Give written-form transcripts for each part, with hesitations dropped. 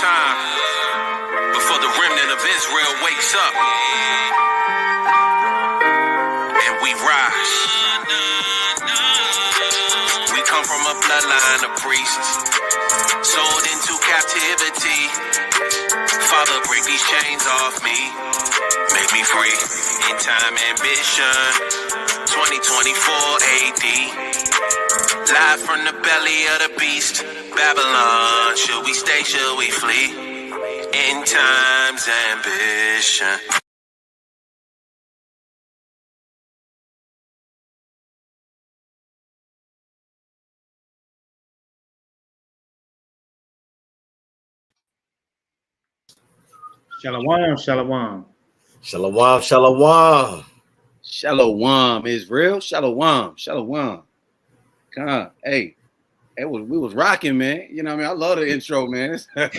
time before the remnant of Israel wakes up and we rise. We come from a bloodline of priests sold into captivity. Father, break these chains off me. Make me free. In time ambition. 2024 AD. Live from the belly of the beast. Babylon. Should we stay? Should we flee? In time's ambition. Shalom, shalom. Shalom, shalom. Shalom, Israel. Shalom, shalom. God, hey, we was rocking, man. You know what I mean? I love the intro, man. I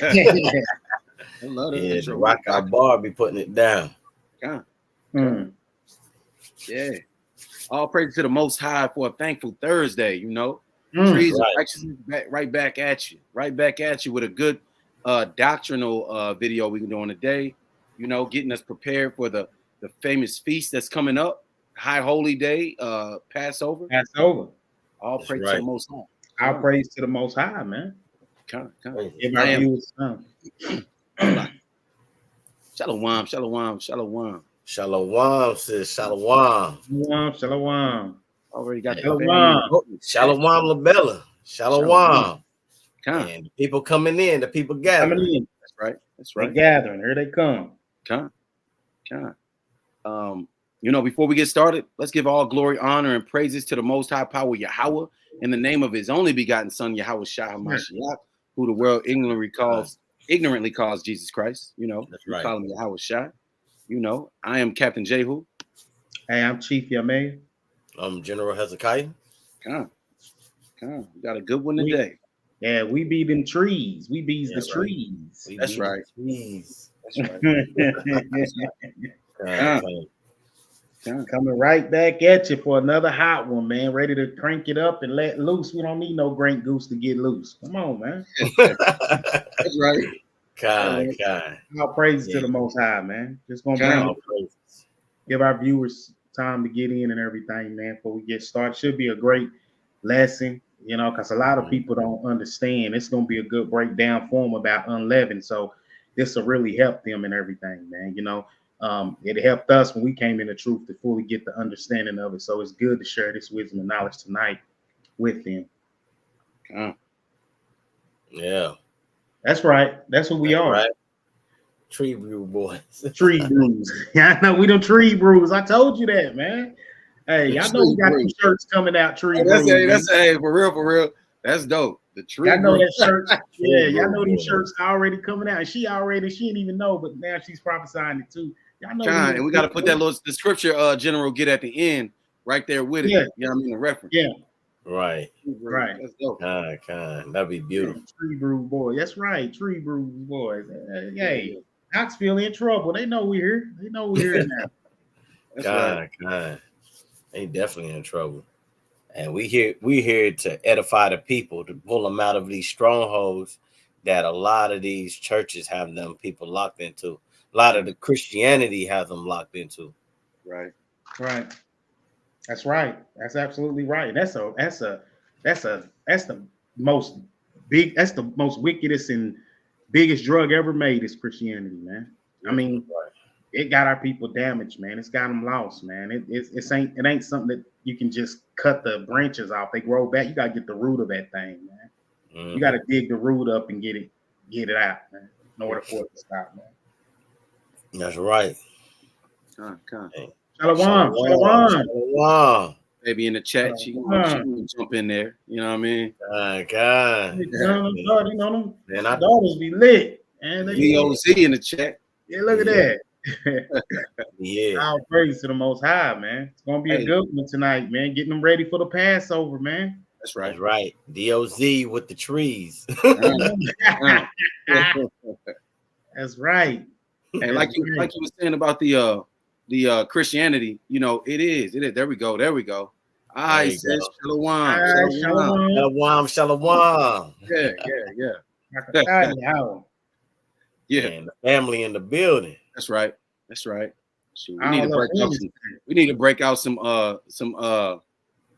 love the intro. The rock our bar be putting it down. God. Yeah. All praise to the Most High for a thankful Thursday, you know. Trees of righteousness right back at you. Right back at you with a good doctrinal video we can do on today, you know, getting us prepared for the famous feast that's coming up, High Holy Day, Passover. All praise to the Most High. All praise to the Most High, man. Come. Give our viewers some. Shalom. Shalom, sis. Shalom. Shalom. Already got Shalom, Labella. Shalom. And the people coming in, the people gathering. That's right. They're gathering. Here they come. You know, before we get started, let's give all glory, honor, and praises to the Most High Power Yahweh in the name of His only begotten Son, Yahweh Shah HaMashiach, who the world ignorantly calls Jesus Christ. You know, that's right. Call him Yahweh Shah. You know, I am Captain Jehu. Hey, I'm Chief Yameh. I'm General Hezekiah. We got a good one today. Yeah, we be them trees. We bees the trees. That's right. Trees. That's right. Coming right back at you for another hot one, man. Ready to crank it up and let loose. We don't need no great goose to get loose. Come on, man. That's right. God. All praise to the Most High, man. Just gonna give our viewers time to get in and everything, man. Before we get started, should be a great lesson. You know, because a lot of people don't understand. It's going to be a good breakdown for them about Unleavened. So this will really help them and everything, man. You know, it helped us when we came in the truth to fully get the understanding of it. So it's good to share this wisdom and knowledge tonight with them. Yeah. That's right. That's what we are. Right. Tree brew boys. Tree brews. Yeah, I know we them tree brews. I told you that, man. Hey, y'all know we got some shirts coming out. Tree brews. Hey, for real. That's dope. The tree. I know that shirt. Yeah, y'all know these shirts already coming out. And she didn't even know, but now she's prophesying it too. Y'all know. And we got to put that the scripture General get at the end right there with it. Yeah. You know what I mean? The reference. Yeah. Right. That's dope. That'd be beautiful. Tree brew boy. That's right. Tree brew boys. Hey, Knoxville in trouble. They know we're here. Now. God. They definitely in trouble. And we here to edify the people, to pull them out of these strongholds that a lot of these churches have them people locked into. A lot of the Christianity has them locked into. Right. That's right. That's absolutely right. That's the most wickedest and biggest drug ever made is Christianity, man. I mean, it got our people damaged, man. It's got them lost, man. It ain't something that you can just cut the branches off. They grow back. You gotta get the root of that thing, man. You gotta dig the root up and get it out, man, in order for it to stop, man. That's right. Shalom. Maybe in the chat, she can jump in there. You know what I mean? God. Man, our daughters be lit. And VOC in the chat. Yeah, look at that. Yeah. All praise to the Most High, man. It's gonna be a good one tonight, man. Getting them ready for the Passover, man. That's right. DOZ with the trees. That's right. And like you were saying about the Christianity, you know, it is. There we go. All right, sis. Shalom. Shalom. Yeah. Yeah. Yeah, and the family in the building. That's right. That's right. Shoot, we need to break out some. We need to break out some.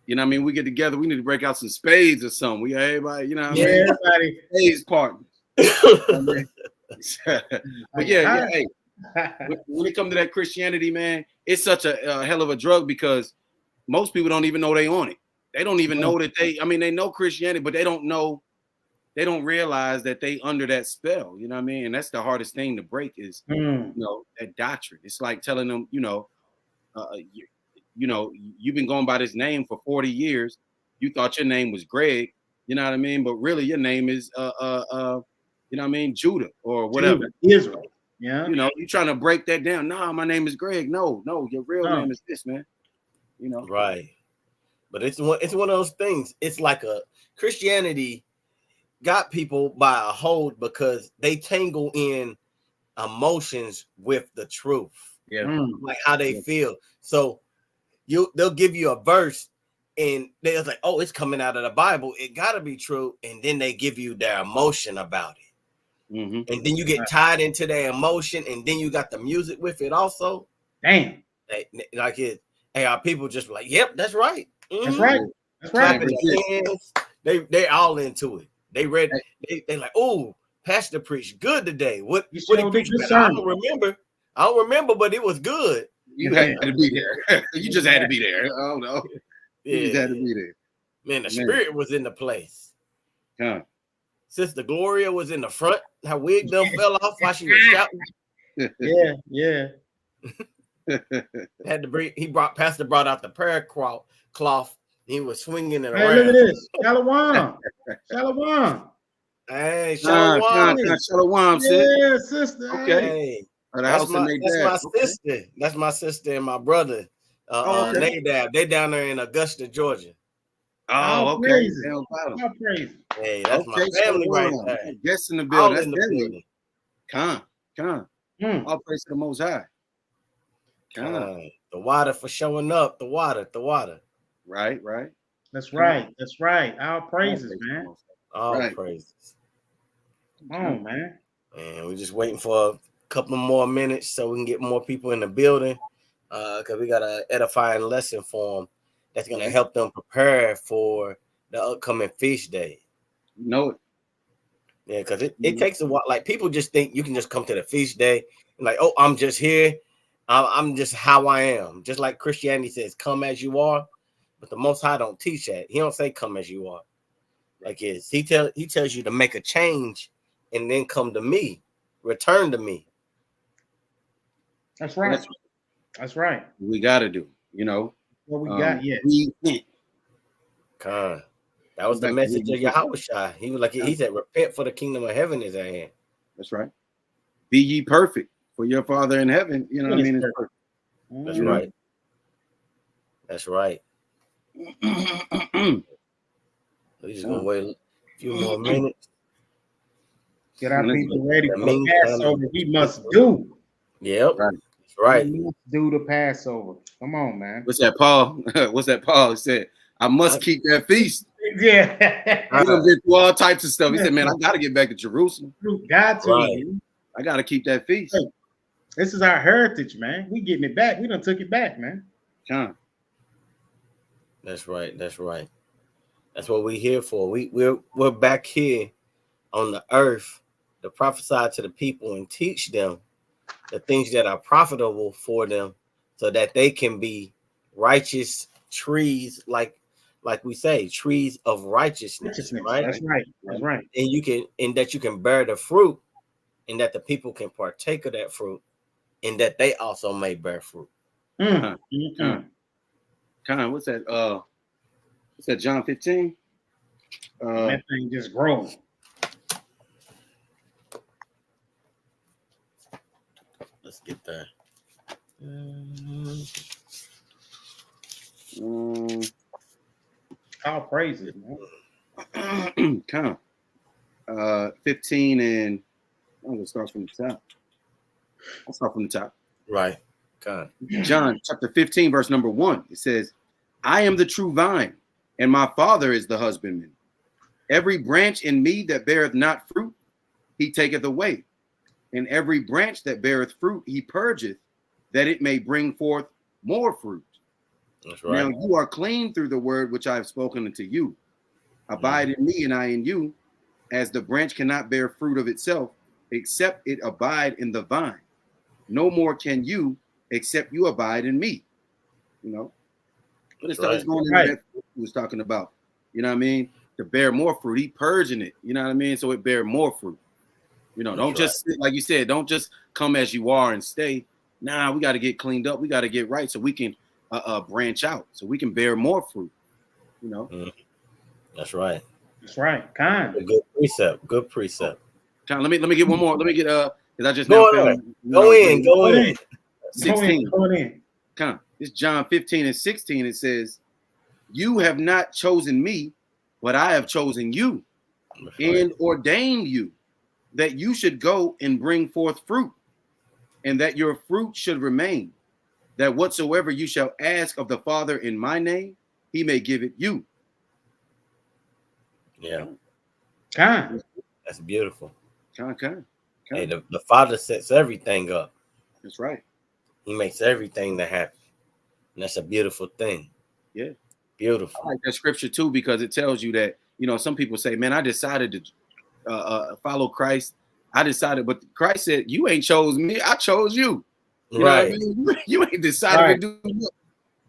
You know what I mean? We get together. We need to break out some spades or something. We everybody. You know what I mean? Everybody spades partners. But yeah. Hey, when it comes to that Christianity, man, it's such a hell of a drug because most people don't even know they on it. They don't even know that they. I mean, they know Christianity, but they don't know. They don't realize that they under that spell. You know what I mean? And that's the hardest thing to break is you know, that doctrine. It's like telling them, you know, you've been going by this name for 40 years. You thought your name was Greg. You know what I mean? But really, your name is you know what I mean, Judah or whatever. Israel. Yeah. You know, you're trying to break that down. No, my name is Greg. No, your real name is this, man. You know, right? But it's one of those things. It's like a Christianity got people by a hold because they tangle in emotions with the truth. Yeah, like how they feel. So they'll give you a verse and they're like, oh, it's coming out of the Bible. It gotta be true. And then they give you their emotion about it. And then you get tied into their emotion, and then you got the music with it also. Damn. Like it, hey, our people just like, yep, that's right. That's right. That's right. They all into it. They read, they like, oh, Pastor preached good today. What he preached? I don't remember, but it was good. You had to be there. You just had to be there. I don't know. You just had to be there. Man, the spirit was in the place. Huh. Sister Gloria was in the front. Her wig done fell off while she was shouting. Yeah. Had to bring. Pastor brought out the prayer cloth. He was swinging it around. Hey, look at this. Shalom. Hey, Shalom. Shalom, sis. Yeah, sister. Okay. Hey, that's my sister. That's my sister and my brother. Nadab. They down there in Augusta, Georgia. Oh, okay. Crazy. Hey, that's my family right there. Guests in the building. That's in the building. Come. All praise to the Most High. The water for showing up. The water. Right. That's right. Our praises, man. All praises. Come on, man. And we're just waiting for a couple more minutes so we can get more people in the building. Because we got an edifying lesson for them that's going to help them prepare for the upcoming feast day. Know it. Yeah, because it takes a while. Like, people just think you can just come to the feast day and like, oh, I'm just here. I'm just how I am. Just like Christianity says, come as you are. But the Most High don't teach that. He don't say come as you are. Like he tells you to make a change and then come to me, return to me. That's right. That's right. We got to do, you know. What we got yet? That was the message of Yahushua. He was like, he said, repent for the kingdom of heaven is at hand. That's right. Be ye perfect for your Father in heaven. You know what I mean? That's right. That's right. We're just gonna wait a few more minutes. Get our people ready for the Passover. We must do. Yep. Right. That's right. We must do the Passover. Come on, man. What's that, Paul? He said, I must keep that feast. Yeah. He done been through all types of stuff. He said, man, I got to get back to Jerusalem. Got to. Right. I got to keep that feast. Hey, this is our heritage, man. We getting it back. We done took it back, man. That's right. That's what we're here for. We're back here on the earth to prophesy to the people and teach them the things that are profitable for them so that they can be righteous trees, like we say, trees of righteousness. Right? That's right. And that you can bear the fruit, and that the people can partake of that fruit, and that they also may bear fruit. What's that? What's that? John 15. That thing just grows. Let's get there. All praises, man. 15 and I'm gonna start from the top. I'll start from the top. Right. John chapter 15, verse number 1. It says, I am the true vine, and my Father is the husbandman. Every branch in me that beareth not fruit, he taketh away. And every branch that beareth fruit, he purgeth, that it may bring forth more fruit. That's right. Now you are clean through the word which I have spoken unto you. Abide in me, and I in you, as the branch cannot bear fruit of itself, except it abide in the vine. No more can you, except you abide in me. You know, but it's going into that he was talking about. You know what I mean? To bear more fruit, he purging it. You know what I mean? So it bear more fruit. You know, don't just like you said, don't just come as you are and stay. Nah, we got to get cleaned up. We got to get right so we can branch out, so we can bear more fruit. You know, that's right. That's right. Kind. A good precept. Good precept. Let me get one more. Let me get because I just go in. 16. Go in. It's John 15:16. It says, "You have not chosen me, but I have chosen you, and ordained you, that you should go and bring forth fruit, and that your fruit should remain, that whatsoever you shall ask of the Father in my name, he may give it you." Yeah. That's beautiful. Hey, the Father sets everything up. That's right. He makes everything that happen. And that's a beautiful thing. Yeah. Beautiful. I like that scripture too, because it tells you that, you know, some people say, man, I decided to follow Christ. I decided, but Christ said, you ain't chose me. I chose you. You know what I mean? You ain't decided to do it.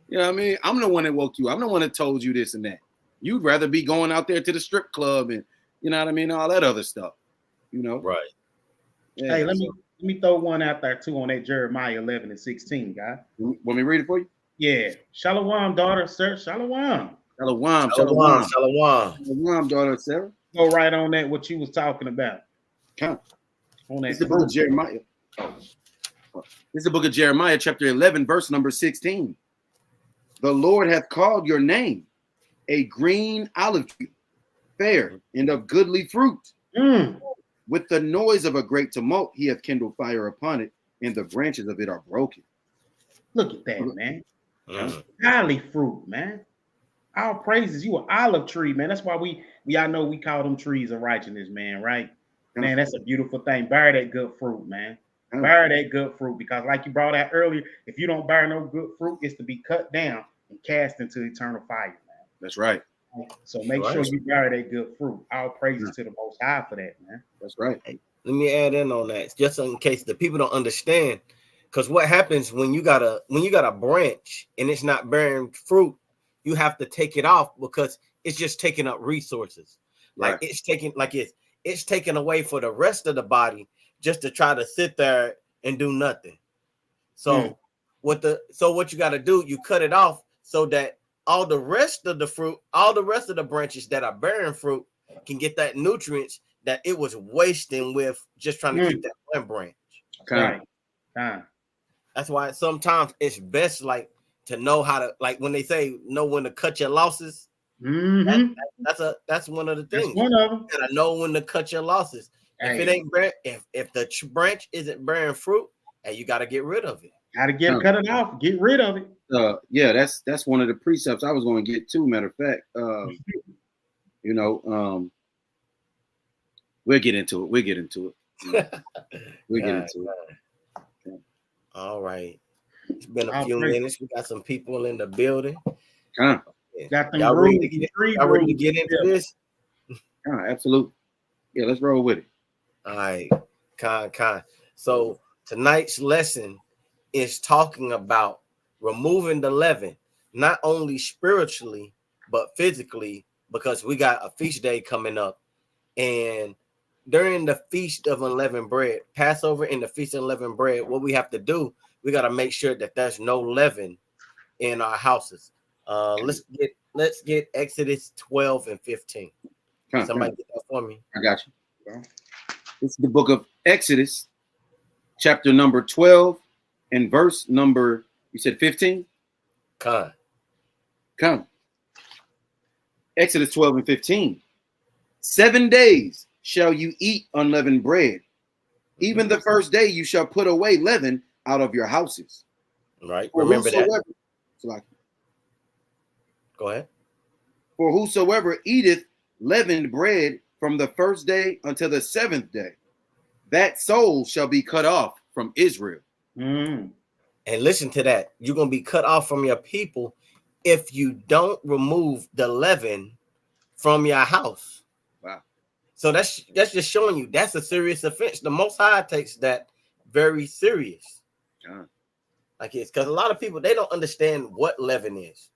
You know what I mean? I'm the one that woke you. I'm the one that told you this and that. You'd rather be going out there to the strip club and, you know what I mean? All that other stuff, you know? Right. Yeah, hey, let me throw one out there too on that Jeremiah 11:16, guy. Want me to read it for you? Yeah. Shalom, daughter, sir. Shalom. Shalom, daughter, Sarah. Go right on that, what you was talking about. On that. It's the book of Jeremiah. This is the book of Jeremiah, chapter 11, verse number 16. The Lord hath called your name a green olive tree, fair and of goodly fruit. With the noise of a great tumult, he hath kindled fire upon it, and the branches of it are broken. Look at that, man. Olive fruit, man. All praises. You an olive tree, man. That's why we all know we call them trees of righteousness, man, right? Man, that's a beautiful thing. Bear that good fruit, man. Bear that good fruit, because like you brought out earlier, if you don't bear no good fruit, it's to be cut down and cast into eternal fire, man. That's right. So make sure you bear that good fruit. All praises to the Most High for that, man. That's right. Hey, let me add in on that, just in case the people don't understand. Because what happens when you got a branch and it's not bearing fruit, you have to take it off because it's just taking up resources. Like it's taking away for the rest of the body just to try to sit there and do nothing. So what you got to do, you cut it off so that all the rest of the fruit, all the rest of the branches that are bearing fruit can get that nutrients that it was wasting with just trying to keep that one branch. Right. That's why sometimes it's best like to know how to, like when they say know when to cut your losses. That's one of the things. That's one of them. You gotta know when to cut your losses. If it ain't if the branch isn't bearing fruit, and you got to get rid of it. Got to cut it off. Get rid of it. Yeah, that's one of the precepts I was going to get to. Matter of fact, you know, we'll get into it. We'll get into it. Okay. All right. It's been a few minutes. We got some people in the building. Got them y'all ready to get into this? Absolutely. Yeah, let's roll with it. All right. Con. So tonight's lesson is talking about removing the leaven, not only spiritually, but physically, because we got a feast day coming up. And during the Feast of Unleavened Bread, Passover and the Feast of Unleavened Bread, what we have to do, we got to make sure that there's no leaven in our houses. Let's get Exodus 12 and 15. Somebody get that for me. I got you. It's the book of Exodus, chapter number 12 and verse number, you said 15? Come. Exodus 12 and 15. 7 days shall you eat unleavened bread. Even the first day you shall put away leaven out of your houses. Right. Remember that. Go ahead. For whosoever eateth leavened bread from the first day until the seventh day, that soul shall be cut off from Israel. And listen to that. You're going to be cut off from your people if you don't remove the leaven from your house. Wow. So that's just showing you that's a serious offense. The Most High takes that very serious. Like it's because a lot of people, they don't understand what leaven is,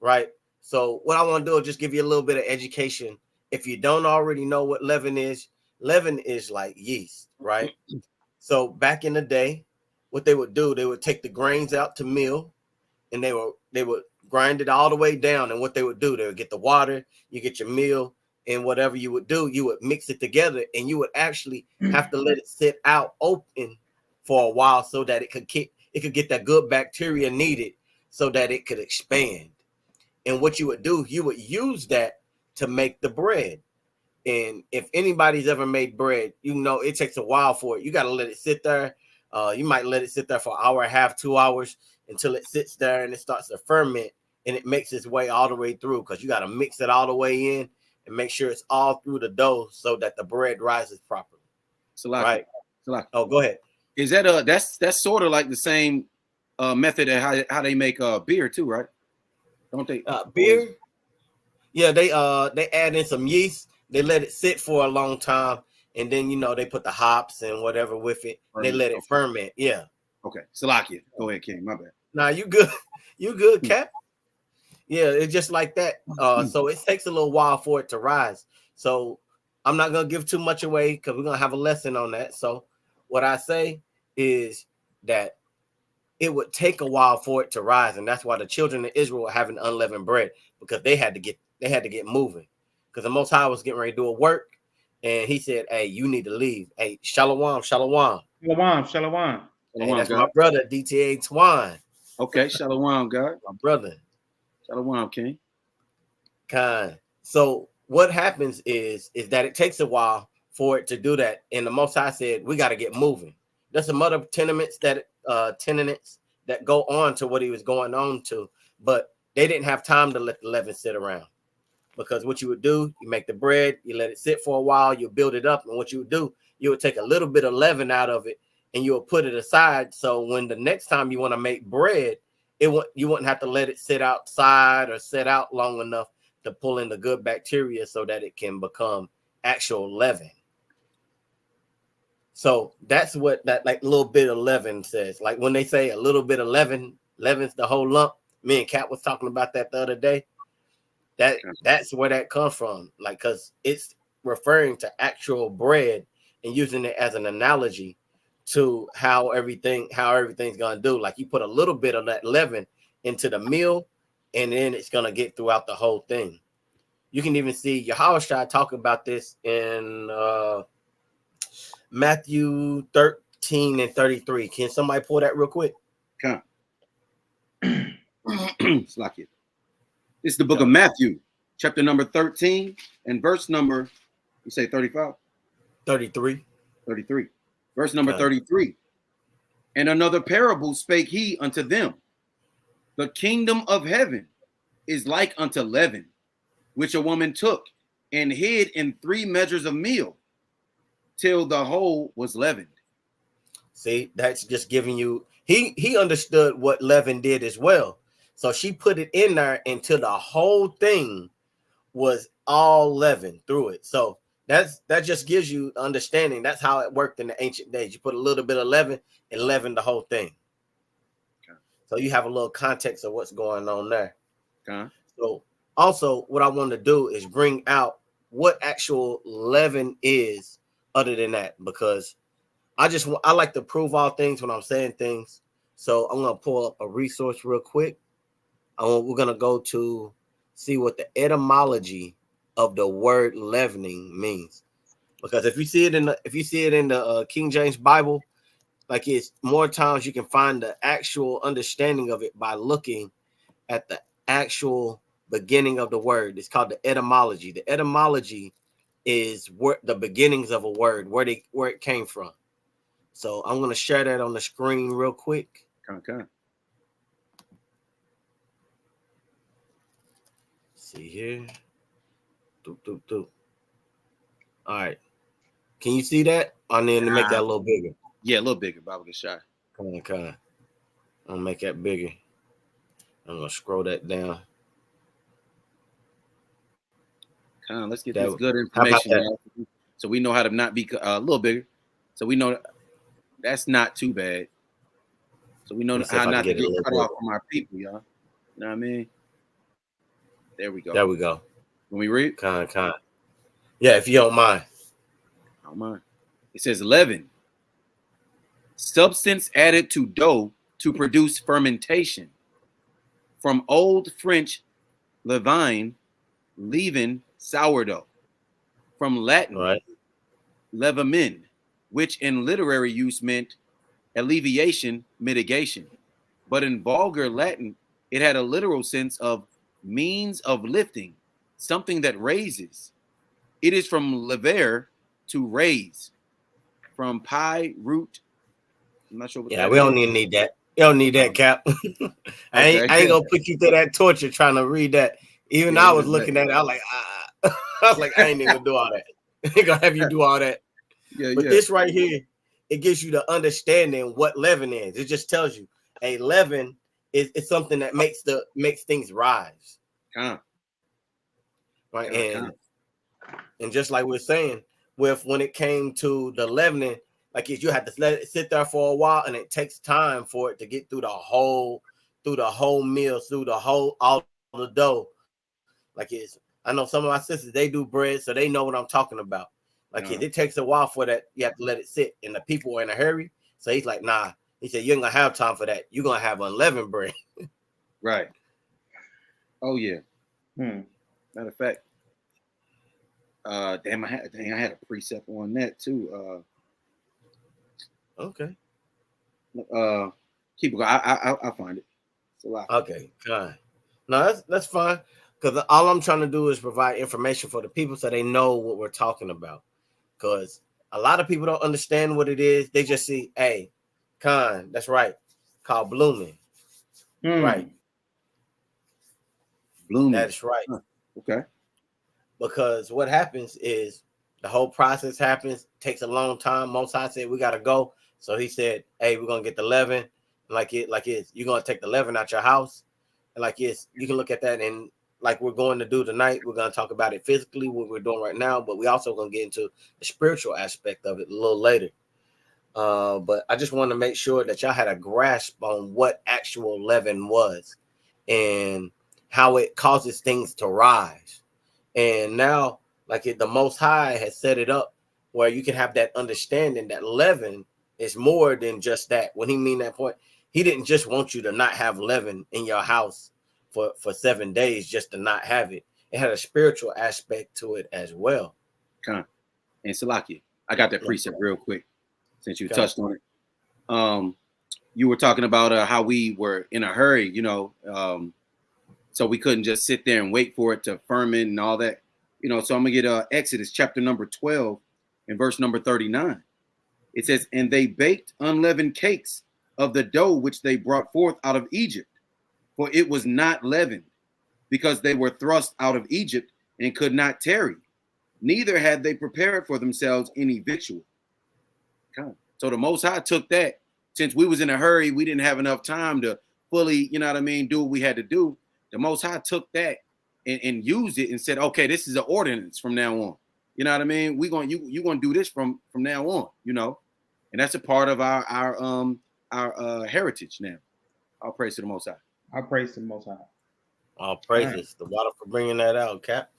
right? So what I want to do is just give you a little bit of education. If you don't already know what leaven is like yeast, right? So back in the day, what they would do, they would take the grains out to mill, and they would grind it all the way down. And what they would do, they would get the water, you get your meal, and whatever you would do, you would mix it together, and you would actually have to let it sit out open for a while so that it could get that good bacteria needed so that it could expand. And what you would do, you would use that to make the bread. And if anybody's ever made bread, you know it takes a while for it. You got to let it sit there. You might let it sit there for an hour and a half, 2 hours until it sits there and it starts to ferment and it makes its way all the way through, because you got to mix it all the way in and make sure it's all through the dough so that the bread rises properly. Right. Oh, go ahead. Is that that's sort of like the same method of how they make beer too, right? Don't they? Beer? Yeah, they add in some yeast. They let it sit for a long time, and then they put the hops and whatever with it. And they let it ferment. Yeah. Okay. Salakia. Go ahead, King. My bad. Nah, you good. You good, Cap. Yeah, it's just like that. So it takes a little while for it to rise. So I'm not gonna give too much away because we're gonna have a lesson on that. So what I say is that it would take a while for it to rise, and that's why the children of Israel were having unleavened bread, because they had to get moving. Because the Most High was getting ready to do a work, and he said, "Hey, you need to leave. Hey, shalom, shalom, shalom, shalom." Hey, that's God. My brother, DTA Twine. Okay, shalom, God. My brother. Shalom, King. Kind. So what happens is that it takes a while for it to do that, and the Most High said, "We got to get moving." There's some other tenets that go on to what he was going on to, but they didn't have time to let the leaven sit around. Because what you would do, you make the bread, you let it sit for a while, you build it up, and what you would do, you would take a little bit of leaven out of it, and you would put it aside. So when the next time you want to make bread, you wouldn't have to let it sit outside or sit out long enough to pull in the good bacteria so that it can become actual leaven. So that's what that like little bit of leaven says. Like when they say a little bit of leaven, leaven's the whole lump. Me and Kat was talking about that the other day. That's where that comes from. Like, because it's referring to actual bread and using it as an analogy to how everything's gonna do. Like you put a little bit of that leaven into the meal, and then it's gonna get throughout the whole thing. You can even see Yahushua talk about this in Matthew 13 and 33. Can somebody pull that real quick? Come. It's like it. It's the book of Matthew, chapter number 13 and verse number, you say 35? 33. 33. Verse number 33. And another parable spake he unto them. The kingdom of heaven is like unto leaven, which a woman took and hid in 3 measures of meal, till the whole was leavened. See, that's just giving you, he understood what leaven did as well. So she put it in there until the whole thing was all leavened through it. So that just gives you understanding. That's how it worked in the ancient days. You put a little bit of leaven and leaven the whole thing. Okay. So you have a little context of what's going on there. Okay. So also what I want to do is bring out what actual leaven is other than that, because I like to prove all things when I'm saying things. So I'm going to pull up a resource real quick. We're going to go to see what the etymology of the word leavening means. Because if you see it in the King James Bible, like it's more times you can find the actual understanding of it by looking at the actual beginning of the word. It's called the etymology. The etymology is where the beginnings of a word, where it came from. So I'm going to share that on the screen real quick. Okay. See here. All right. Can you see that? I need to make that a little bigger. Yeah, a little bigger. Baba get shy. Come on. I'm gonna make that bigger. I'm gonna scroll that down. Let's get this good information, so we know how to not be a little bigger. So we know that's not too bad. So we know how not to get cut off from our people, y'all. You know what I mean? There we go. There we go. When we read? Kind. Yeah, if you don't mind. I don't mind. It says leaven. Substance added to dough to produce fermentation. From Old French levain, leaven, sourdough. From Latin, levamen, which in literary use meant alleviation, mitigation. But in vulgar Latin, it had a literal sense of means of lifting, something that raises. It is from levere, to raise. From pi, root. I'm not sure what that we don't even need that. You don't need that, Cap. I ain't gonna put you through that torture trying to read that. Even I was looking at it, I was like, I was like, I ain't even gonna do all that. I ain't gonna have you do all that. But this right here, it gives you the understanding what leaven is. It just tells you a leaven is something that makes things rise. Right. And just like we're saying, when it came to the leavening, like you have to let it sit there for a while, and it takes time for it to get through the whole meal, all the dough. Like I know some of my sisters, they do bread, so they know what I'm talking about. Like it takes a while for that. You have to let it sit, and the people are in a hurry. So he's like, nah. He said, you ain't gonna have time for that. You're gonna have unleavened bread. Right. Oh yeah. Matter of fact, I had a precept on that too. Okay. Keep going. I'll find it. It's a lot. Okay, fine. No, that's fine. Because all I'm trying to do is provide information for the people so they know what we're talking about. Because a lot of people don't understand what it is. They just see, hey, that's right. Called blooming. Right. Blooming. That's right. Okay. Because what happens is the whole process happens, takes a long time. Most High said, we got to go. So he said, hey, we're going to get the leaven. You're going to take the leaven out your house. And you can look at that, and like we're going to do tonight, we're going to talk about it physically, what we're doing right now, but we also going to get into the spiritual aspect of it a little later. But I just want to make sure that y'all had a grasp on what actual leaven was and how it causes things to rise. And now, the Most High has set it up where you can have that understanding that leaven is more than just that. When he mean that point, he didn't just want you to not have leaven in your house for 7 days just to not have it. It had a spiritual aspect to it as well. And Salaki, I got that precept real quick since you touched on it. You were talking about how we were in a hurry, so we couldn't just sit there and wait for it to ferment and all that. So I'm gonna get Exodus chapter number 12 and verse number 39. It says, and they baked unleavened cakes of the dough which they brought forth out of Egypt, for it was not leavened, because they were thrust out of Egypt and could not tarry, neither had they prepared for themselves any victual. So the Most High took that, since we was in a hurry, we didn't have enough time to fully, do what we had to do. The Most High took that and used it and said, okay, this is an ordinance from now on. You know what I mean? You're gonna do this from now on, and that's a part of our heritage now. All praise to the Most High. All praise to the Most High. All praises. The water for bringing that out, Cap.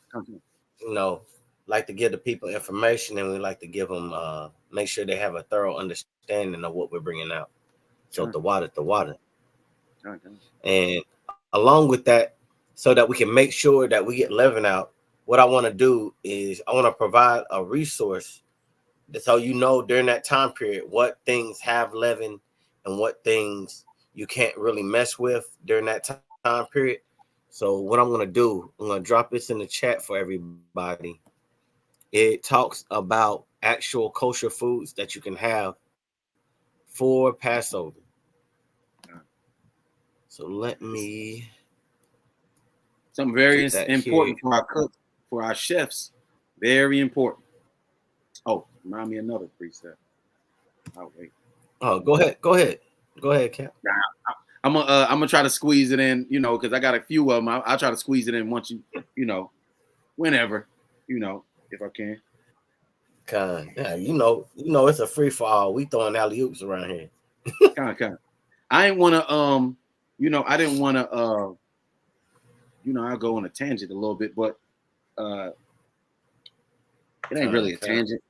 Like to give the people information, and we like to give them, make sure they have a thorough understanding of what we're bringing out. So the water. And along with that, so that we can make sure that we get leaven out, what I want to do is I want to provide a resource so during that time period what things have leaven and what things you can't really mess with during that time period. So what I'm going to do, I'm going to drop this in the chat for everybody. It talks about actual kosher foods that you can have for Passover. So let me... Something very important for our cooks, for our chefs. Very important. Oh, Remind me another precept. I'll wait. Oh, go ahead, Cap. Nah, I'm gonna try to squeeze it in, because I got a few of them. I'll try to squeeze it in once whenever, if I can. Yeah, it's a free for all. We throwing alley oops around here. Kind. I ain't want to, I didn't want to, I'll go on a tangent a little bit, but it ain't really a tangent.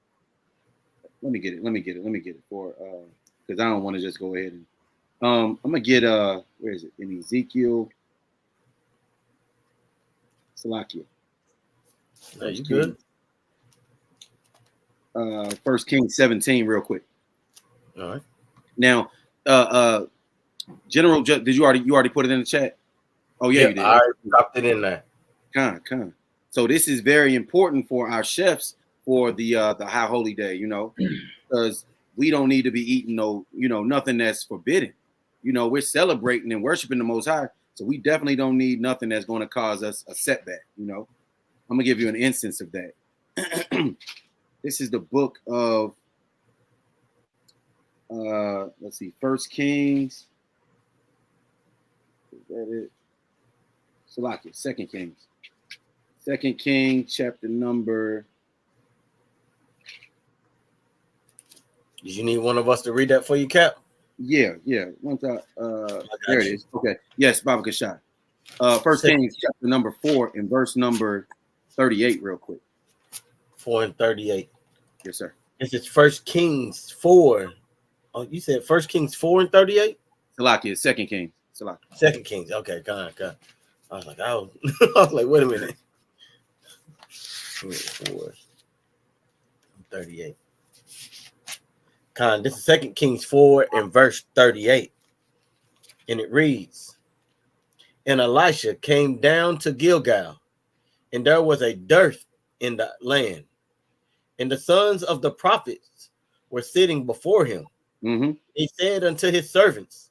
Let me get it for, because I don't want to just go ahead and, I'm gonna get where is it? In Ezekiel, Salakia. No, you good? 1 Kings 17, real quick. All right. Now, General, did you already put it in the chat? Oh yeah, you did. I already dropped it in there. Con. So this is very important for our chefs for the High Holy Day, because we don't need to be eating nothing that's forbidden. We're celebrating and worshiping the Most High, so we definitely don't need nothing that's going to cause us a setback. I'm gonna give you an instance of that. This is the book of let's see, 1 Kings. Is that it? Salakia, 2 Kings. 2 Kings, chapter number. Did you need one of us to read that for you, Cap? Yeah. Once there it is. Okay. Yes, Baba Kashai. 1 Kings chapter number 4 and verse number 38, real quick. 4 and 38. Yes, sir. This is 1 Kings 4. Oh, you said 1 Kings 4 and 38? Salakia, 2 Kings. Salakia. 2 Kings. Okay, God. I was like, I was like, wait a minute. 4 and 38. This is 2 Kings 4 and verse 38. And it reads, and Elisha came down to Gilgal, and there was a dearth in the land. And the sons of the prophets were sitting before him. Mm-hmm. He said unto his servants,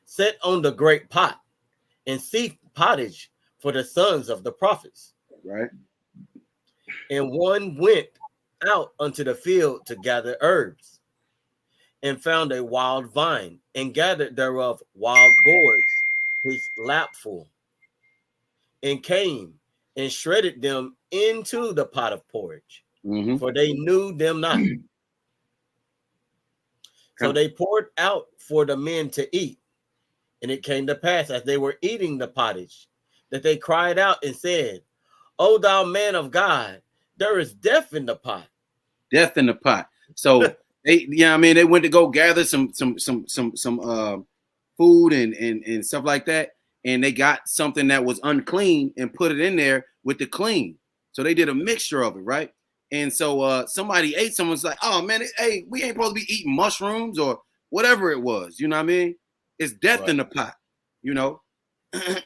set on the great pot, and seek pottage for the sons of the prophets. Right. And one went out unto the field to gather herbs, and found a wild vine, and gathered thereof wild gourds, his lapful, and came and shredded them into the pot of porridge, for they knew them not. So they poured out for the men to eat. And it came to pass, as they were eating the pottage, that they cried out and said, O thou man of God, there is death in the pot. Death in the pot. So they went to go gather some food and stuff like that, and they got something that was unclean and put it in there with the clean. So they did a mixture of it, right? And so somebody ate. Someone's like, "Oh man, we ain't supposed to be eating mushrooms or whatever it was." You know what I mean? It's death in the pot.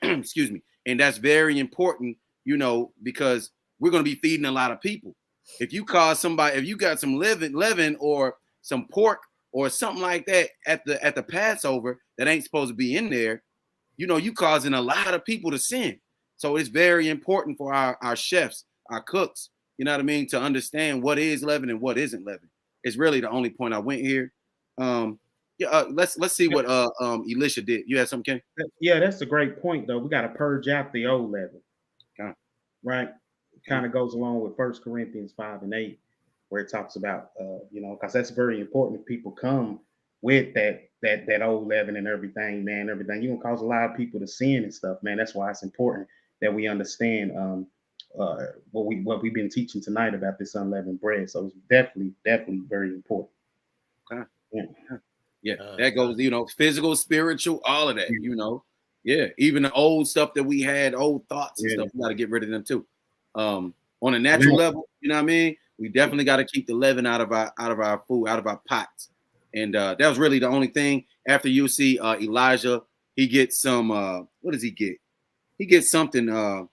Excuse me. And that's very important. Because we're going to be feeding a lot of people. If you got some leaven or some pork or something like that at the Passover that ain't supposed to be in there, you causing a lot of people to sin. So it's very important for our chefs, our cooks, you know what I mean, to understand what is leaven and what isn't leaven. It's really the only point I went here. Let's see what Elisha did. You had something, Ken? Yeah, that's a great point though. We got to purge out the old leaven. Right. It kind of goes along with 1 Corinthians 5 and 8, where it talks about because that's very important. If people come with that old leaven and everything, man, you're gonna cause a lot of people to sin and stuff, man. That's why it's important that we understand what we've been teaching tonight about this unleavened bread. So it's definitely very important. Yeah, that goes, physical, spiritual, all of that, Yeah, even the old stuff that we had, old thoughts and stuff, we got to get rid of them too. On a natural level, you know what I mean? We definitely got to keep the leaven out of our food, out of our pots. And that was really the only thing. After you see Elijah, he gets some, what does he get? He gets something,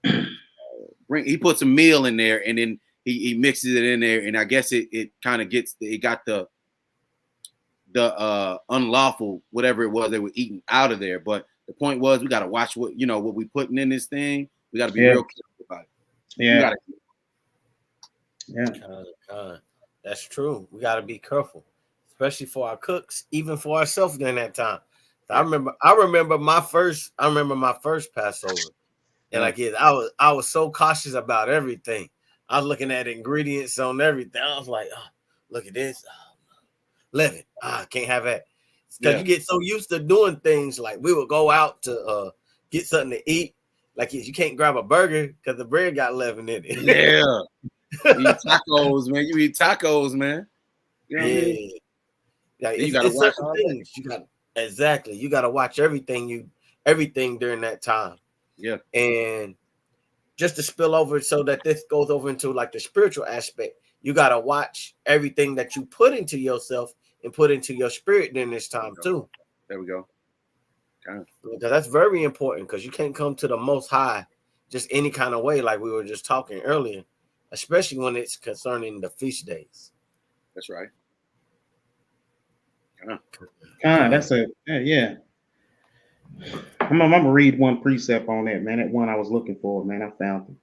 he puts a meal in there and then he mixes it in there. And I guess it kind of got the unlawful, whatever it was they were eating out of there. But the point was, we got to watch what we putting in this thing. We got to be real careful about it. That's true. We got to be careful, especially for our cooks, even for ourselves during that time. I remember my first Passover, and I was so cautious about everything. I was looking at ingredients on everything. I was like, oh, look at this, leaven. I can't have that because you get so used to doing things. Like we would go out to get something to eat. Like you can't grab a burger because the bread got leaven in it. Yeah. You eat tacos, man. You eat tacos, man. You know what I mean? Yeah, you gotta watch certain things. You gotta watch everything during that time. Yeah. And just to spill over so that this goes over into like the spiritual aspect, you gotta watch everything that you put into yourself and put into your spirit during this time too. There we go. Because that's very important, because you can't come to the Most High just any kind of way, like we were just talking earlier, especially when it's concerning the feast days. That's right. That's yeah. I'm gonna read one precept on that, man. That one I was looking for, man. I found it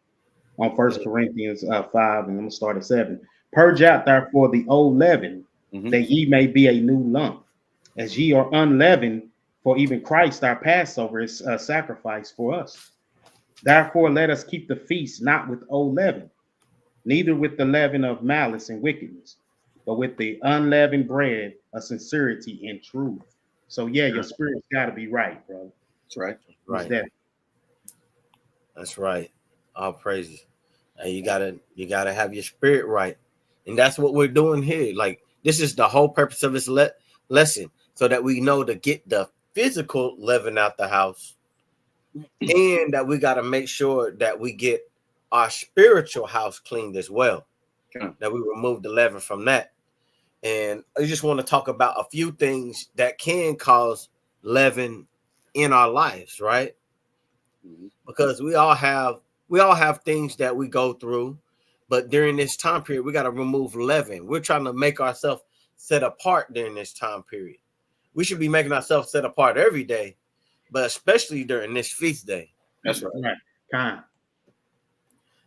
on 1 Corinthians 5, and I'm gonna start at 7. Purge out therefore the old leaven, that ye may be a new lump, as ye are unleavened. For even Christ, our Passover, is a sacrifice for us. Therefore, let us keep the feast not with old leaven, neither with the leaven of malice and wickedness, but with the unleavened bread of sincerity and truth. So, your spirit's got to be right, bro. That's right. Right. That's right. All praises. And you gotta have your spirit right, and that's what we're doing here. Like this is the whole purpose of this lesson, so that we know to get the physical leaven out the house, and that we got to make sure that we get our spiritual house cleaned as well. That we remove the leaven from that. And I just want to talk about a few things that can cause leaven in our lives, right? Because we all have things that we go through, but during this time period, we got to remove leaven. We're trying to make ourselves set apart during this time period. We should be making ourselves set apart every day, but especially during this feast day. That's right.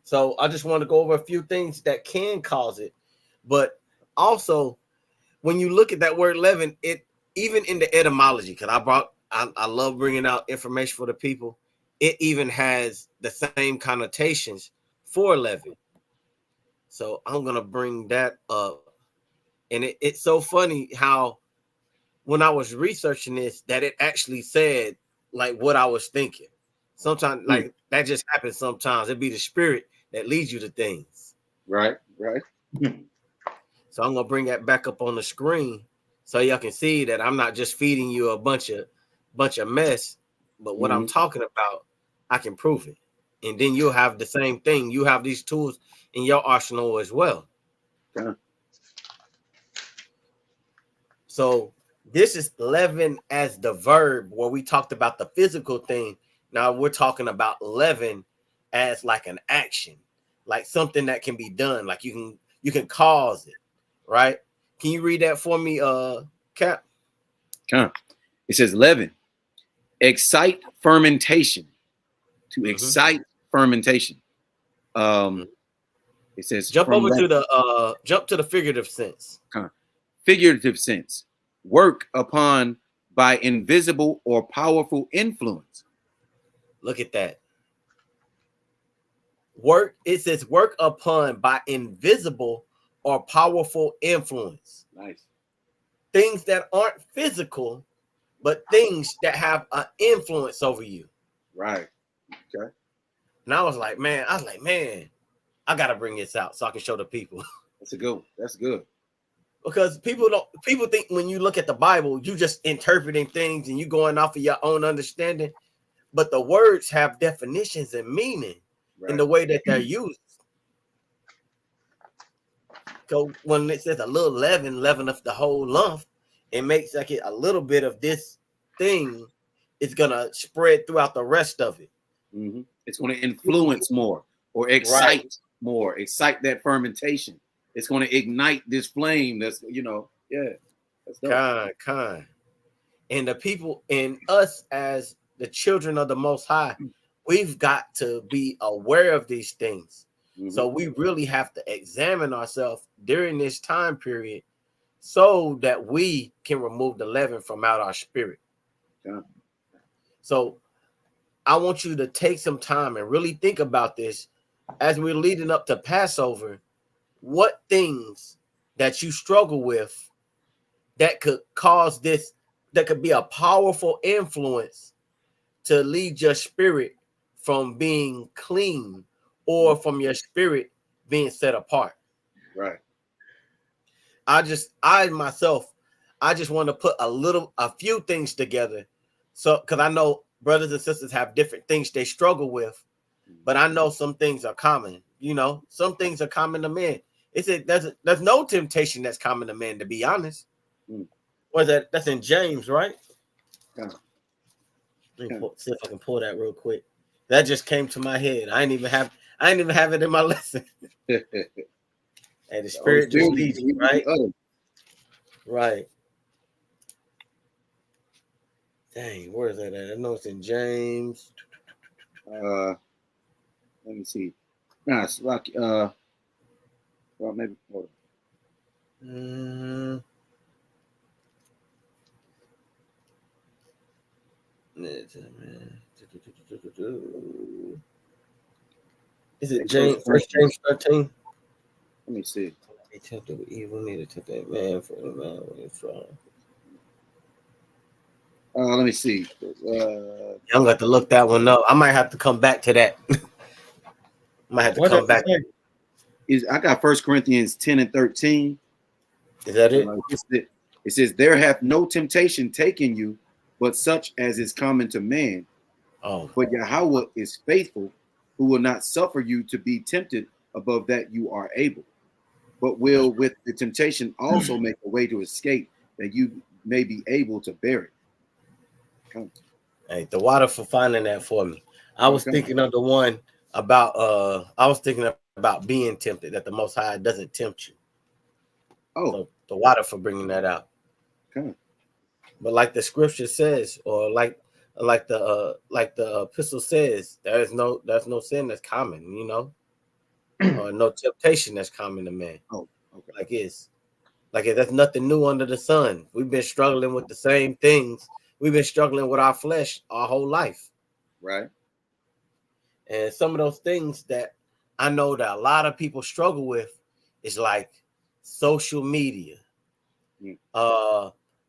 So I just want to go over a few things that can cause it. But also, when you look at that word leaven, it even in the etymology, because I love bringing out information for the people. It even has the same connotations for leaven. So I'm gonna bring that up. And it's so funny how when I was researching this, that it actually said like what I was thinking. Sometimes like that just happens sometimes. It'd be the spirit that leads you to things. Right. So I'm gonna bring that back up on the screen so y'all can see that I'm not just feeding you a bunch of mess, but what I'm talking about, I can prove it. And then you'll have the same thing. You have these tools in your arsenal as well. Yeah. So this is leaven as the verb, where we talked about the physical thing. Now we're talking about leaven as like an action, like something that can be done. Like you can cause it, right? Can you read that for me, Cap? It says leaven, excite fermentation. To excite fermentation. It says jump to the figurative sense. Figurative sense. Work upon by invisible or powerful influence. Look at that. It says work upon by invisible or powerful influence. Nice. Things that aren't physical, but things that have an influence over you. Right. Okay. And I was like, man, I gotta bring this out so I can show the people. That's a good one. That's good. Because people think when you look at the Bible, you just interpreting things and you going off of your own understanding. But the words have definitions and meaning in the way that they're used. So when it says a little leaven of the whole lump, it makes like a little bit of this thing is gonna spread throughout the rest of it. It's going to influence more or excite more, excite that fermentation. It's going to ignite this flame. That's That's kind. And the people and us as the children of the Most High, we've got to be aware of these things. So we really have to examine ourselves during this time period so that we can remove the leaven from out our spirit. Yeah. So I want you to take some time and really think about this as we're leading up to Passover. What things that you struggle with that could cause this, that could be a powerful influence to lead your spirit from being clean or from your spirit being set apart. Right. I just want to put a few things together. So, because I know brothers and sisters have different things they struggle with, but I know some things are common. You know, some things are common to men. There's no temptation that's common to men, to be honest. Or that's in James, right? Yeah. Let me see if I can pull that real quick. That just came to my head. I didn't even have it in my lesson. And the spirit just leads you, right? Right. Dang, where is that at? I know it's in James. Let me see. Nah, it's like well, maybe hold on. Is it James? First James 13. Let me see. They tempted with evil, need to tempt that man for the man when he's strong. Let me see. I'm gonna have to look that one up. I might have to come back to that. Might have to come back. I got 1 Corinthians 10 and 13. Is that it? It says, "There hath no temptation taken you, but such as is common to man. Oh, but Yahweh is faithful, who will not suffer you to be tempted above that you are able, but will with the temptation also make a way to escape, that you may be able to bear it." Hey, the water for finding that for me. I was thinking of the one about being tempted, that the Most High doesn't tempt you. Oh, so the water for bringing that out. Okay. But like the scripture says, or like the epistle says, there's no sin that's common, you know, or no temptation that's common to man. Oh, okay. Like that's nothing new under the sun. We've been struggling with the same things. We've been struggling with our flesh our whole life. Right. And some of those things that I know that a lot of people struggle with is like social media,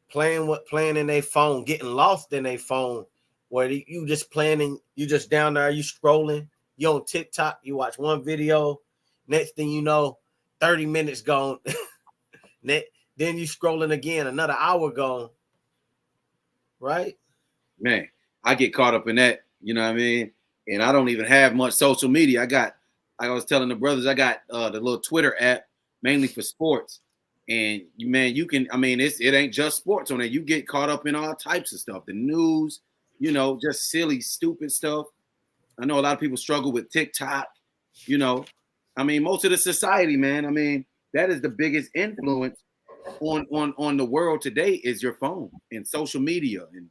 playing in their phone, getting lost in their phone, where you just down there, you scrolling, you on TikTok, you watch one video, next thing you know, 30 minutes gone. Then you scrolling again, another hour gone. Right? Man, I get caught up in that, you know what I mean? And I don't even have much social media. I was telling the brothers, I got the little Twitter app, mainly for sports. And you can, it ain't just sports on there. You get caught up in all types of stuff. The news, just silly, stupid stuff. I know a lot of people struggle with TikTok, most of the society, man. That is the biggest influence on the world today is your phone and social media and,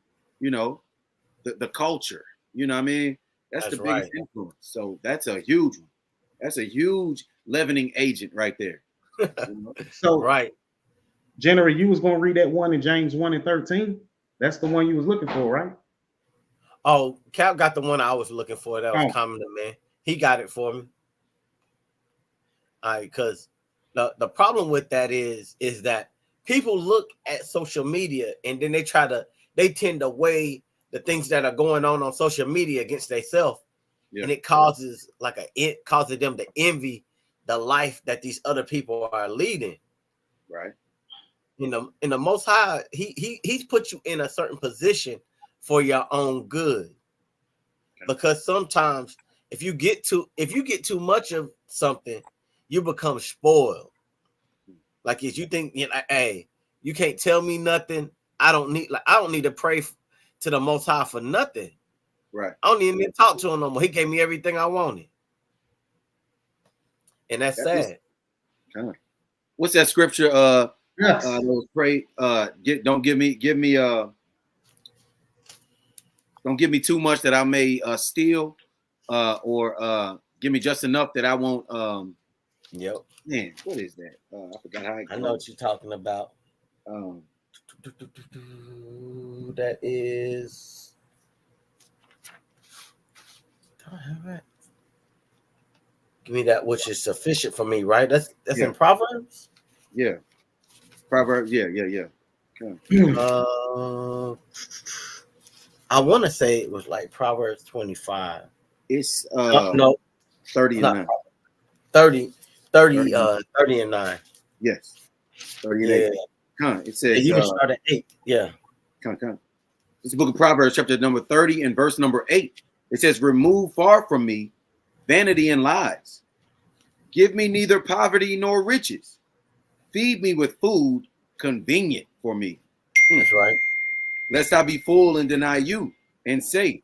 the culture, That's the biggest influence. So that's a huge one. That's a huge leavening agent right there. So, right. Jenner, you was gonna read that one in James 1 and 13. That's the one you was looking for, right? Oh, Cap got the one I was looking for. That was common to man. He got it for me. All right, because the problem with that is that people look at social media and then they tend to weigh the things that are going on social media against themselves. Yeah. And it causes them to envy the life that these other people are leading. Right. In the Most High, he's put you in a certain position for your own good. Okay. Because sometimes if you get too much of something, you become spoiled. Like if you think, hey, you can't tell me nothing. I don't need to pray to the Most High for nothing. Right. I don't even need to talk to him no more. He gave me everything I wanted. And that's sad. What's that scripture? Yes. Pray. Don't give me too much that I may steal, or give me just enough that I won't. Yep. Man, what is that? I forgot how it goes. I know what you're talking about. That is. Do I have that? Give me that which is sufficient for me, right? That's in Proverbs. Yeah, Proverbs. Yeah. Hmm. I want to say it was like Proverbs 25. It's No, 30 and 9. 30 and 9. Yes, 30 and 8. It says you can start at 8. Yeah. It's the book of Proverbs, chapter number 30 and verse number 8. It says, "Remove far from me vanity and lies. Give me neither poverty nor riches. Feed me with food convenient for me." That's right. "Lest I be full and deny you, and say,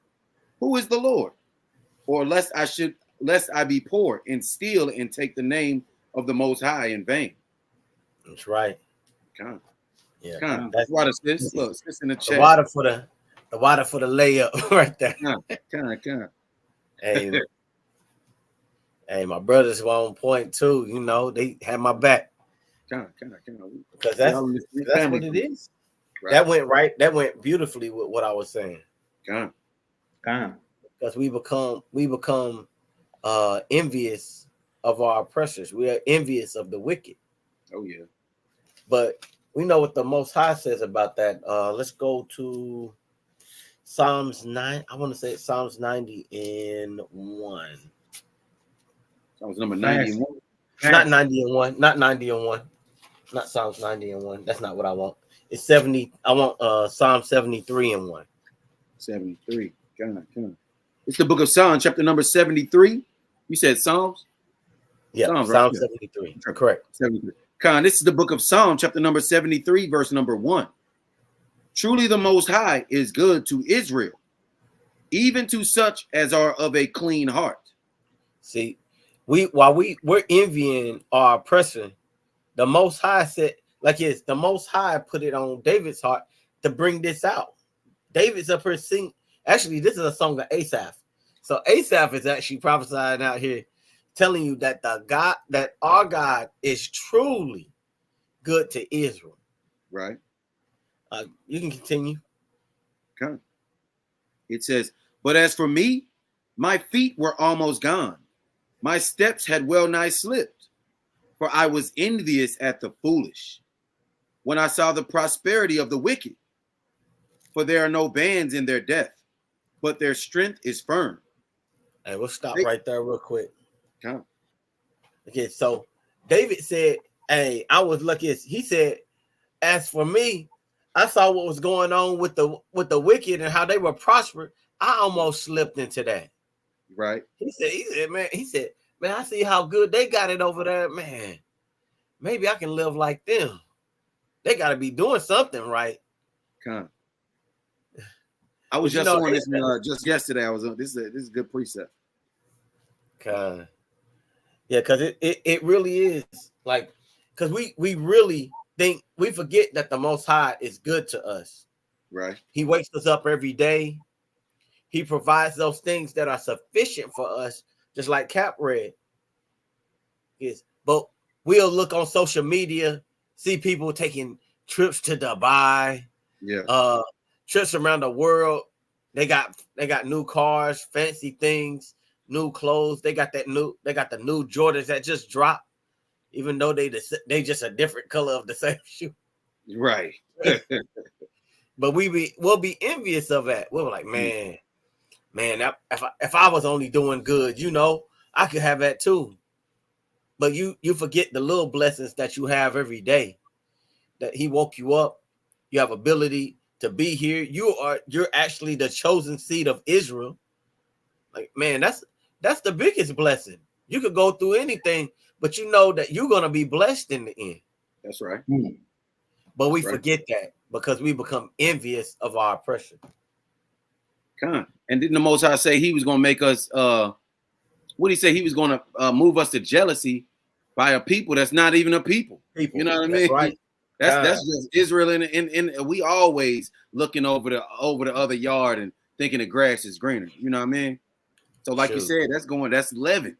who is the Lord? Or lest I be poor and steal and take the name of the Most High in vain." That's right. Yeah. That's water, sis. Look, sis in the chat. The water for the layup right there. Hey, my brothers were on point too. You know, they had my back. Because that's what it is. Right. That went beautifully with what I was saying. Because we become envious of our oppressors. We are envious of the wicked. Oh yeah. But we know what the Most High says about that. Let's go to Psalms 9. I want to say it's Psalms 91. Psalms number 91. Not 90 and 1. Not 90 and 1. Not Psalms 90 and 1. That's not what I want. It's 70. I want Psalm 73 and 1. 73. It's the book of Psalms, chapter number 73. You said Psalms? Yeah, Psalms, Psalm right? 73. Correct. 73. This is the book of Psalm, chapter number 73, verse number 1. "Truly the Most High is good to Israel, even to such as are of a clean heart." See, while we're envying our oppressor, the Most High said, the Most High put it on David's heart to bring this out. David's up here singing. Actually, this is a song of Asaph. So Asaph is actually prophesying out here, telling you that our God is truly good to Israel. Right. You can continue. Okay. It says, "But as for me, my feet were almost gone. My steps had well nigh slipped. For I was envious at the foolish, when I saw the prosperity of the wicked. For there are no bands in their death, but their strength is firm." Hey, we'll stop right there real quick. Okay, so David said, "Hey, I was lucky." He said, "As for me, I saw what was going on with the wicked and how they were prospered. I almost slipped into that." Right. He said, man, I see how good they got it over there, man. Maybe I can live like them. They got to be doing something right. I was just on this just yesterday. I was on this. This is a good precept. Yeah, because it really is like, because we really think, we forget that the Most High is good to us. Right. He wakes us up every day. He provides those things that are sufficient for us, just like Cap read. Yes, but we'll look on social media, see people taking trips to Dubai, trips around the world. They got new cars, fancy things, new clothes. They got the new Jordans that just dropped, even though they just a different color of the same shoe. Right. But we'll be envious of that. We're like, man, if I was only doing good, I could have that too. But you forget the little blessings that you have every day. That he woke you up. You have ability to be here. You're actually the chosen seed of Israel. Like, man, that's the biggest blessing. You could go through anything, but you know that you're gonna be blessed in the end. That's right. But we forget that because we become envious of our oppression. And didn't the Most High say he was gonna make us what did he say? He was gonna move us to jealousy by a people that's not even a people. You know what I mean? Right. That's just Israel, and we always looking over the other yard and thinking the grass is greener. You know what I mean? So like you said, that's leaven.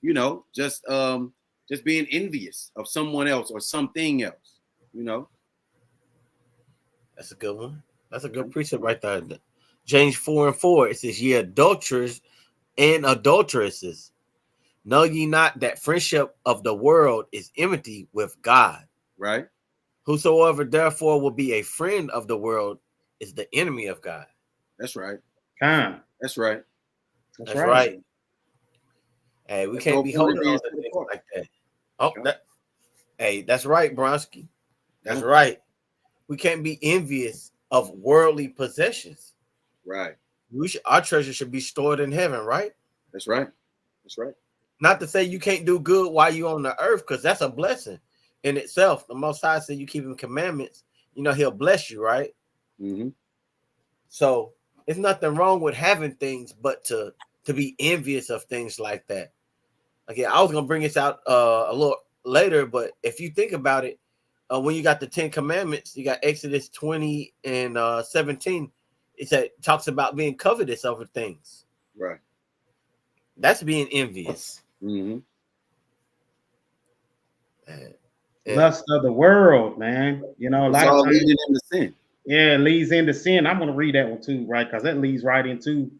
you know, just being envious of someone else or something else, you know. That's a good one. That's a good precept right there. James 4:4, it says, ye adulterers and adulteresses, know ye not that friendship of the world is enmity with God? Right. Whosoever therefore will be a friend of the world is the enemy of God. That's right. That's right. That's right. Hey, we can't be holding on to things like that. Oh, hey, that's right, Bronski. That's right. We can't be envious of worldly possessions. Right. Our treasure should be stored in heaven, right? That's right. That's right. Not to say you can't do good while you're on the earth, because that's a blessing in itself. The Most High said you keep Him commandments, you know, He'll bless you, right? Mm-hmm. So it's nothing wrong with having things, but to be envious of things like that. Again, I was gonna bring this out a little later, but if you think about it, when you got the 10 Commandments, you got Exodus 20 and 17. It talks about being covetous over things. Right. That's being envious. Mm-hmm. Lust of the world, man. You know, a lot of times leading into sin. Yeah, it leads into sin. I'm going to read that one too, right? Because that leads right into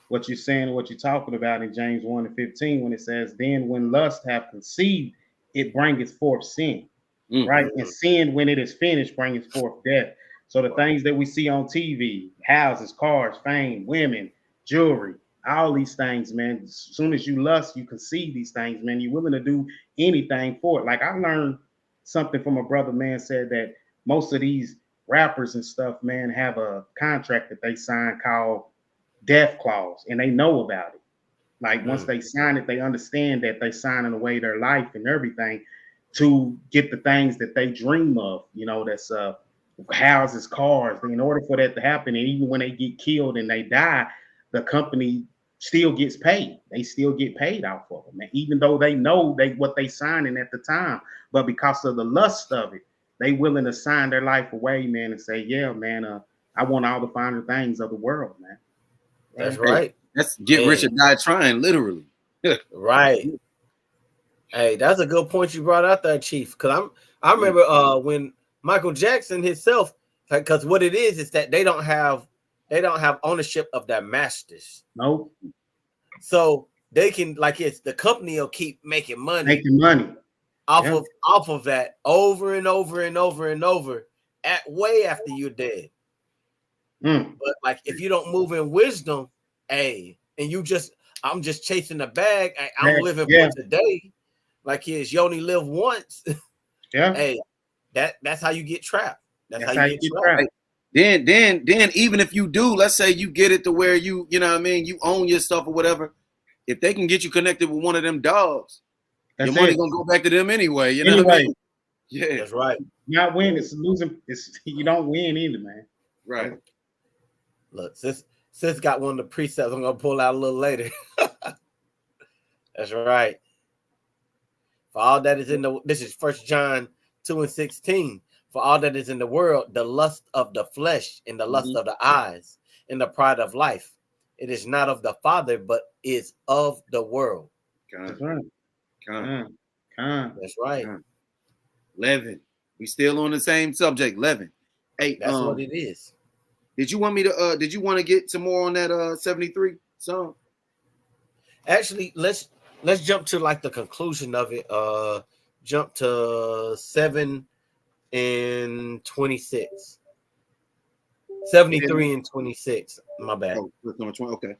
what you're saying, what you're talking about in James 1:15, when it says, then when lust have conceived, it bringeth forth sin, right? And sin, when it is finished, bringeth forth death. So the things that we see on TV, houses, cars, fame, women, jewelry, all these things, man, as soon as you lust, you conceive these things, man. You're willing to do anything for it. Like I learned something from a brother, man, said that most of these rappers and stuff, man, have a contract that they sign called death clause, and they know about it. Like once they sign it, they understand that they signing away their life and everything to get the things that they dream of. You know, that's houses, cars. In order for that to happen, and even when they get killed and they die, the company still gets paid. They still get paid out for them, man, even though they know what they signing at the time. But because of the lust of it, they willing to sign their life away, man, and say, yeah, man, I want all the finer things of the world, man. That's right. That's get rich or die trying, literally. Right. Hey, that's a good point you brought out there, Chief. Because I remember when Michael Jackson himself, because what it is that they don't have ownership of their masters. Nope. So they can, like, it's the company will keep making money off of that over and over and over and over way after you're dead. But like if you don't move in wisdom, hey, and I'm just chasing the bag, I'm living for today. Like you only live once. Hey, that's how you get trapped. That's how you get trapped. Then even if you do, let's say you get it to where you know what I mean, you own your stuff or whatever. If they can get you connected with one of them dogs, your money gonna go back to them anyway. You know what I mean? Yeah, that's right. Not win, it's losing. You don't win either, man. Right. Look, sis got one of the precepts I'm gonna pull out a little later. That's right. For all that is this is 1 John 2:16. For all that is in the world, the lust of the flesh and the lust of the eyes and the pride of life, it is not of the Father, but is of the world. That's right. That's right. Leaven. We still on the same subject. Leaven. Hey, that's what it is. Did you want me to? Did you want to get some more on that 73 song? Actually, let's jump to like the conclusion of it. Jump to 7 and 26. 73 and 26. My bad. Oh, verse number 20. Okay.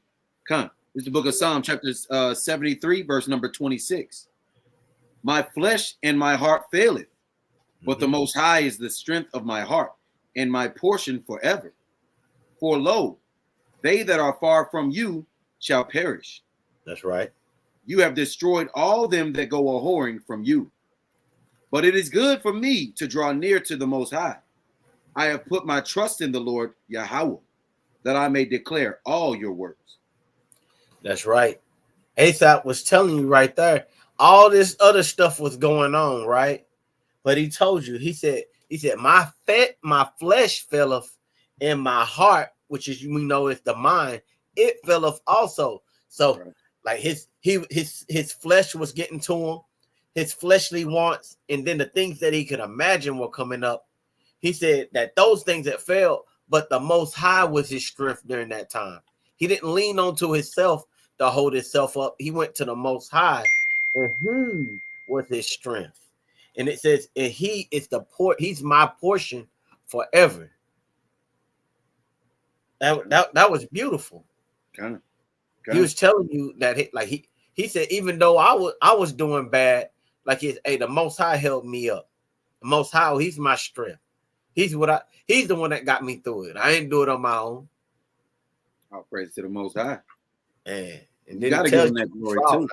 Come. This is the book of Psalm, chapter 73, verse number 26. My flesh and my heart faileth, but the Most High is the strength of my heart and my portion forever. For lo, they that are far from you shall perish. That's right. You have destroyed all them that go a-whoring from you. But it is good for me to draw near to the Most High. I have put my trust in the Lord Yahweh, that I may declare all your works. That's right. Asaph was telling you right there, all this other stuff was going on, right? But he told you, he said, my flesh faileth, and my heart, which is we know is the mind, it faileth also. So, like his flesh was getting to him, his fleshly wants, and then the things that he could imagine were coming up. He said that those things had failed, but the Most High was his strength during that time. He didn't lean onto himself to hold himself up. He went to the Most High, and he was his strength. And it says, and he is he's my portion forever. That was beautiful. He was telling you that he said, even though I was doing bad, like the Most High held me up. The Most High, he's my strength. He's the one that got me through it. I didn't do it on my own. All praise to the Most High. And then you gotta give him that glory too.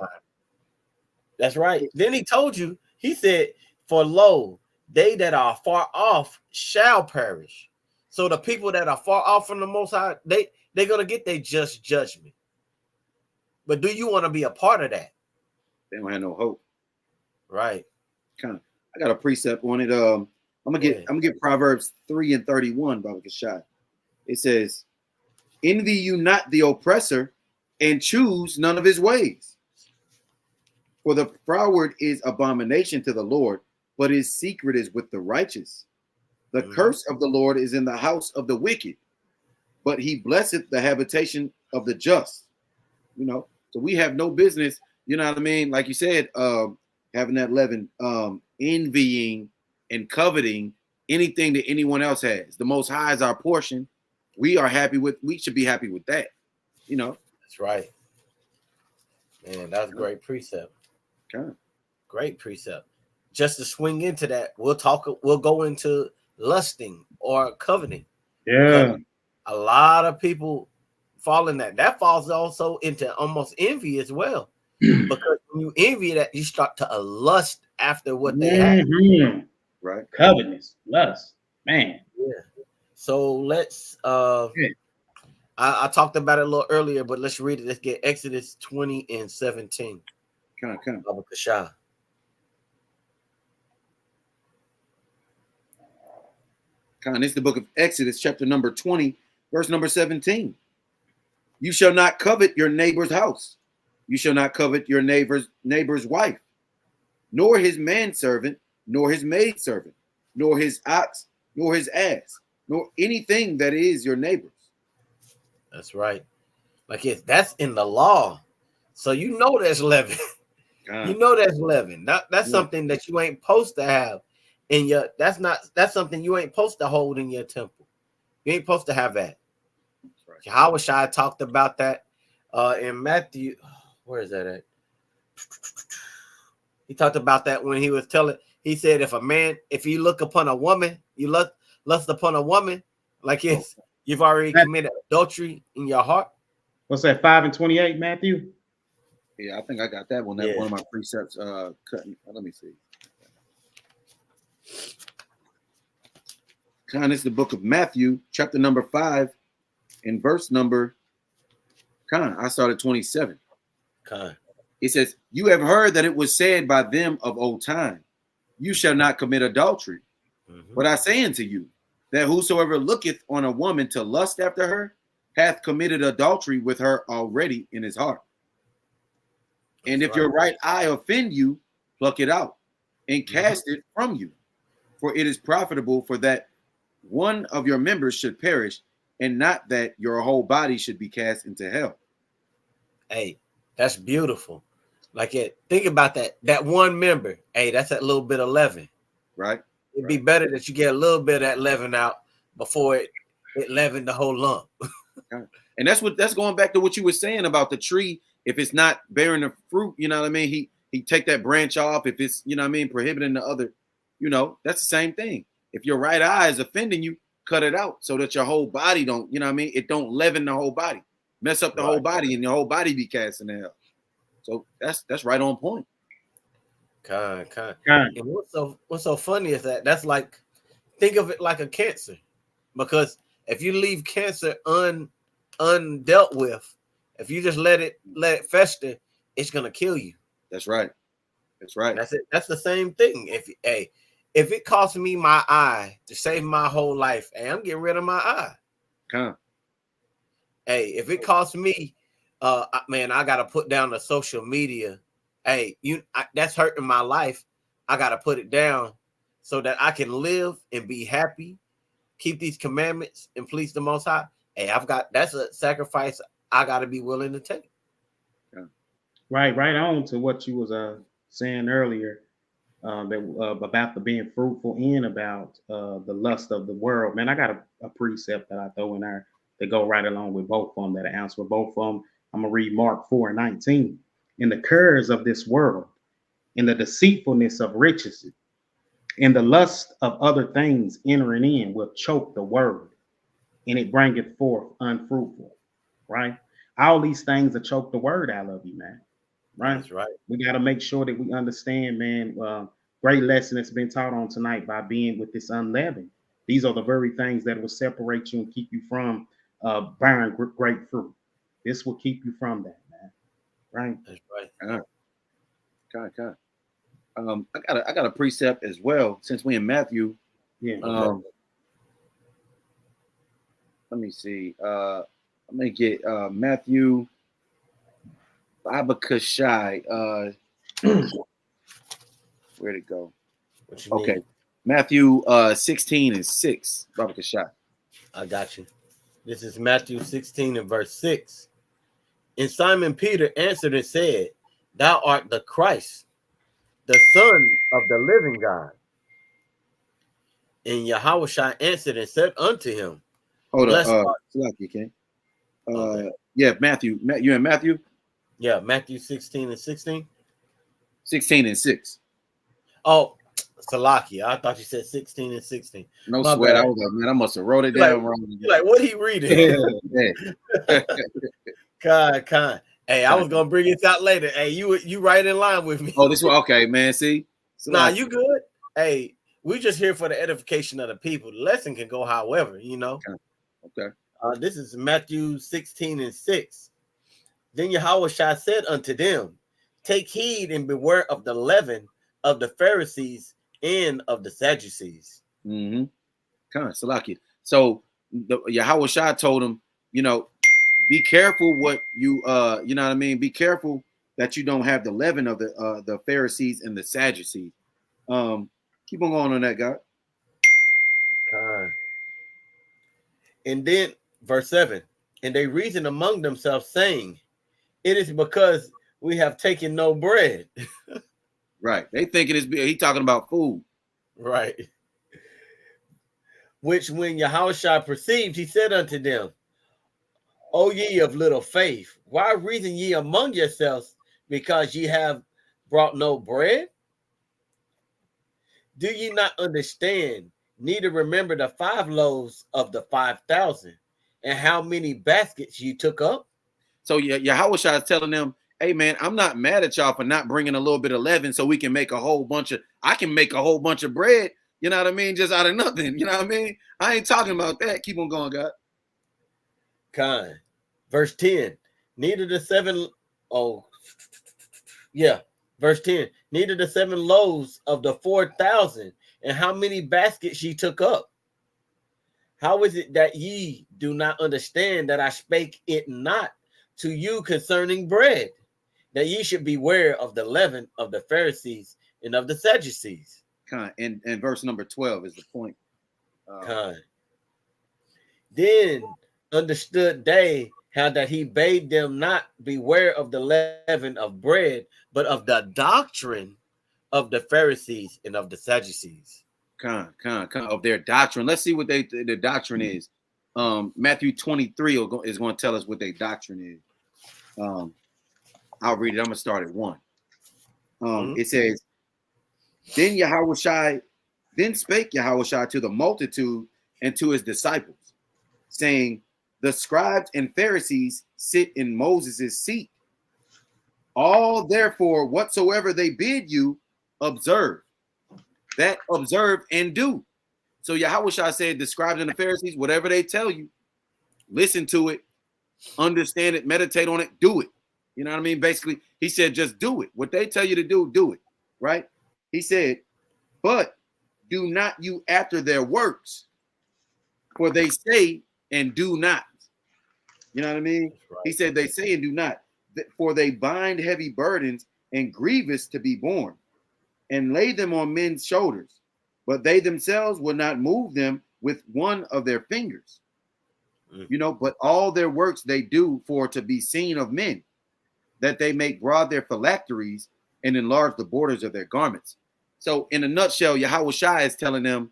That's right. Then he told you, he said, for lo, they that are far off shall perish. So the people that are far off from the Most High, they're gonna get their just judgment. But do you want to be a part of that? They don't have no hope. Right. I got a precept on it. I'm gonna get Proverbs 3:31 by Kashai. It says, envy you not the oppressor, and choose none of his ways. For the froward is abomination to the Lord, but his secret is with the righteous. The curse of the Lord is in the house of the wicked, but he blesseth the habitation of the just. So we have no business, you know what I mean? Like you said, having that leaven, envying and coveting anything that anyone else has. The Most High is our portion. We should be happy with that. That's right. Man, that's a great precept. Okay. Great precept. Just to swing into that, we'll go into lusting or coveting. Yeah. A lot of people fall in that. That falls also into almost envy as well. Because when you envy that, you start to lust after what they have. Right. Covetousness, lust. Man. Yeah. So let's I talked about it a little earlier, but let's read it. Let's get Exodus 20:17. Come. This is the book of Exodus, chapter number 20, verse number 17. You shall not covet your neighbor's house. You shall not covet your neighbor's wife, nor his manservant, nor his maidservant, nor his ox, nor his ass, nor anything that is your neighbor's. That's right. That's in the law. So that's leaven. That's leaven. That's something that you ain't supposed to have in your. That's something you ain't supposed to hold in your temple. You ain't supposed to have that. Right. Yahushua talked about that in Matthew. Where is that at? He talked about that when he was telling. He said, if you look upon a woman, you lust upon a woman, you've already committed adultery in your heart. What's that? 5:28, Matthew? Yeah, I think I got that one. That's one of my precepts. Cutting. Let me see. This is the book of Matthew, chapter number 5, and verse number. I started 27. It says, you have heard that it was said by them of old time, you shall not commit adultery. But I say unto you, that whosoever looketh on a woman to lust after her hath committed adultery with her already in his heart. And if your right eye offend you, pluck it out and cast it from you. For it is profitable for that one of your members should perish, and not that your whole body should be cast into hell. Hey, that's beautiful. Think about that. That one member. Hey, that's that little bit of leaven. Right. It'd be better that you get a little bit of that leaven out before it leavened the whole lump. And that's going back to what you were saying about the tree. If it's not bearing the fruit, you know what I mean? He take that branch off. If it's, prohibiting the other, that's the same thing. If your right eye is offending you, cut it out so that your whole body don't, it don't leaven the whole body, mess up the whole body, and your whole body be cast in hell. So that's right on point. And what's so funny is that's like, think of it like a cancer, because if you leave cancer undealt with, if you just let it fester, it's gonna kill you. That's right. That's it. That's the same thing. If it costs me my eye to save my whole life, I'm getting rid of my eye. Hey, if it costs me man, I gotta put down the social media. Hey, that's hurting my life. I gotta put it down so that I can live and be happy, keep these commandments, and please the Most High. Hey, that's a sacrifice I gotta be willing to take. Yeah. Right on to what you was saying earlier. About the being fruitful and about the lust of the world. Man, I got a precept that I throw in there that go right along with both of them, that answer both of them. I'm going to read Mark 4:19. In the cares of this world, in the deceitfulness of riches, in the lust of other things entering in will choke the word, and it bringeth forth unfruitful. Right? All these things that choke the word out of you, man. Right? That's right. We got to make sure that we understand, man. Great lesson that's been taught on tonight by being with this unleavened. These are the very things that will separate you and keep you from bearing great fruit. This will keep you from that, man. Right? That's right. God. I got a precept as well. Since we in Matthew, yeah. Let me see. I'm gonna get Matthew Babakashai. Where'd it go? Okay. Need? Matthew 16:6. Babakashai. I got you. This is Matthew 16 and verse 6. And Simon Peter answered and said, Thou art the Christ, the Son of the living God. And Yahushua answered and said unto him, Hold on, yeah, Matthew. You in Matthew? Yeah, Matthew 16 and 16. 16:6. Oh, Salakia. I thought you said 16 and 16. No sweat. I was like, man, I must have wrote it down wrong. You're like, what he reading? Con. Hey, I was gonna bring this out later. Hey, you right in line with me. Oh, this one, okay, man. See, nah, you good. Hey, we just here for the edification of the people. The lesson can go however, you know. Okay. This is Matthew 16 and 6. Then Yahushua said unto them, Take heed and beware of the leaven of the Pharisees and of the Sadducees. Mm-hmm. Salakia. So Yahushua told him, be careful what you you know what I mean. Be careful that you don't have the leaven of the Pharisees and the Sadducees. Keep on going on that, God. And then verse 7. And they reasoned among themselves, saying, It is because we have taken no bread. Right. They thinking he talking about food. Right. Which when Yahushua perceived, he said unto them, O ye of little faith, why reason ye among yourselves, because ye have brought no bread? Do ye not understand, neither remember the 5 loaves of the 5,000, and how many baskets you took up? So Yahushua is telling them, hey, man, I'm not mad at y'all for not bringing a little bit of leaven so we can make I can make a whole bunch of bread, you know what I mean, just out of nothing, you know what I mean? I ain't talking about that. Keep on going, God. Kind. Verse 10, neither the 7 loaves of the 4,000, and how many baskets ye took up? How is it that ye do not understand that I spake it not to you concerning bread, that ye should beware of the leaven of the Pharisees and of the Sadducees? And verse number 12 is the point. Then understood they how that he bade them not beware of the leaven of bread, but of the doctrine of the Pharisees and of the Sadducees. Of their doctrine. Let's see what their doctrine is. Matthew 23 is going to tell us what their doctrine is. I'll read it. I'm going to start at 1. It says, Then spake Yahushua to the multitude and to his disciples, saying, The scribes and Pharisees sit in Moses' seat. All therefore whatsoever they bid you, observe. That observe and do. So Yahushua said, the scribes and the Pharisees, whatever they tell you, listen to it, understand it, meditate on it, do it. You know what I mean? Basically, he said, just do it. What they tell you to do it. Right? He said, but do not you after their works, for they say and do not. You know what I mean? Right. He said, they say and do not, for they bind heavy burdens and grievous to be borne, and lay them on men's shoulders, but they themselves will not move them with one of their fingers. You know, but all their works they do for to be seen of men, that they make broad their phylacteries and enlarge the borders of their garments. So in a nutshell, Yahushua is telling them,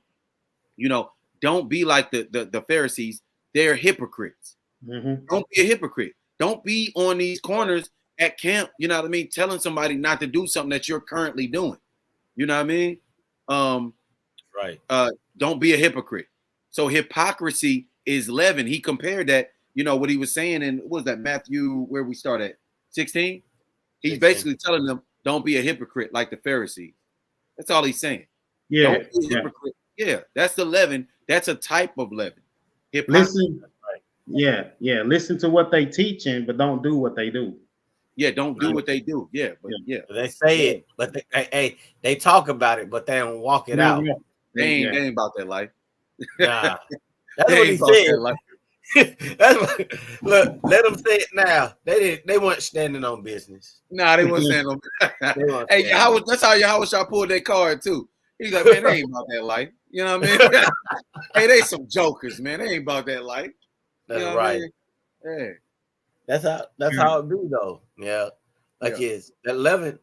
you know, don't be like the Pharisees. They're hypocrites. Don't be a hypocrite. Don't be on these corners at camp, you know what I mean, telling somebody not to do something that you're currently doing. You know what I mean? Right. Don't be a hypocrite. So hypocrisy is leaven. He compared that, you know, what he was saying in, what was that, Matthew, where we start at? 16? He's 16. Basically telling them, don't be a hypocrite like the Pharisees. That's all he's saying. Yeah. Don't be a hypocrite. Yeah, that's the leaven. That's a type of leaven. Listen. Yeah. Listen to what they teaching, but don't do what they do. Yeah, don't do what they do. Yeah, but they say it, but they talk about it, but they don't walk it out. They ain't about that life. Nah, that's what he said. That's what, look, let them say it now. They weren't standing on business. Nah, they weren't standing on. Hey, that's how Yahushua pulled their card too. He's like, man, they ain't about that life. You know what I mean? Hey, they some jokers, man. They ain't about that life. That's right. I mean? Hey. That's how it do though. Yeah. It's that leaven,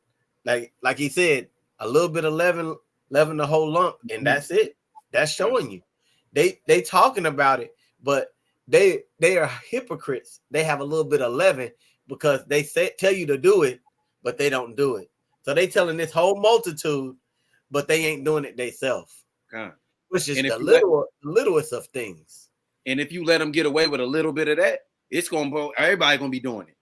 like he said, a little bit of leaven the whole lump, and that's it. That's showing you. They talking about it, but they are hypocrites. They have a little bit of leaven because they tell you to do it, but they don't do it. So they telling this whole multitude, but they ain't doing it themselves. Which is the littlest of things. And if you let them get away with a little bit of that, everybody gonna be doing it.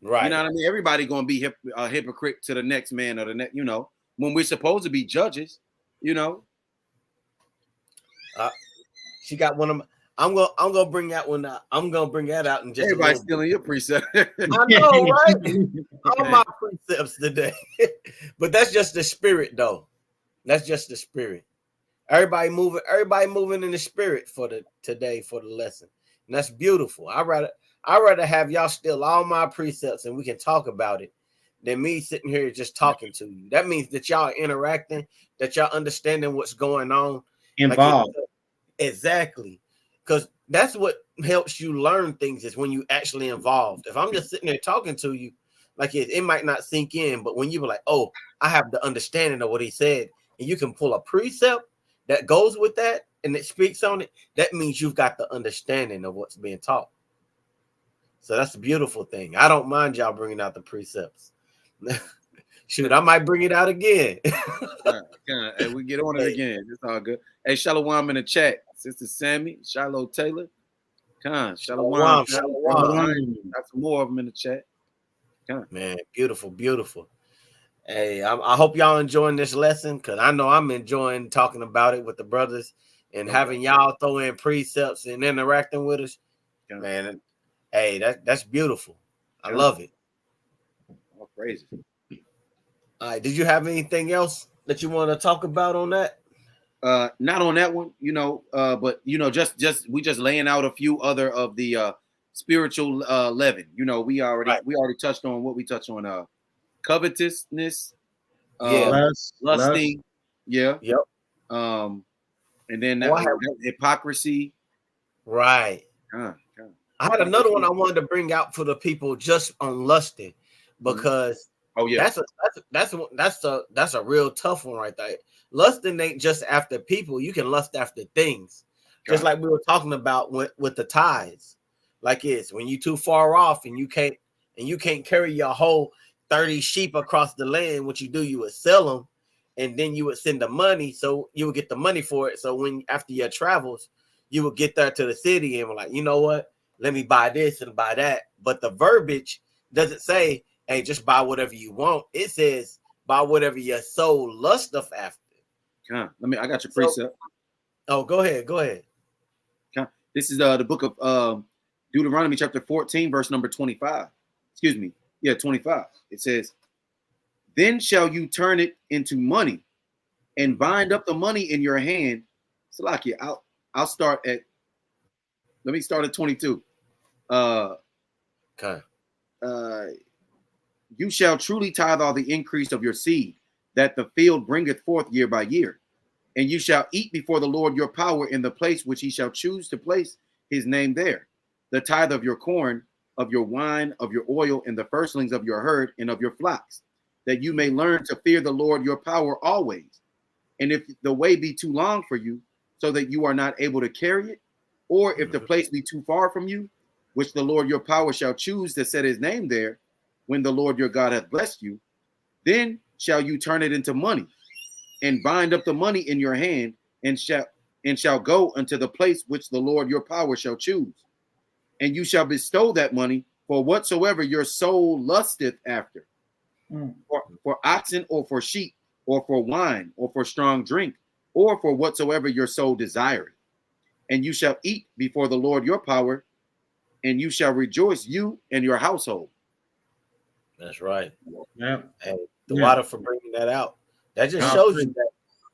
Right. You know what I mean? Everybody gonna be a hypocrite to the next man or the next, you know, when we're supposed to be judges, you know. She got one of my, I'm gonna bring that one out. I'm gonna bring that out in just everybody's stealing your precept. I know, right? All my precepts today. But that's just the spirit, though. That's just the spirit. Everybody moving in the spirit for the lesson. And that's beautiful. I'd rather have y'all steal all my precepts and we can talk about it than me sitting here just talking to you. That means that y'all are interacting, that y'all understanding what's going on. Involved. Exactly. Because that's what helps you learn things is when you actually involved. If I'm just sitting there talking to you, like it might not sink in, but when you were like, oh, I have the understanding of what he said, and you can pull a precept that goes with that and it speaks on it, that means you've got the understanding of what's being taught. So that's a beautiful thing. I don't mind y'all bringing out the precepts. Shoot, I might bring it out again. Hey, we get on it again. It's all good. Hey, Shalom in the chat. Sister Sammy, Shiloh Taylor. Shalom. Got some more of them in the chat. Man, beautiful, beautiful. Hey, I hope y'all enjoying this lesson because I know I'm enjoying talking about it with the brothers and having y'all throw in precepts and interacting with us. Man, hey, that's beautiful. I love it. All praises. All right, did you have anything else that you want to talk about on that? Not on that one, you know, but you know, just we just laying out a few other of the spiritual leaven. You know, we already touched on what we touched on. Covetousness, lusting, yep. And then hypocrisy, right? I had another one I wanted to bring out for the people just on lusting, because that's a real tough one right there. Lusting ain't just after people; you can lust after things, just like we were talking about with the tithes. Like it's when you too far off and you can't carry your whole 30 sheep across the land. What you do, you would sell them, and then you would send the money, so you would get the money for it. So when after your travels, you would get there to the city and we're like, you know what? Let me buy this and buy that. But the verbiage doesn't say, hey, just buy whatever you want. It says buy whatever your soul lusteth after. I got your precept. Go ahead. This is the book of Deuteronomy chapter 14, verse number 25. 25. It says, then shall you turn it into money and bind up the money in your hand. Salakia, I'll start at, let me start at 22. Okay. You shall truly tithe all the increase of your seed, that the field bringeth forth year by year. And you shall eat before the Lord your power in the place which he shall choose to place his name there. The tithe of your corn, of your wine, of your oil, and the firstlings of your herd and of your flocks, that you may learn to fear the Lord your power always. And if the way be too long for you, so that you are not able to carry it, or if the place be too far from you, which the Lord your power shall choose to set his name there, when the Lord your God hath blessed you, then shall you turn it into money, and bind up the money in your hand, and shall go unto the place which the Lord your power shall choose. And you shall bestow that money for whatsoever your soul lusteth after, for oxen, or for sheep, or for wine, or for strong drink, or for whatsoever your soul desireth. And you shall eat before the Lord your power, and you shall rejoice, you and your household. That's right. Yeah. And the water for bringing that out. That just shows you that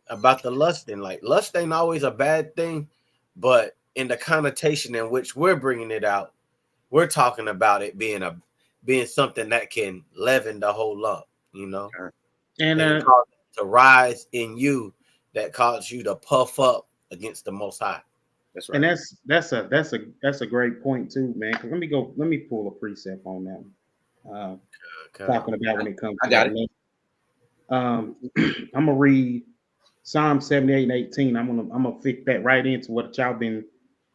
about the lusting. Like, lust ain't always a bad thing, but in the connotation in which we're bringing it out, we're talking about it being something that can leaven the whole lump, you know, and to rise in you, that causes you to puff up against the Most High. That's right. And that's a great point too, man. Let me pull a precept on that. Talking about when it comes to that. I'm gonna read Psalm 78:18. I'm gonna fit that right into what y'all been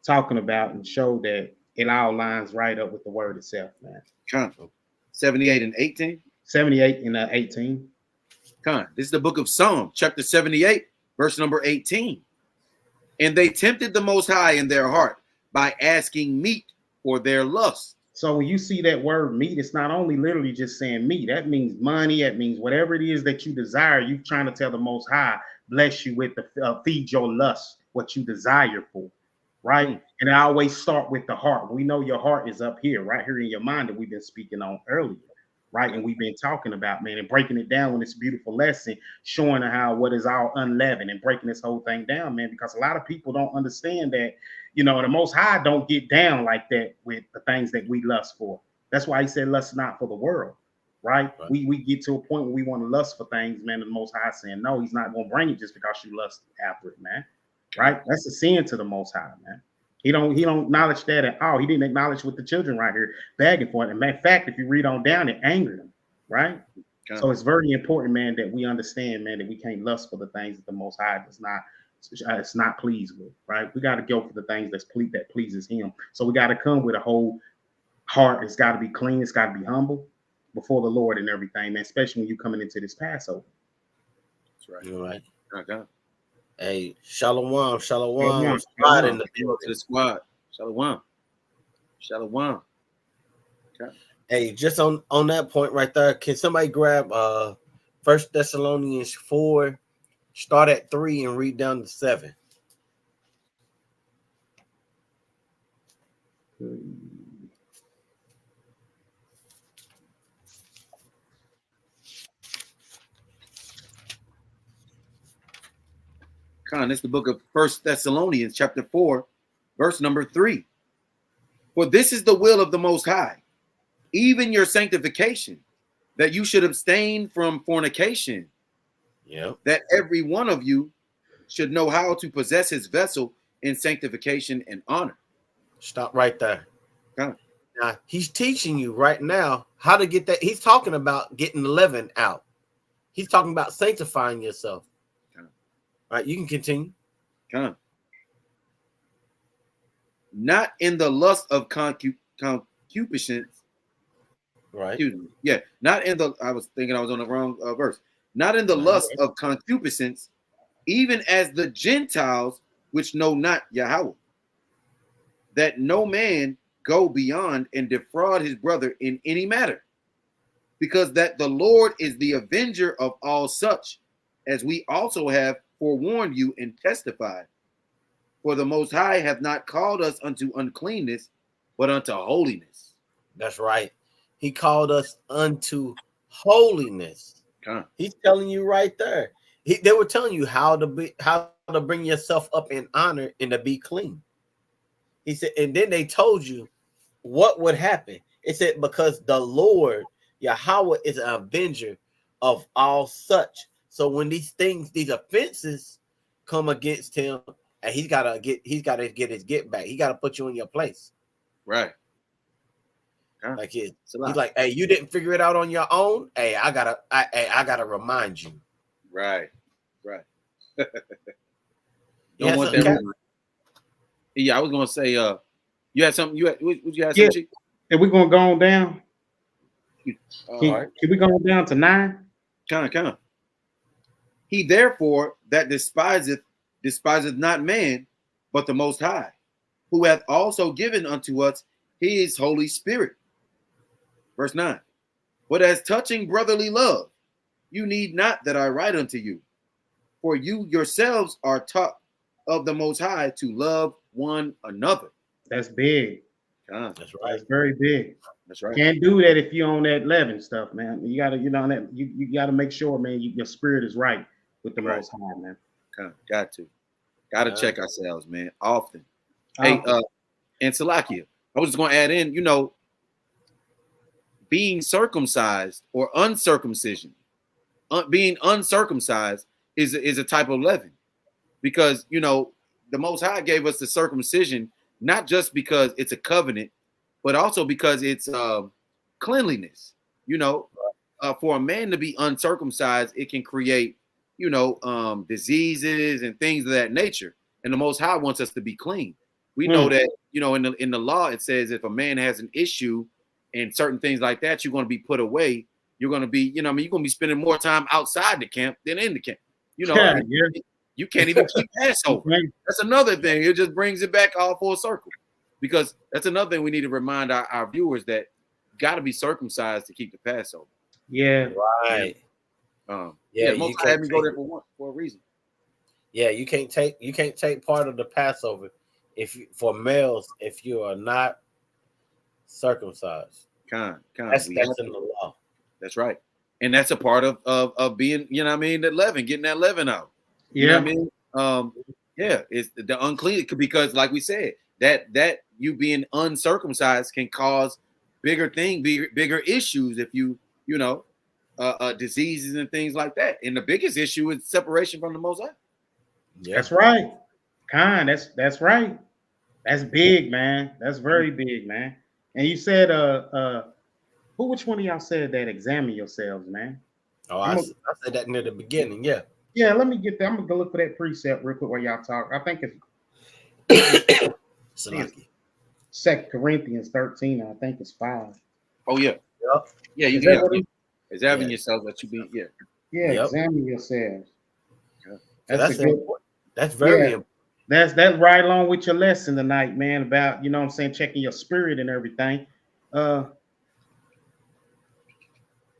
talking about and show that it all lines right up with the word itself, man. 78 and 18. 78 and 18. This is the book of Psalm, chapter 78, verse number 18. And they tempted the Most High in their heart by asking meat for their lust. So when you see that word meat, it's not only literally just saying meat. That means money. That means whatever it is that you desire. You trying to tell the Most High, bless you with the feed your lust, what you desire for, right? And I always start with the heart. We know your heart is up here, right here in your mind that we've been speaking on earlier, right? And we've been talking about, man, and breaking it down in this beautiful lesson, showing how what is all unleavened and breaking this whole thing down, man, because a lot of people don't understand that, you know, the Most High don't get down like that with the things that we lust for. That's why he said lust not for the world, right? We get to a point where we want to lust for things, man, and the Most High saying, no, he's not going to bring it just because you lust after it, man, right? That's a sin to the Most High, man. He don't acknowledge that at all. He didn't acknowledge with the children right here begging for it. And in fact, if you read on down, it angered him, right? Okay. So it's very important, man, that we understand, man, that we can't lust for the things that the Most High does not, it's not pleased with, right? We got to go for the things that pleases him. So we got to come with a whole heart. It's got to be clean. It's got to be humble before the Lord and everything, man, especially when you're coming into this Passover. That's right. You're right. Okay. Hey, Shalom. Squad in the squad. Shalom. Okay. Hey, just on that point right there, can somebody grab 1 Thessalonians 4, start at 3 and read down to 7? It's the book of 1 Thessalonians chapter 4, verse number 3. For this is the will of the Most High, even your sanctification, that you should abstain from fornication. Yeah. That every one of you should know how to possess his vessel in sanctification and honor. Stop right there. Now, he's teaching you right now how to get that. He's talking about getting the leaven out. He's talking about sanctifying yourself. All right, you can continue. Not in the lust of concupiscence. Right. Excuse me. Yeah. Not in the, I was thinking I was on the wrong verse. Not in the lust of concupiscence, even as the Gentiles which know not Yahweh. That no man go beyond and defraud his brother in any matter. Because that the Lord is the avenger of all such, as we also have forewarned you and testified. For the Most High hath not called us unto uncleanness, but unto holiness. That's right. He called us unto holiness. He's telling you right there. They were telling you how to bring yourself up in honor and to be clean. He said, and then they told you what would happen It said, because the Lord Yahweh is an avenger of all such. So when these things, these offenses come against him, and he's gotta get his get back. He gotta put you in your place. Right. Like he's like, hey, you didn't figure it out on your own. Hey, I gotta remind you. Right. Don't want that. Yeah, I was gonna say, you had something. Would you have Yeah. something? And we're gonna go on down. All right. Can we go on down to 9? Kind of. He therefore that despiseth not man, but the Most High, who hath also given unto us his Holy Spirit. Verse 9. But as touching brotherly love, you need not that I write unto you, for you yourselves are taught of the Most High to love one another. That's big. That's right. That's very big. That's right. Can't do that if you're on that Leaven stuff, man. You gotta, that you gotta make sure, man, your spirit is right with the Most High, man. Gotta check ourselves, man, often. Hey, and Salakia, I was just gonna add in, being circumcised or uncircumcision, being uncircumcised is a type of leaven, because the Most High gave us the circumcision not just because it's a covenant, but also because it's cleanliness. For a man to be uncircumcised, it can create diseases and things of that nature, and the Most High wants us to be clean. We know that in the law it says if a man has an issue and certain things like that, you're going to be put away. You're going to be, you're going to be spending more time outside the camp than in the camp. You can't even keep Passover. That's another thing. It just brings it back all full circle, because that's another thing we need to remind our viewers, that you got to be circumcised to keep the Passover. Yeah, right. Most had me go there for a reason. Yeah, you can't take part of the Passover for males if you are not circumcised. That's in the law. That's right, and that's a part of being, that leaven, getting that leaven out. You know what I mean? It's the unclean, because like we said, that you being uncircumcised can cause bigger issues if diseases and things like that. And the biggest issue is separation from the Most High. Yeah. That's right. That's right. That's big, man. That's very big, man. And you said, which one of y'all said that? Examine yourselves, man. Oh, I said that near the beginning. Yeah. Yeah, let me get that. I'm gonna go look for that precept real quick while y'all talk. I think it's 2 Corinthians 13. I think it's 5. Oh yeah. Yep. Yeah, you can examine yourselves that you be. Yeah, examine yourselves. That's important. That's very important. That's right along with your lesson tonight, man, about, checking your spirit and everything. Yeah.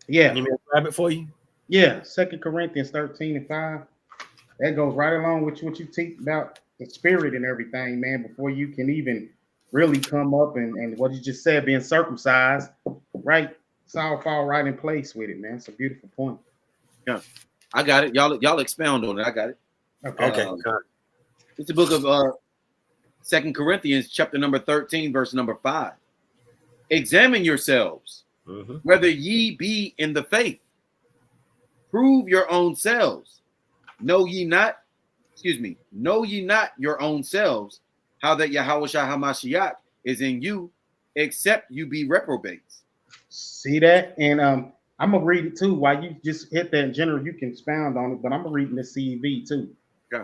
You mean grab it for you? Yeah, 2 Corinthians 13 and 5. That goes right along with what you teach about the spirit and everything, man, before you can even really come up and what you just said, being circumcised, right? It's all fall right in place with it, man. It's a beautiful point. Yeah, I got it. Y'all expound on it. I got it. Okay. It's the book of 2 Corinthians, chapter number 13, verse number 5. Examine yourselves, whether ye be in the faith. Prove your own selves. Know ye not your own selves, how that Yahushua HaMashiach is in you, except you be reprobates. See that? And I'm gonna read it too. While you just hit that in general, you can expound on it, but I'm reading the CEV too.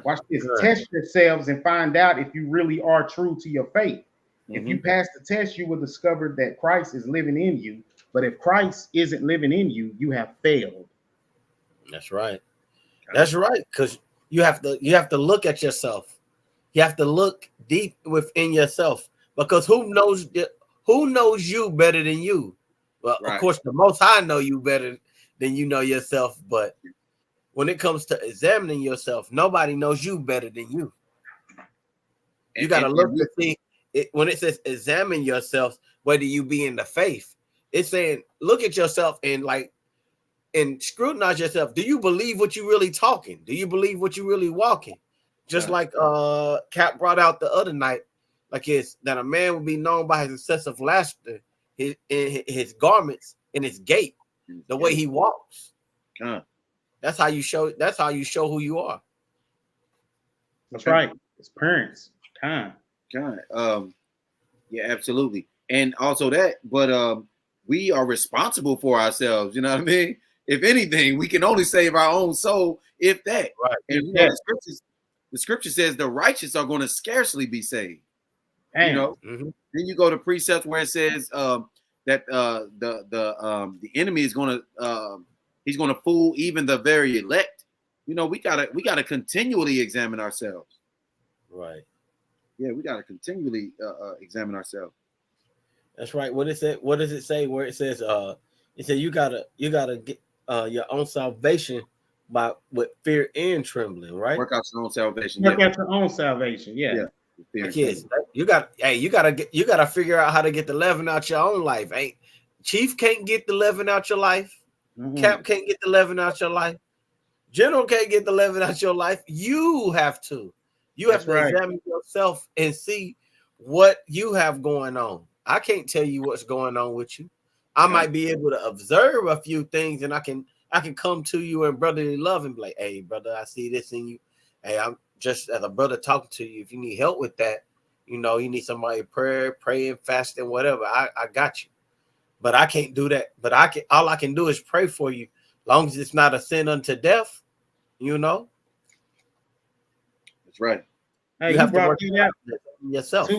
Watch this. Test yourselves and find out if you really are true to your faith. If you pass the test, you will discover that Christ is living in you. But if Christ isn't living in you, you have failed. That's right. That's right. Because you have to look at yourself. You have to look deep within yourself. Because who knows you better than you? Well, of course, the Most High know you better than you know yourself. But when it comes to examining yourself, nobody knows you better than you. You got to look to see it. When it says examine yourself, whether you be in the faith, it's saying look at yourself and scrutinize yourself. Do you believe what you really talking? Do you believe what you really walking? Just like Cap brought out the other night, like it's that a man will be known by his excessive laughter his garments and his gait, the way he walks. That's how you show. That's how you show who you are. That's right. It's parents. Yeah, absolutely. And also that, but we are responsible for ourselves. You know what I mean? If anything, we can only save our own soul, if that. Right. And you know, the scripture says the righteous are going to scarcely be saved. Damn. You know, then you go to precepts where it says that the enemy is going to he's going to fool even the very elect. You know, we gotta continually examine ourselves. Right. Yeah, we gotta continually examine ourselves. That's right. What does it say? Where it says, it said you gotta get your own salvation with fear and trembling, right? Work out your own salvation. Work out your own salvation. Yeah. Yes, you gotta figure out how to get the leaven out your own life. Chief can't get the leaven out your life. Cap can't get the leaven out your life. General can't get the leaven out your life. You have to. You have to examine yourself and see what you have going on. I can't tell you what's going on with you. I might be able to observe a few things, and I can come to you in brotherly love and be like, "Hey, brother, I see this in you. Hey, I'm just as a brother talking to you. If you need help with that, you know, you need somebody praying, fasting, whatever. I got you. But I can't do that. But all I can do is pray for you, long as it's not a sin unto death. You know." That's right. Hey, you have to work it out yourself.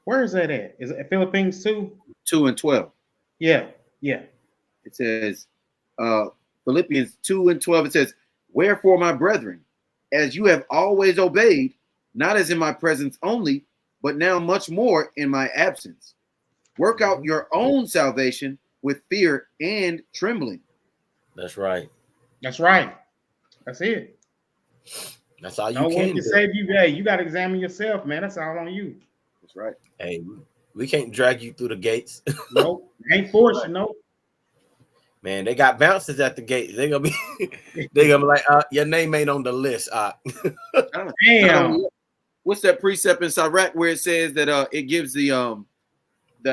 Where is that at? Is it Philippines 2:12? Yeah. It says Philippians 2:12. It says, "Wherefore, my brethren, as you have always obeyed, not as in my presence only, but now much more in my absence, work out your own salvation with fear and trembling." That's right. That's right. That's it. That's all you no can one can do. save you. Hey, you got to examine yourself, man. That's all on you. That's right. Hey, we can't drag you through the gates. Nope. Ain't forced, nope. Man, they got bouncers at the gate. They're gonna be like, your name ain't on the list. Damn. What's that precept in Sirach where it says that it gives the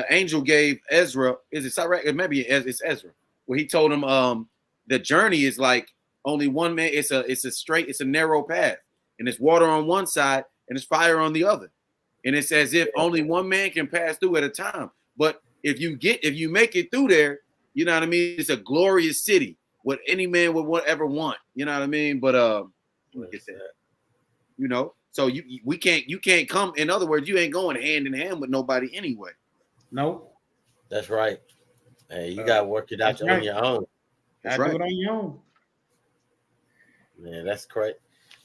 angel gave Ezra, is it Sirach? Maybe it's Ezra, where he told him the journey is like only one man, it's a narrow path, and it's water on one side and it's fire on the other. And it's as if only one man can pass through at a time. But if you make it through there, you know what I mean? It's a glorious city, what any man would ever want. You know what I mean? But you know, so you can't come. In other words, you ain't going hand in hand with nobody anyway. Nope. That's right. Hey, you gotta work it out on your own. That's right. Do it on your own. Man, that's crazy.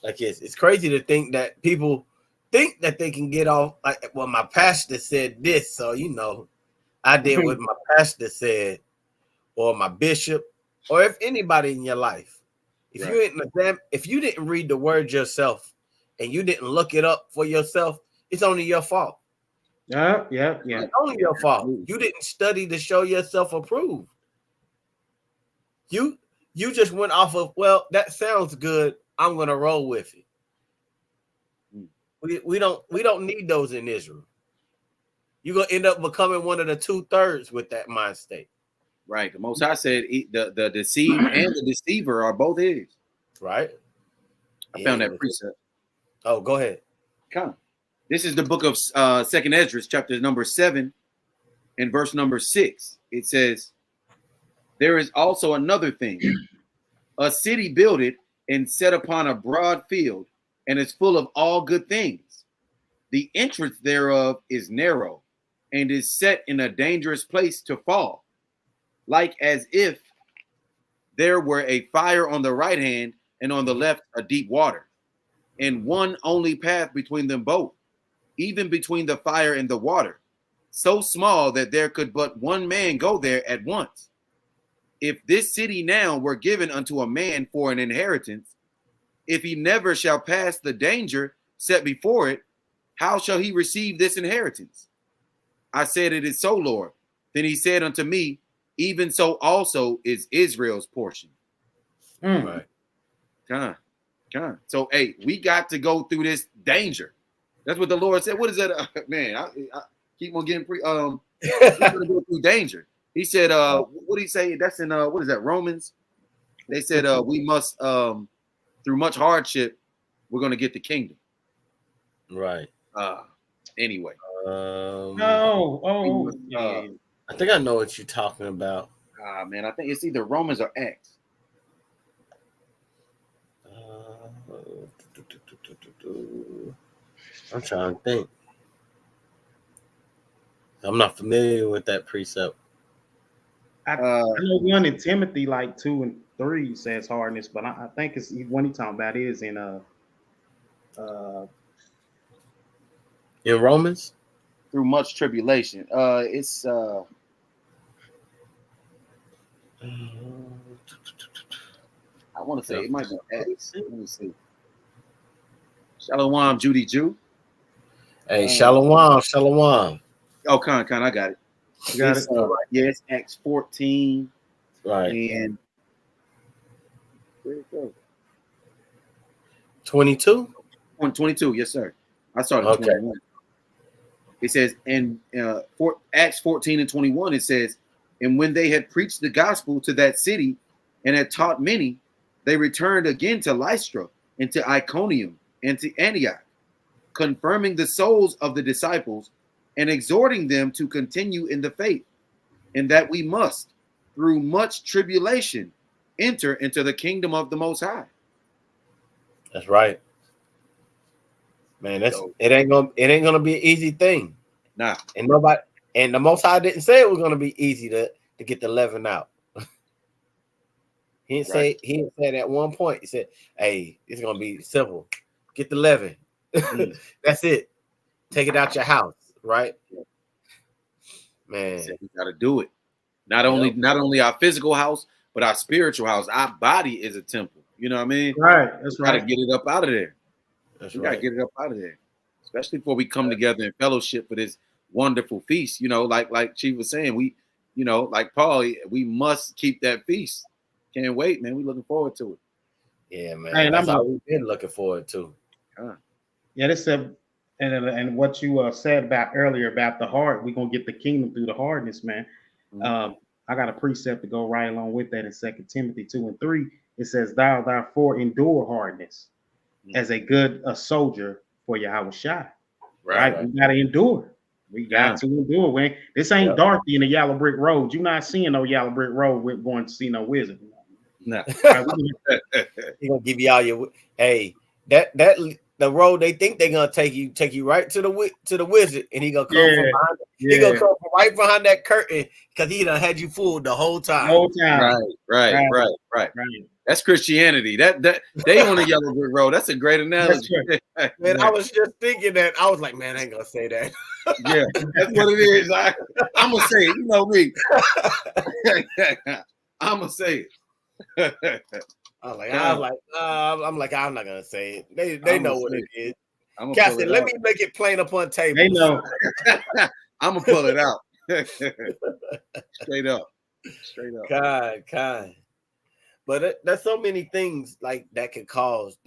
Like it's crazy to think that people think that they can get off. Like, well, my pastor said this, so you know, I did what my pastor said, or my bishop, or if anybody in your life. If you didn't read the word yourself and you didn't look it up for yourself, it's only your fault. Yeah. It's only your fault. You didn't study to show yourself approved. You just went off of, well, that sounds good, I'm gonna roll with it. We don't need those in Israel. You're gonna end up becoming one of the 2/3 with that mind state. Right. The Most High said the deceived and the deceiver are both his. Right. I found that precept. Oh, go ahead. Come. This is the book of Second Esdras, chapter number 7, and verse number 6. It says, "There is also another thing, a city builded and set upon a broad field, and is full of all good things. The entrance thereof is narrow, and is set in a dangerous place to fall, like as if there were a fire on the right hand, and on the left a deep water, and one only path between them both, even between the fire and the water, so small that there could but one man go there at once. If this city now were given unto a man for an inheritance, if he never shall pass the danger set before it, how shall he receive this inheritance? I said, it is so, Lord. Then he said unto me, even so also is Israel's portion." Right. Come on. So, hey, we got to go through this danger. That's what the Lord said. What is that? Man, Keep on getting we're gonna go through danger. He said, what did he say? That's in what is that? Romans. They said we must through much hardship, we're gonna get the kingdom. Right. Anyway. I think I know what you're talking about. Man, I think it's either Romans or Acts. I'm trying to think. I'm not familiar with that precept. I know one in Timothy, like 2 and 3 says hardness, but I think it's one he talking about is in Romans. Through much tribulation. It's I want to say it might be Acts. Let me see. Shalom, Judy Jew. Hey, Shalom. Oh, Con, I got it. You got it? Yeah, it's Acts 14. Right. And where'd it go? 22? 22, yes, sir. I started 21. It says, and Acts 14 and 21, it says, and when they had preached the gospel to that city and had taught many, they returned again to Lystra and to Iconium and to Antioch, confirming the souls of the disciples and exhorting them to continue in the faith, and that we must, through much tribulation, enter into the kingdom of the Most High. That's right. Man, it ain't gonna be an easy thing. Nah. And the Most High didn't say it was gonna be easy to get the leaven out. He didn't say at one point. He said, "Hey, it's gonna be simple. Get the leaven. That's it. Take it out your house, right?" Man, we gotta do it. Not only our physical house, but our spiritual house. Our body is a temple. You know what I mean? Right. That's right. Gotta get it up out of there. Gotta get it up out of there, especially before we come together in fellowship for this wonderful feast. You know, like Chief was saying, we, like Paul, we must keep that feast. Can't wait, man. We're looking forward to it. Yeah, man. That's all we've been looking forward to. Yeah, this and what you said about earlier about the heart, we're gonna get the kingdom through the hardness, man. Mm-hmm. I got a precept to go right along with that in 2 Timothy 2 and 3. It says, "Thou therefore endure hardness as a good soldier for Yahweh Shai." Right? We gotta endure. We got to endure. Man. This ain't Dorothy in the yellow brick road. You're not seeing no yellow brick road. We're going to see no wizard. No. He gonna give you all your that the road they think they're gonna take you right to the wizard, and he gonna come from behind. He gonna come from right behind that curtain because he done had you fooled the whole time. Right. That's Christianity. That they on the yellow brick road. That's a great analogy. Man, I was just thinking that. I was like, man, I ain't gonna say that. Yeah, that's what it is. I'm gonna say it. You know me. I'm gonna say it. I'm not gonna say it. They know what it is. Captain, let me make it plain upon table. They know. I'm gonna pull it out. Straight up. God. But there's so many things like that can cause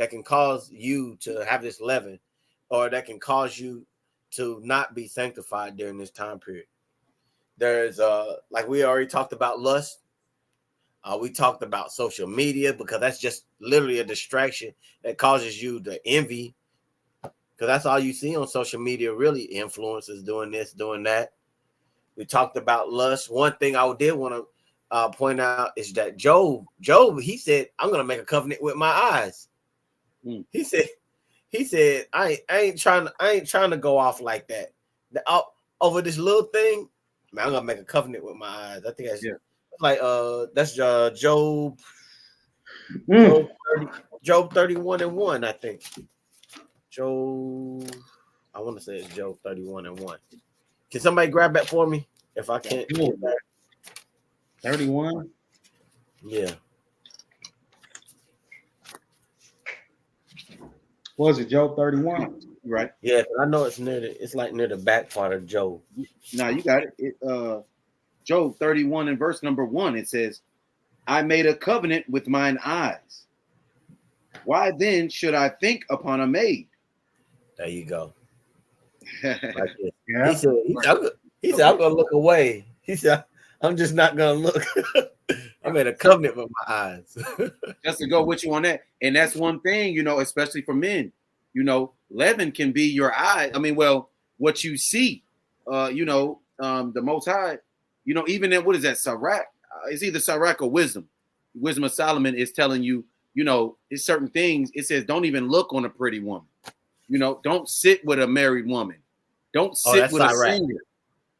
you to have this leaven, or that can cause you to not be sanctified during this time period. There's like we already talked about lust. We talked about social media, because that's just literally a distraction that causes you to envy, because that's all you see on social media, really. Influencers doing this, doing that. We talked about lust. One thing I did want to point out is that Job, he said, "I'm going to make a covenant with my eyes." He said, I ain't trying to go off like that. Over this little thing, man, I'm going to make a covenant with my eyes. I think that's that's Job. Job 31 and 1, I think. I want to say it's Job 31 and 1. Can somebody grab that for me? If I can't. 31? Yeah. Was it Job 31? Right. Yeah, I know it's near the back part of Job. No, you got it. Job 31 and verse number 1, it says, "I made a covenant with mine eyes. Why then should I think upon a maid?" There you go. Like Yeah. He said, I'm gonna look away. He said, I'm just not gonna look. I made a covenant with my eyes. Just to go with you on that. And that's one thing, you know, especially for men, you know, leaven can be your eye. I mean, well, what you see, the Most High, you know, even in, what is that, Sirach? It's either Sirach or Wisdom. Wisdom of Solomon is telling you, you know, it's certain things. It says, don't even look on a pretty woman. You know, don't sit with a married woman. Don't sit with Sirach. a singer.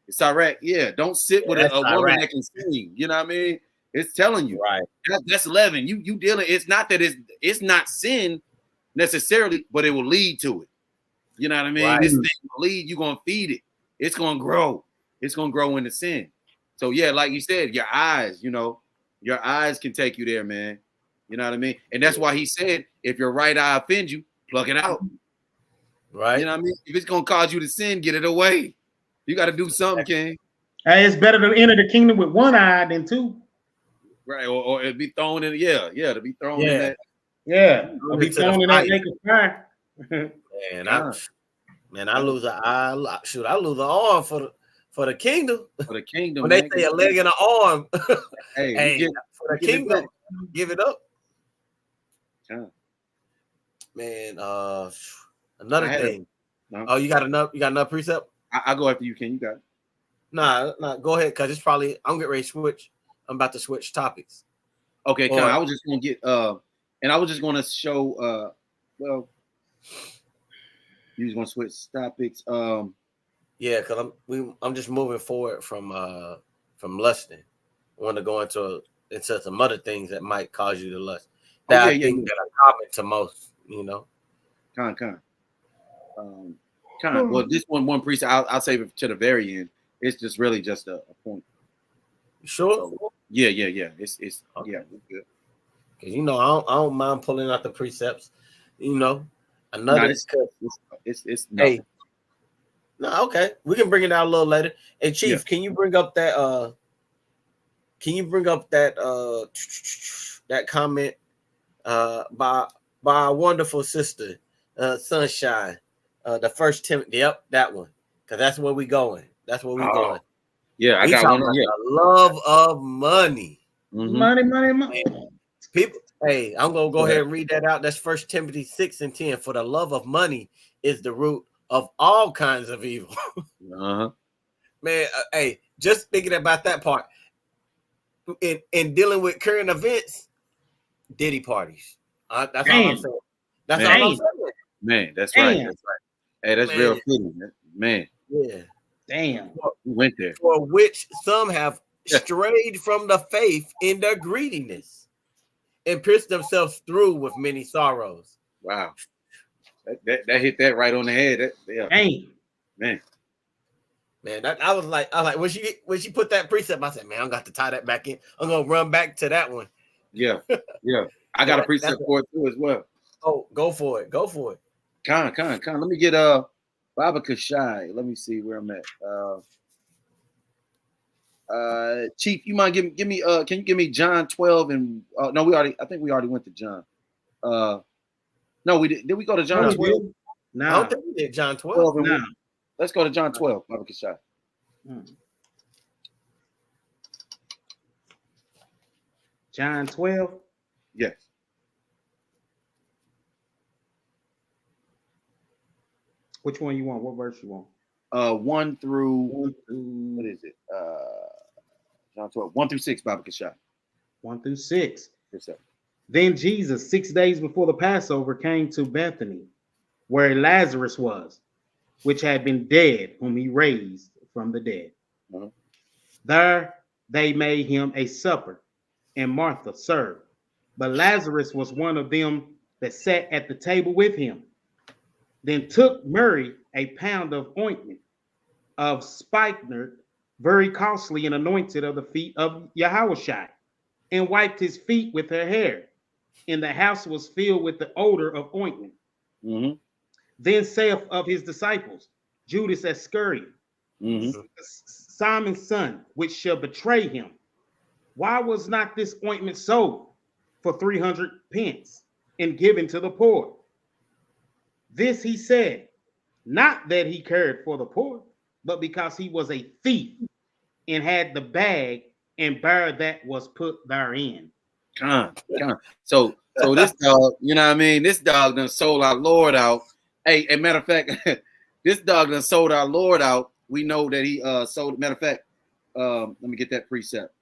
It's Sirach, yeah. Don't sit with a woman that can sing. You know what I mean? It's telling you, right? That's leaven. You dealing. It's not that it's not sin necessarily, but it will lead to it. You know what I mean? Right. This thing will lead. You're gonna feed it. It's gonna grow. It's gonna grow into sin. So yeah, like you said, your eyes. You know, your eyes can take you there, man. You know what I mean? And that's why he said, if your right eye offends you, pluck it out. Right. You know what I mean? If it's gonna cause you to sin, get it away. You got to do something, King. Hey, it's better to enter the kingdom with one eye than two. Right, or it'd be thrown in, to be thrown in that. Yeah, or be thrown in that lake of fire. I lose an eye. Shoot, I lose an arm for the kingdom. For the kingdom, when they say a leg and an arm, hey, for the kingdom, give it up. Yeah. Man, another thing. Oh, you got enough precept? I'll go after you, Ken. You got it. Nah, go ahead, because it's probably I'm getting ready to switch. I'm about to switch topics. Okay, I was just gonna get and I was just gonna show you just gonna switch topics. Yeah, because I'm just moving forward from lusting. I want to go into some other things that might cause you to lust. That I think that are common to most, you know. Well, this one precept, I'll save it to the very end. It's just really just a point. Sure. So, yeah. It's okay. Yeah, we're good. Because you know, I don't mind pulling out the precepts. You know, it's hey. No, okay. We can bring it out a little later. Hey, Chief, can you bring up that? That comment by our wonderful sister, Sunshine, the first Timothy. Yep, that one. Because that's where we going. That's where we going. Yeah, I got one. Yeah. The love of money. Mm-hmm. Money. People, hey, I'm gonna go ahead and read that out. That's 1 Timothy 6:10. For the love of money is the root of all kinds of evil. Man, hey, just thinking about that part in dealing with current events, Diddy parties. That's all I'm saying. That's all I'm saying. Man, that's right. That's right. Hey, that's real fitting, man. Yeah. Damn. We went there. For which some have strayed from the faith in their greediness and pierced themselves through with many sorrows. Wow. That hit that right on the head. Man. I was like, when she put that precept, I said, man, I'm got to tie that back in. I'm gonna run back to that one. Yeah. I got a precept for it too as well. Oh, go for it. Con. Let me get Baba Kashai. Let me see where I'm at. Chief, you mind give me can you give me John 12 and no, I think we already went to John. No, we did we go to John 12? No, I don't think we did John 12. Let's go to John 12, Baba Kashai. John 12? Yes. Which one you want? What verse you want? 1 through what is it? John 12, 1 through 6, Baba Kashai. 1 through 6. Yes, sir. Then Jesus, 6 days before the Passover, came to Bethany, where Lazarus was, which had been dead, whom he raised from the dead. There they made him a supper, and Martha served. But Lazarus was one of them that sat at the table with him. Then took Mary a pound of ointment of spikenard, very costly, and anointed of the feet of Yahushua, and wiped his feet with her hair. And the house was filled with the odor of ointment. Then saith of his disciples, Judas Iscariot, Simon's son, which shall betray him, why was not this ointment sold for 300 pence and given to the poor? This he said, not that he cared for the poor, but because he was a thief and had the bag and bare that was put therein. So this dog, you know what I mean? This dog done sold our Lord out. Hey, as a matter of fact, this dog done sold our Lord out. We know that he sold. Matter of fact, let me get that precept.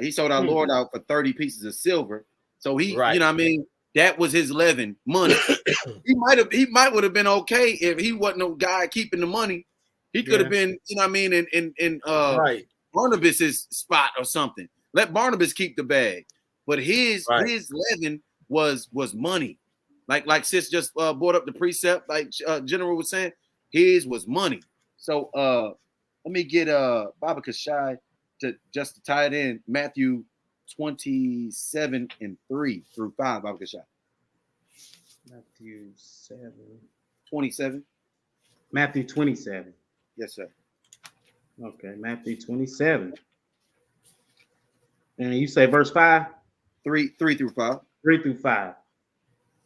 He sold our Lord out for 30 pieces of silver. So he, you know what I mean? That was his leaven money. he might would have been okay if he wasn't no guy keeping the money. He could have been, you know what I mean, in Barnabas's spot or something. Let Barnabas keep the bag. But his leaven was money. Like sis just brought up the precept, like General was saying, his was money. So let me get Baba Kashai to tie it in. Matthew 27 and 3 through 5, Baba Kashai. Matthew 27. Matthew 27. Yes, sir. Okay, Matthew 27. And you say verse 5? 3 through 5. 3 through 5.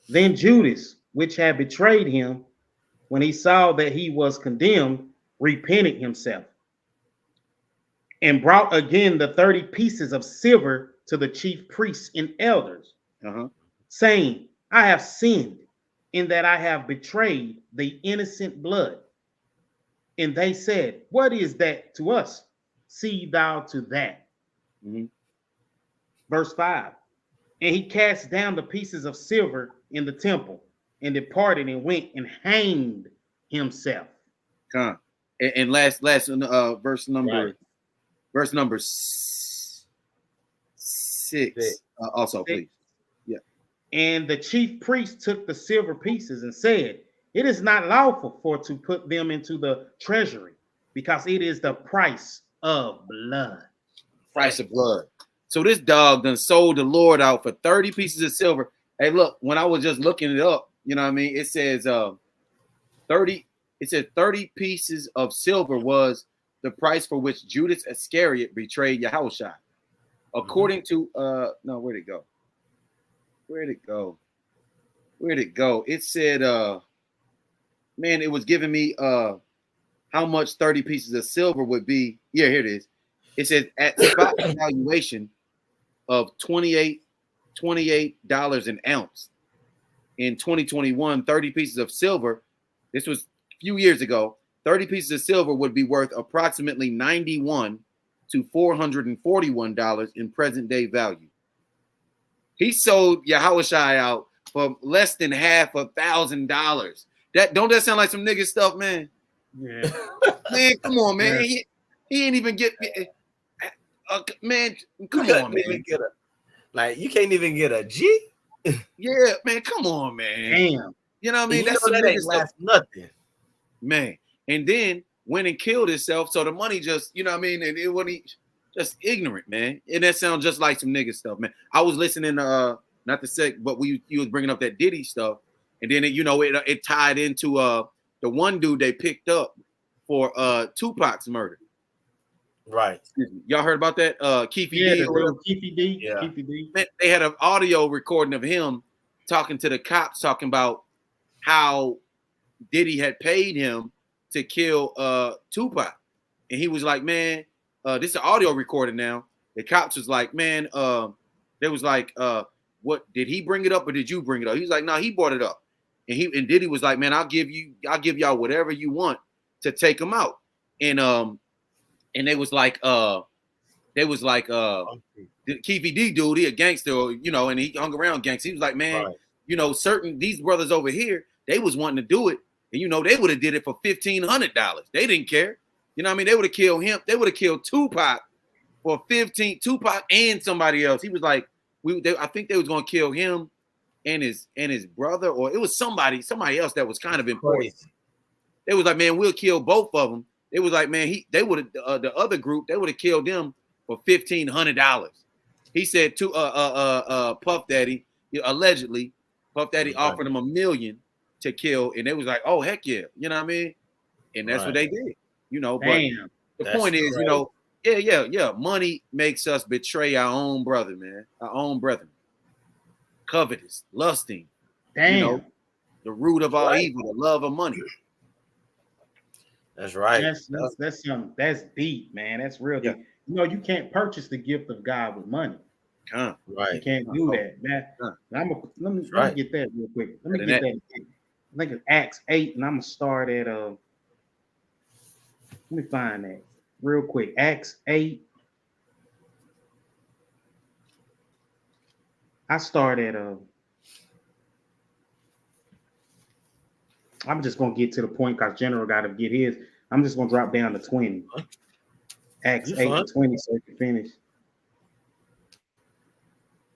Then Judas, which had betrayed him, when he saw that he was condemned, repented himself and brought again the 30 pieces of silver to the chief priests and elders, saying, I have sinned in that I have betrayed the innocent blood. And they said, what is that to us? See thou to that. Verse 5. And he cast down the pieces of silver in the temple and departed and went and hanged himself. And last verse number 6. Also, please. Yeah. And the chief priest took the silver pieces and said, it is not lawful for to put them into the treasury, because it is the price of blood. Price of blood. So this dog done sold the Lord out for 30 pieces of silver. Hey, look, when I was just looking it up, you know what I mean? It says 30 pieces of silver was the price for which Judas Iscariot betrayed Yahushua. According to no, where'd it go? It said man, it was giving me how much 30 pieces of silver would be. Yeah, here it is. It says at spot valuation of $28 an ounce. In 2021, 30 pieces of silver, this was a few years ago, 30 pieces of silver would be worth approximately $91 to $441 in present day value. He sold Yahushua out for less than $1,000. Don't that sound like some nigga stuff, man? Yeah. Man, come on, man. Yeah. He ain't even get man, come on, man. You can't even get a G. Yeah, man, come on, man. Damn. You know what I mean? That's some that ain't last nothing. Man. And then went and killed himself. So the money just, you know what I mean? And it wasn't just ignorant, man. And that sounds just like some nigga stuff, man. I was listening to not to say, but you was bringing up that Diddy stuff, and then it tied into the one dude they picked up for Tupac's murder. Right. Y'all heard about that? Keefe D. Keefe D. Yeah. Keefe D. They had an audio recording of him talking to the cops, talking about how Diddy had paid him to kill Tupac. And he was like, man, this is an audio recording now. The cops was like, man, they was like, what, did he bring it up or did you bring it up? He was like, no, he brought it up. And Diddy was like, man, I'll give y'all whatever you want to take him out. And they was like, Keefe D dude, he a gangster, and he hung around gangsters. He was like, man, right. These brothers over here, they was wanting to do it. And, they would have did it for $1,500. They didn't care. You know what I mean? They would have killed him. They would have killed Tupac for Tupac and somebody else. He was like, I think they was going to kill him and his brother, or it was somebody else that was kind of important. They was like, man, we'll kill both of them. It was like, man, they would have the other group, they would have killed them for $1,500. He said to Puff Daddy, allegedly, Puff Daddy offered him $1 million to kill, and they was like, oh heck yeah, you know what I mean? And that's what they did, But the point is, yeah, money makes us betray our own brother, man, our own brethren. Covetous, lusting, the root of all evil, the love of money. That's right. That's something that's deep, man. That's real deep. You know, you can't purchase the gift of God with money. Right. You can't do that, man. Let me get that real quick. Let me get that. I think it's Acts 8, and I'm gonna start at let me find that real quick. Acts 8. I start at I'm just gonna get to the point because General got to get his. I'm just gonna drop down to 20. Acts 8 and 20, so you can finish.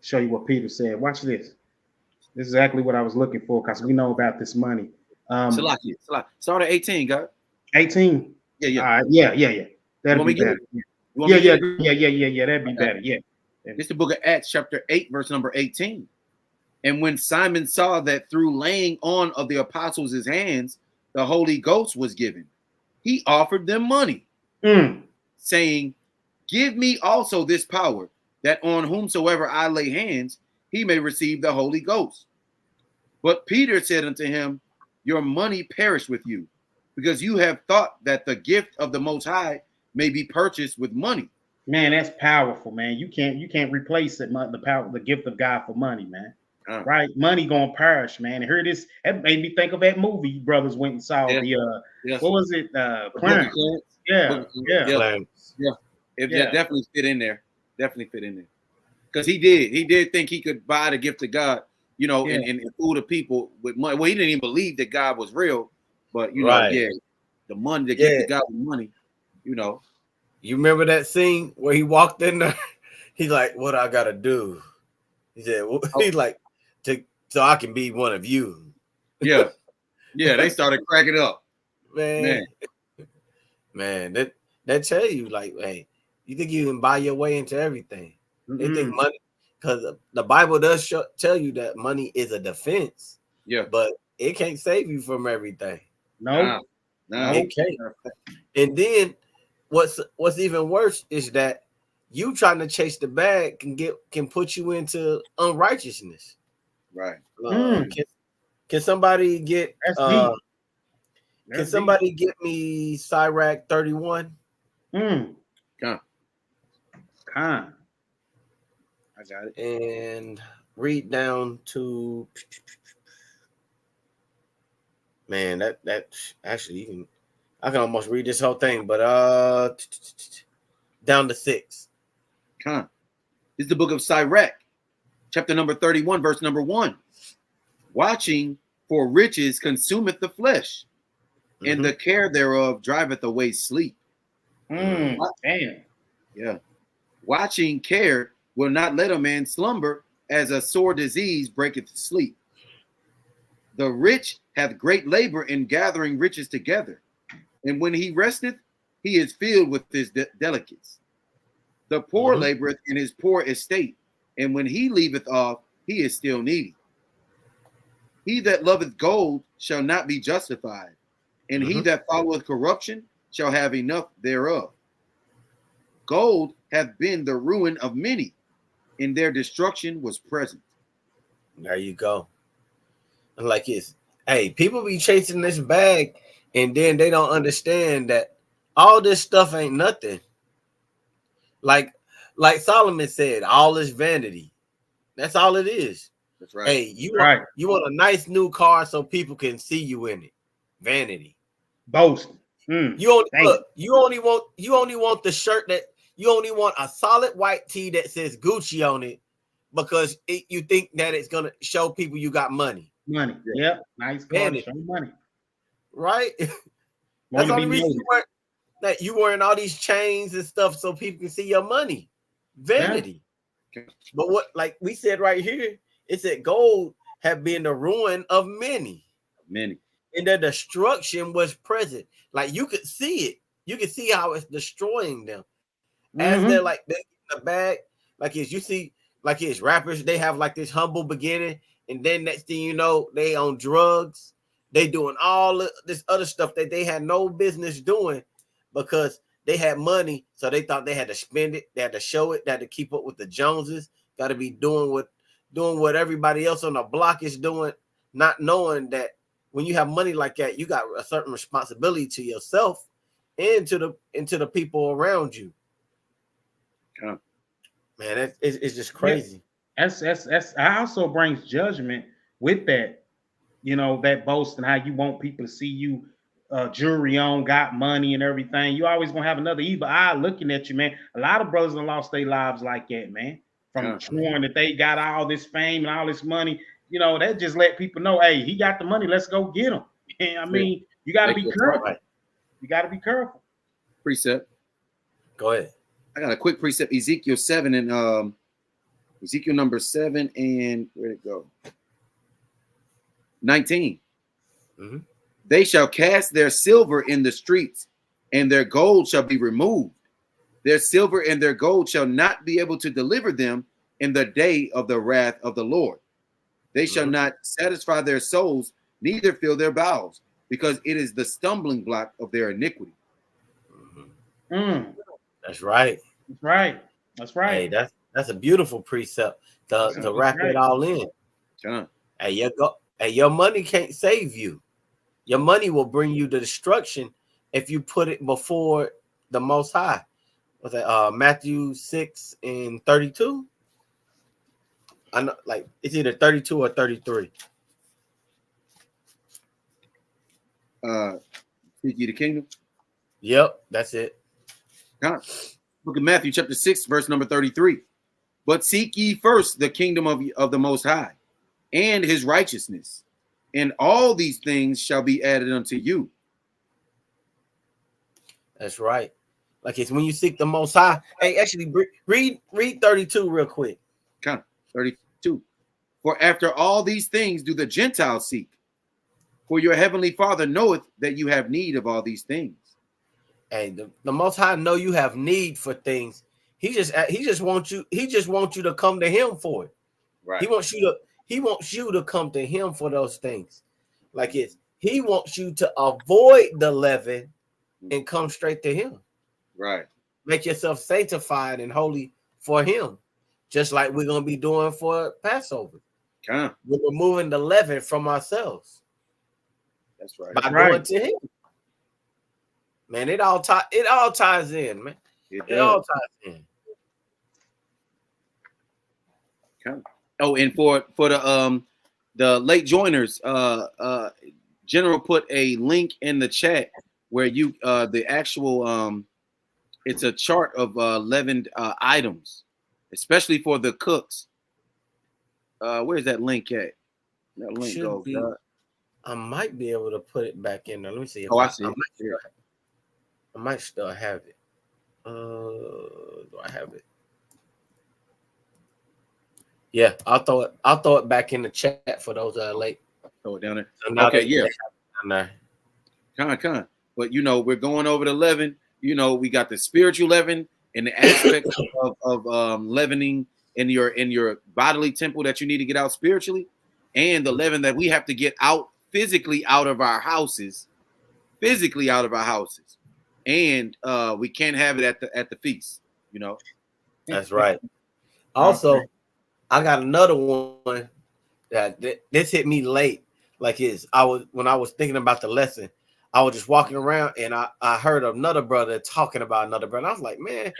Show you what Peter said. Watch this. This is exactly what I was looking for because we know about this money. Salaki. Start at 18, God. 18. Yeah. Yeah. That'd be better. Yeah. That'd be better. Yeah. This is the book of Acts, chapter 8, verse number 18. And when Simon saw that through laying on of the apostles' his hands, the Holy Ghost was given, he offered them money, saying, give me also this power, that on whomsoever I lay hands, he may receive the Holy Ghost. But Peter said unto him, your money perish with you, because you have thought that the gift of the Most High may be purchased with money. Man, that's powerful, man. You can't replace it, the gift of God for money, man. Right? Money gonna perish, man. And hear this, that made me think of that movie you brothers went and saw. What was it? Clarence. Yeah. It definitely fit in there. Because he did think he could buy the gift of God, you know, and fool the people with money. Well, he didn't even believe that God was real, but you know, the money, the gift of God with money, you know. You remember that scene where he walked in there? He's like, what I gotta do? He said, he's like, so I can be one of you. Yeah. They started cracking up. Man, that tell you, like, hey, you think you can buy your way into everything? They think money, because the Bible does tell you that money is a defense. Yeah, but it can't save you from everything. No, it can't. And then what's even worse is that you trying to chase the bag can put you into unrighteousness. Right. Can somebody get can somebody get me Sirach 31? Come. I got it. And read down to, man, that actually I can almost read this whole thing, but down to 6. This is the book of Sirach, chapter number 31, verse number 1. Watching for riches consumeth the flesh, and the care thereof driveth away sleep. Damn. Yeah. Watching care will not let a man slumber, as a sore disease breaketh sleep. The rich hath great labor in gathering riches together, and when he resteth, he is filled with his delicates. The poor laboreth in his poor estate, and when he leaveth off, he is still needy. He that loveth gold shall not be justified, and he that followeth corruption shall have enough thereof. Gold hath been the ruin of many, and their destruction was present. There you go. Like hey, people be chasing this bag, and then they don't understand that all this stuff ain't nothing. Like Solomon said, all is vanity. That's all it is. That's right. Hey, you want a nice new car so people can see you in it. Vanity. Boasting. You only want the shirt that you only want a solid white tee that says Gucci on it because you think that it's gonna show people you got money. Money. Yep. Nice car to show money. Right? That's the only reason you wearing all these chains and stuff so people can see your money. Vanity. Yeah. But what, like we said right here, it said gold have been the ruin of many. And their destruction was present. Like you could see it. You can see how it's destroying them. As they're like they in the bag, like you see, like it's rappers, they have like this humble beginning, and then next thing you know, they on drugs. They doing all of this other stuff that they had no business doing because they had money, so they thought they had to spend it, they had to show it, they had to keep up with the Joneses, got to be doing what everybody else on the block is doing, not knowing that when you have money like that, you got a certain responsibility to yourself and to the people around you. Yeah. Man, it's just crazy. That's also brings judgment with that, you know, that boast and how you want people to see you jewelry on, got money and everything. You always gonna have another evil eye looking at you, man. A lot of brothers have lost their lives like that, man. From showing that they got all this fame and all this money, you know, that just let people know, hey, he got the money, let's go get him. I mean, you got to be careful. You got to be careful. Precept. Go ahead. I got a quick precept. Ezekiel 7 and Ezekiel number 7 and where'd it go? 19. Mm-hmm. They shall cast their silver in the streets, and their gold shall be removed. Their silver and their gold shall not be able to deliver them in the day of the wrath of the Lord. They shall not satisfy their souls, neither fill their bowels, because it is the stumbling block of their iniquity. That's right. That's right. That's right. Hey, that's a beautiful precept to wrap it all in. John. Hey, your money can't save you. Your money will bring you to destruction if you put it before the Most High. What's that? Matthew 6 and 32. I know, like it's either 32 or 33. Seek ye the kingdom. Yep, that's it. Look at Matthew chapter 6, verse number 33. But seek ye first the kingdom of the Most High and his righteousness, and all these things shall be added unto you. That's right. Like it's when you seek the Most High. Hey, actually, read 32 real quick. 32. For after all these things do the Gentiles seek, for your heavenly Father knoweth that you have need of all these things. Hey, the Most High know you have need for things. He just wants you to come to him for it. Right. He wants you to come to him for those things. Like he wants you to avoid the leaven and come straight to him. Right. Make yourself sanctified and holy for him. Just like we're going to be doing for Passover. We're removing the leaven from ourselves. That's right. By going to him. Man, it all ties in, man. It all ties in. Oh, and for the late joiners, General put a link in the chat where you the actual it's a chart of leavened items, especially for the cooks. Where's that link at? That link goes. I might be able to put it back in there. Let me see. I see. I might still have it. Do I have it? Yeah, I'll throw it back in the chat for those late. Throw it down there. So okay, yeah. Down there. Con. But we're going over the leaven. We got the spiritual leaven and the aspect of leavening in your bodily temple that you need to get out spiritually, and the leaven that we have to get out physically out of our houses. And we can't have it at the feast, That's right. Also, I got another one that this hit me late. Like when I was thinking about the lesson, I was just walking around and I heard another brother talking about another brother. I was like, man,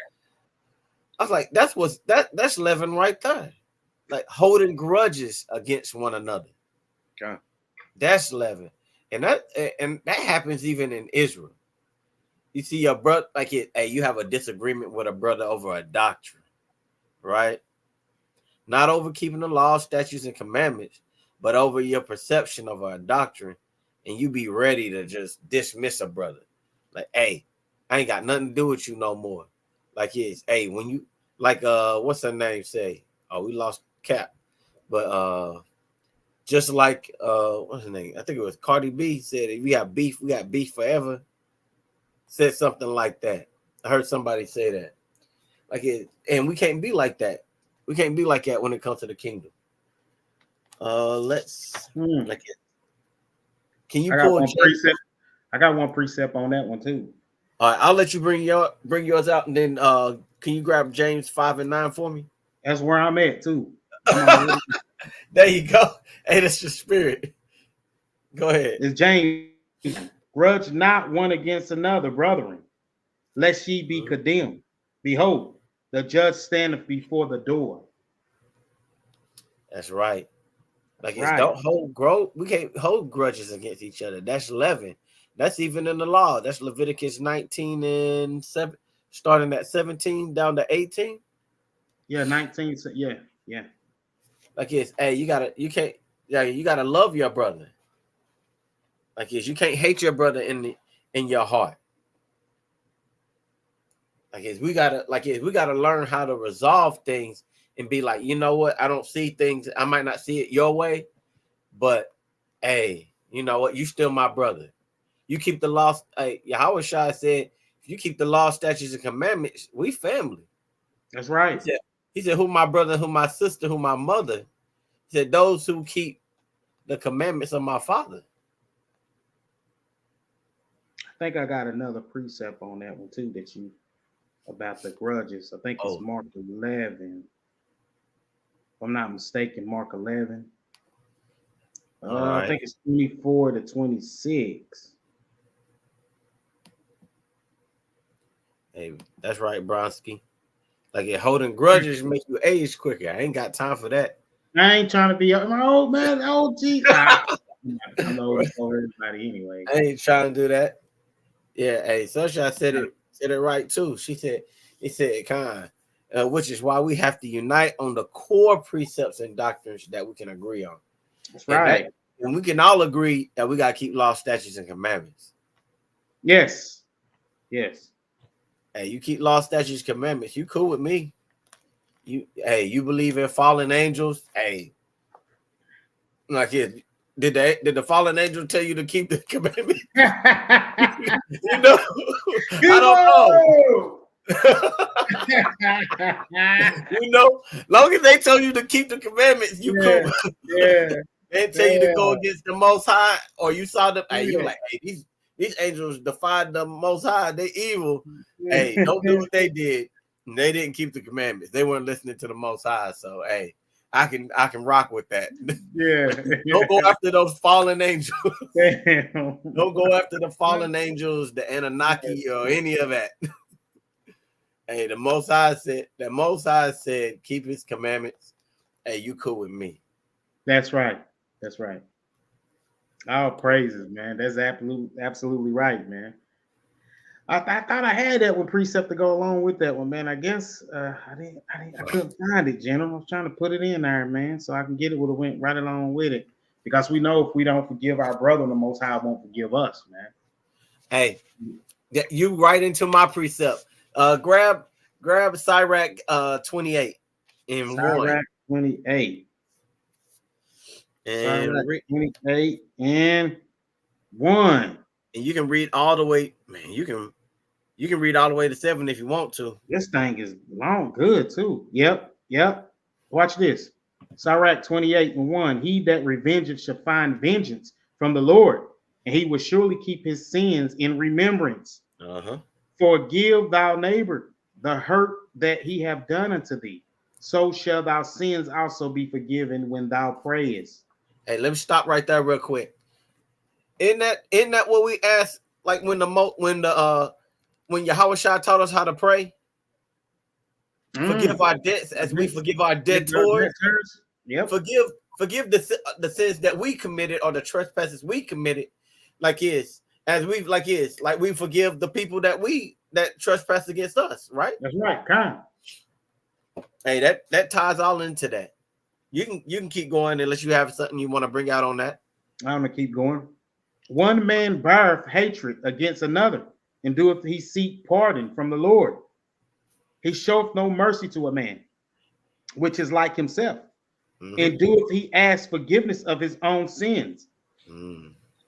that's leaven right there. Like holding grudges against one another. Okay. That's leaven. And that happens even in Israel. You see your brother, you have a disagreement with a brother over a doctrine, right? Not over keeping the law, statutes, and commandments, but over your perception of a doctrine, and you be ready to just dismiss a brother. Like, hey, I ain't got nothing to do with you no more. Like, hey, when you, what's her name say? Oh, we lost Cap. But just like, what's her name? I think it was Cardi B said, if we got beef forever. Said something like that. I heard somebody say that. And we can't be like that. We can't be like that when it comes to the kingdom. Can you pull a precept? I got one precept on that one too. All right, I'll let you bring yours out, and then can you grab James 5 and 9 for me? That's where I'm at too. There you go. Hey, that's your spirit. Go ahead. It's James. Grudge not one against another, brethren, lest ye be condemned. Behold, the judge standeth before the door. That's right. Like Right. Don't hold we can't hold grudges against each other. That's leaven. That's even in the law. That's Leviticus 19 and 7, starting at 17 down to 18. Yeah, 19. Yeah. Like you gotta love your brother. Like you can't hate your brother in your heart. We gotta learn how to resolve things and be like, you know what? I don't see things. I might not see it your way, but hey, you know what? You still my brother. You keep the law. Yahweh Shai said, if you keep the law, statutes, and commandments, we family. That's right. He said, who my brother, who my sister, who my mother. He said, those who keep the commandments of my father. I think I got another precept on that one too, about the grudges. I think it's Mark 11. If I'm not mistaken, Mark 11. I think it's 24 to 26. Hey, that's right, Bronski. Like holding grudges make you age quicker. I ain't got time for that. I ain't trying to be my old man, old G. I'm old for everybody anyway. I ain't trying to do that. Yeah, hey, Sunshine said it right too. He said, kind, which is why we have to unite on the core precepts and doctrines that we can agree on. That's right. And we can all agree that we got to keep law, statutes, and commandments. Yes. Hey, you keep law, statutes, commandments. You cool with me? You believe in fallen angels? Hey, like did the fallen angel tell you to keep the commandment? You know, I don't know. You know, long as they tell you to keep the commandments, you cool. Yeah. They tell you to go against the Most High, or you saw them. Hey, you're like, hey, these angels defied the Most High. They evil. Hey, don't do what they did. They didn't keep the commandments. They weren't listening to the Most High. So, hey, I can rock with that. Yeah. Don't go after those fallen angels. Damn. Don't go after the fallen angels, the Anunnaki, or any of that. Hey, the Most High said, keep his commandments. Hey, you cool with me. That's right. All praises, man. That's absolutely right, man. I thought I had that one precept to go along with that one, man. I guess I couldn't find it, General. I was trying to put it in there, man, so I can get it would have went right along with it. Because we know if we don't forgive our brother, the Most High won't forgive us, man. Hey, you right into my precept. Grab Sirach 28 and Sirach 28. And 28 and 1. And you can read all the way, man. You can read all the way to 7 if you want to. This thing is long, good too. Yep. Watch this. Sirach 28 and 1. He that revengeth shall find vengeance from the Lord, and he will surely keep his sins in remembrance. Forgive thy neighbor the hurt that he have done unto thee. So shall thy sins also be forgiven when thou prayest. Hey, let me stop right there real quick. Isn't that what we asked? Like when Yahweh Shai taught us how to pray, forgive our debts as we forgive our debtors. Yep. Forgive the sins that we committed or the trespasses we committed. Like we forgive the people that trespass against us. Right. That's right. Kind. Hey, that ties all into that. You can keep going unless you have something you want to bring out on that. I'm gonna keep going. One man beareth hatred against another, and doeth he seek pardon from the Lord. He showeth no mercy to a man, which is like himself, and doeth he ask forgiveness of his own sins.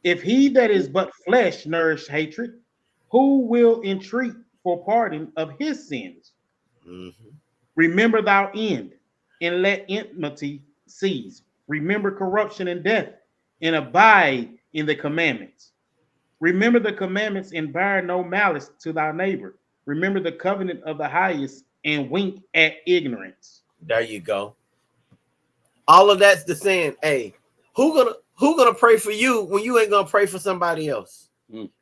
If he that is but flesh nourish hatred, who will entreat for pardon of his sins? Remember thou end, and let enmity cease. Remember corruption and death, and abide in the commandments. Remember the commandments, and bear no malice to thy neighbor. Remember the covenant of the highest, and wink at ignorance. There you go. All of that's the saying. Hey, who who gonna pray for you when you ain't gonna pray for somebody else?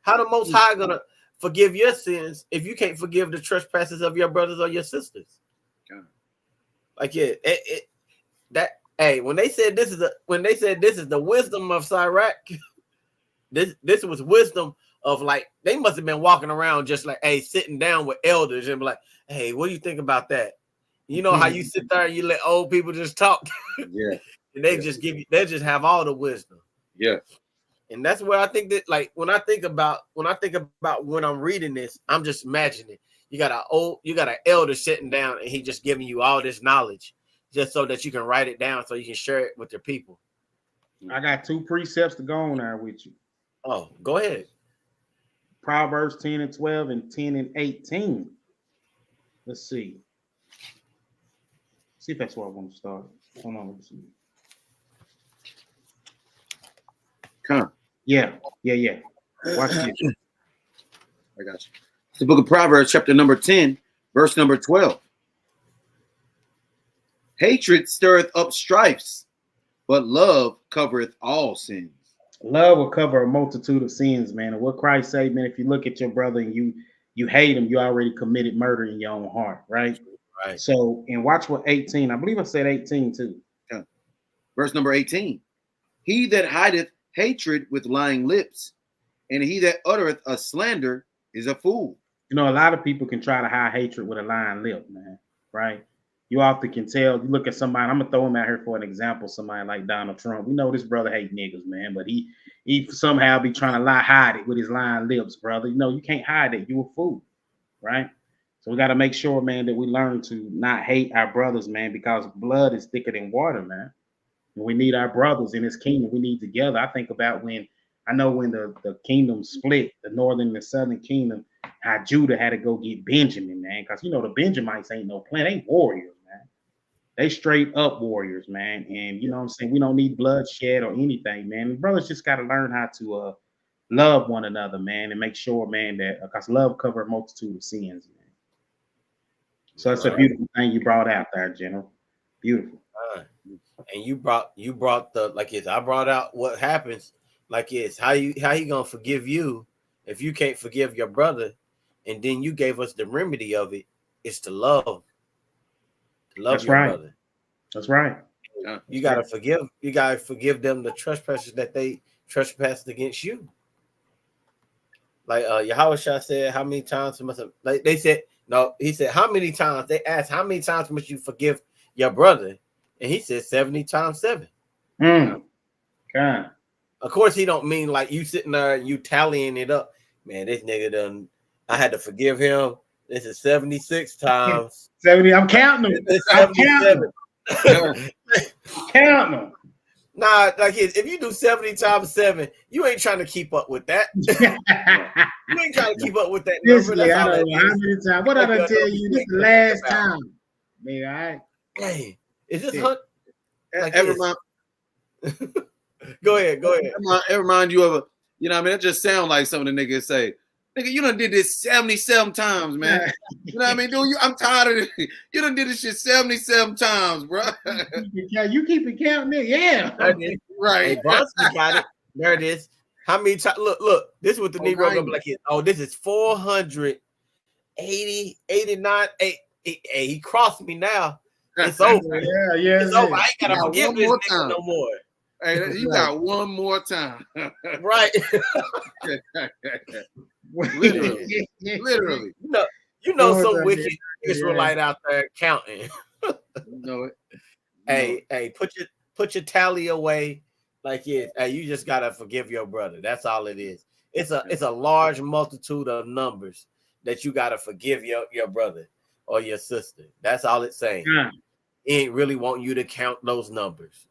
How the Most High gonna forgive your sins if you can't forgive the trespasses of your brothers or your sisters? Like when they said this is the wisdom of Sirach, this was wisdom of like they must have been walking around just like sitting down with elders and be like, hey, what do you think about that? You know how you sit there and you let old people just talk, and they just give you, they just have all the wisdom. And that's where I think that, like, when I think about when I'm reading this, I'm just imagining you got an elder sitting down and he just giving you all this knowledge just so that you can write it down so you can share it with your people. I got 2 precepts to go on there with you. Oh, go ahead. Proverbs 10 and 12 and 10 and 18. Let's see. See if that's where I want to start. Hold on, let's see. Come. Yeah. Watch this. I got you. It's the book of Proverbs, chapter number 10, verse number 12. Hatred stirreth up strifes, but love covereth all sins. Love will cover a multitude of sins, man. And what Christ said, man, if you look at your brother and you hate him, you already committed murder in your own heart, right? Right. So, and watch what 18, I believe I said 18 too. Yeah. Verse number 18. He that hideth hatred with lying lips, and he that uttereth a slander is a fool. You know, a lot of people can try to hide hatred with a lying lip, man, right? You often can tell. You look at somebody, I'm going to throw him out here for an example, somebody like Donald Trump. We know this brother hate niggas, man, but he somehow be trying to hide it with his lying lips, brother. You know, you can't hide it. You a fool, right? So we got to make sure, man, that we learn to not hate our brothers, man, because blood is thicker than water, man. And we need our brothers in this kingdom. We need together. I think about when the kingdom split, the northern and the southern kingdom, how Judah had to go get Benjamin, man, because, you know, the Benjamites ain't no plan. They warriors, man. They straight up warriors, man. And, you know what I'm saying? We don't need bloodshed or anything, man. The brothers just got to learn how to love one another, man, and make sure, man, that because love covers a multitude of sins, man. So it's a beautiful thing you brought out there, General. Beautiful. And you brought the, like, I brought out what happens, like, how he gonna forgive you if you can't forgive your brother, and then you gave us the remedy of it is to love That's your right. brother. That's right. You gotta forgive. You gotta forgive them the trespasses that they trespassed against you. Like Yahushua said, how many times must have, like they said, no, he said, how many times? They asked, how many times must you forgive your brother? And he said 70 times 7. God. Of course, he don't mean like you sitting there and you tallying it up. Man, this nigga done, I had to forgive him. This is 76 times. 70. I'm counting them. I'm counting them. Counting them. Nah, like if you do 70 times 7, you ain't trying to keep up with that. You ain't trying to keep up with that number. That's I don't know how many times. What did I tell you? This is the last time. Man, all right. Hey, is this hunt? Like Go ahead. It remind you of a, you know what I mean? That just sound like some of the niggas say, nigga, you done did this 77 times, man. You know what I mean? Dude, I'm tired of it. You done did this shit 77 times, bro. You keep it counting it, yeah. Right. Hey, Bronson got it. There it is. How many times? Look. This is what the Negro gonna be like. Oh, this is 480, 89. Hey, he crossed me now. It's over. Yeah. It's over. I ain't gotta forgive this nigga no more. Hey, you got one more time. Right. Literally. You know some wicked Israelite out there counting. You know it. Hey, put your tally away. Like, hey, you just gotta forgive your brother. That's all it is. It's a large multitude of numbers that you gotta forgive your brother or your sister. That's all it's saying. It ain't really want you to count those numbers.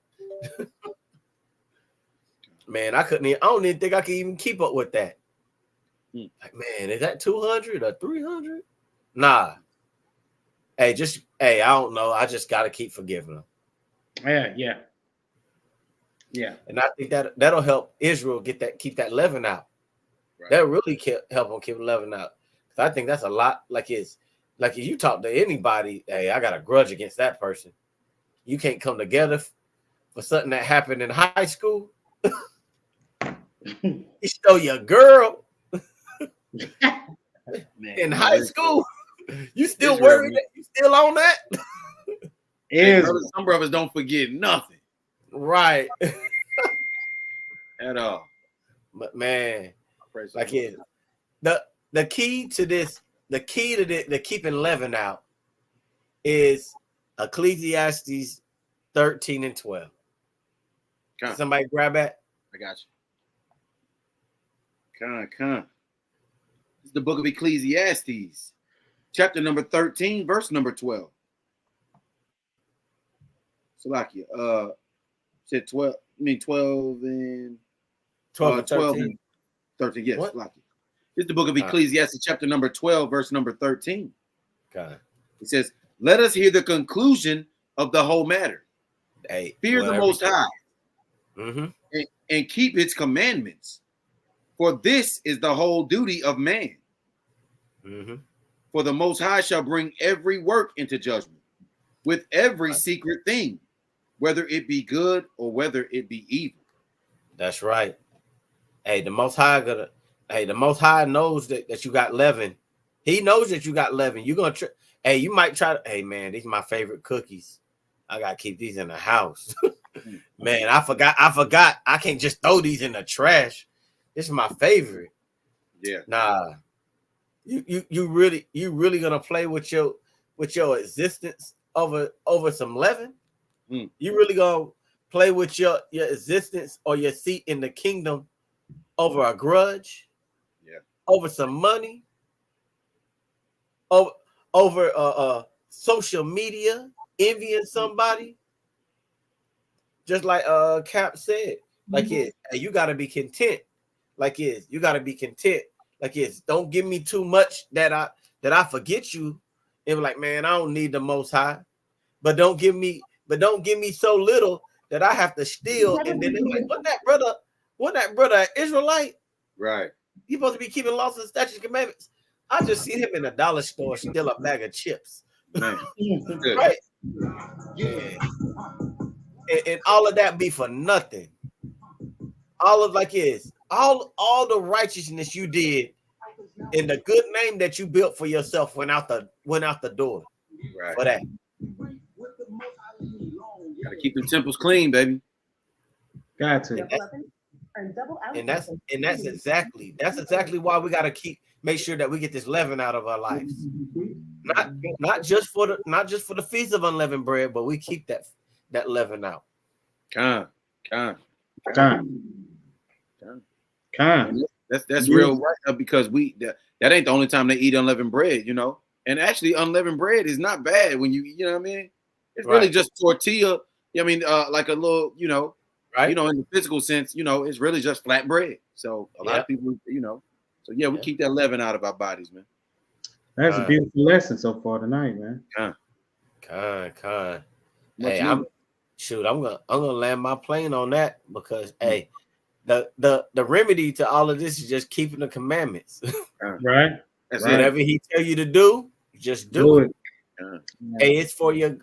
Man, I don't even think I can even keep up with that. Like, man, is that 200 or 300? Nah. Hey, I don't know. I just got to keep forgiving them. Yeah. And I think that'll help Israel keep that leaven out. Right. That really help them keep leaven out. I think that's a lot. Like if you talk to anybody, hey, I got a grudge against that person. You can't come together for something that happened in high school. He stole your girl Man, in high school. You still worried? You still on that? Hey, some brothers don't forget nothing. Right. At all. But man, like it, the key to this, the keeping leaven out is Ecclesiastes 13 and 12. Can somebody grab that? I got you. Come. It's the book of Ecclesiastes, chapter number 13, verse number 12. Salakia, said 12. I mean 12 and 12 and 13. Yes, Salakia. It's the book of Ecclesiastes, chapter number 12, verse number 13. Okay. It says, "Let us hear the conclusion of the whole matter. Hey, fear the Most High, mm-hmm. and keep His commandments, for this is the whole duty of man. Mm-hmm. For the Most High shall bring every work into judgment, with every secret thing, whether it be good or whether it be evil." That's right. Hey, the Most High the Most High knows that you got leaven. He knows that you got leaven. You're gonna hey, you might try to. Hey, man, these are my favorite cookies. I gotta keep these in the house. Man, I forgot. I can't just throw these in the trash. This is my favorite. Yeah. Nah. You really gonna play with your existence over some leaven? You really gonna play with your existence or your seat in the kingdom over a grudge? Yeah. Over some money? Over social media, envying somebody? Just like Cap said, like you gotta be content. Like you gotta be content. Like don't give me too much that I forget you. And like, man, I don't need the Most High, but don't give me so little that I have to steal. And then they're like, what that brother Israelite? Right. He supposed to be keeping laws and statutes and commandments. I just see him in a dollar store steal a bag of chips. Man. Right? Yeah. And all of that be for nothing. All of all the righteousness you did and the good name that you built for yourself went out the door. Right. For that. Gotta keep them temples clean, baby. Got to. And that's exactly why we gotta make sure that we get this leaven out of our lives. Not just for the feast of unleavened bread, but we keep that leaven out. Con. That's real right, because that ain't the only time they eat unleavened bread, you know. And actually, unleavened bread is not bad when you know what I mean. It's really just tortilla. I mean, like a little, you know, right? You know, in the physical sense, you know, it's really just flat bread. So a lot of people, you know, so we keep that leaven out of our bodies, man. That's a beautiful lesson so far tonight, man. Con. Hey, I'm gonna land my plane on that because hey, the remedy to all of this is just keeping the commandments. Right. Whatever he tell you to do, just do it. Hey, it's for your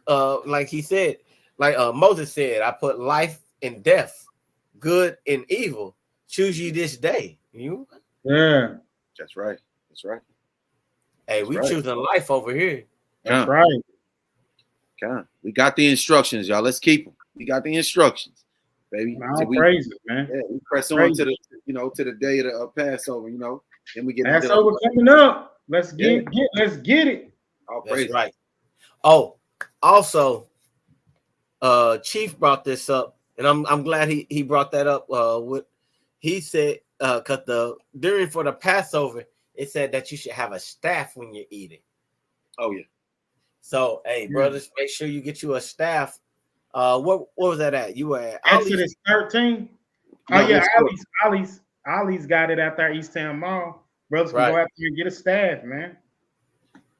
like he said, like Moses said, I put life and death, good and evil. Choose ye this day. You? Yeah. That's right. Hey, we choosing life over here. That's right. We got the instructions, y'all. Let's keep them. We got the instructions, baby. Praise it, man. Yeah, we press on to the to the day of the Passover, you know. Then we get Passover coming up. Let's get it. That's right. Oh, also, Chief brought this up, and I'm glad he brought that up. He said, because during for the Passover, it said that you should have a staff when you're eating. Oh yeah. So hey, brothers, make sure you get you a staff. What was that at? You were at Exodus 13. Oh yeah, Ollie's got it at our East Town Mall. Brothers can go out there and get a staff, man.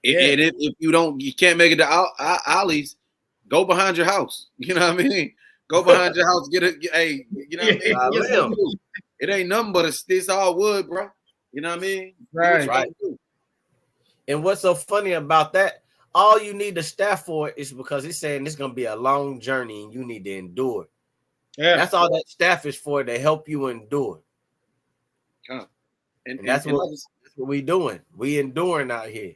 And if you can't make it to Ollie's, go behind your house. You know what I mean? Go behind your house, you know what I mean? It ain't nothing but it's all wood, bro. You know what I mean? Right. And what's so funny about that? All you need the staff for is because he's saying it's gonna be a long journey and you need to endure. Yeah. That's all that staff is for, to help you endure. And that's what we doing. We enduring out here.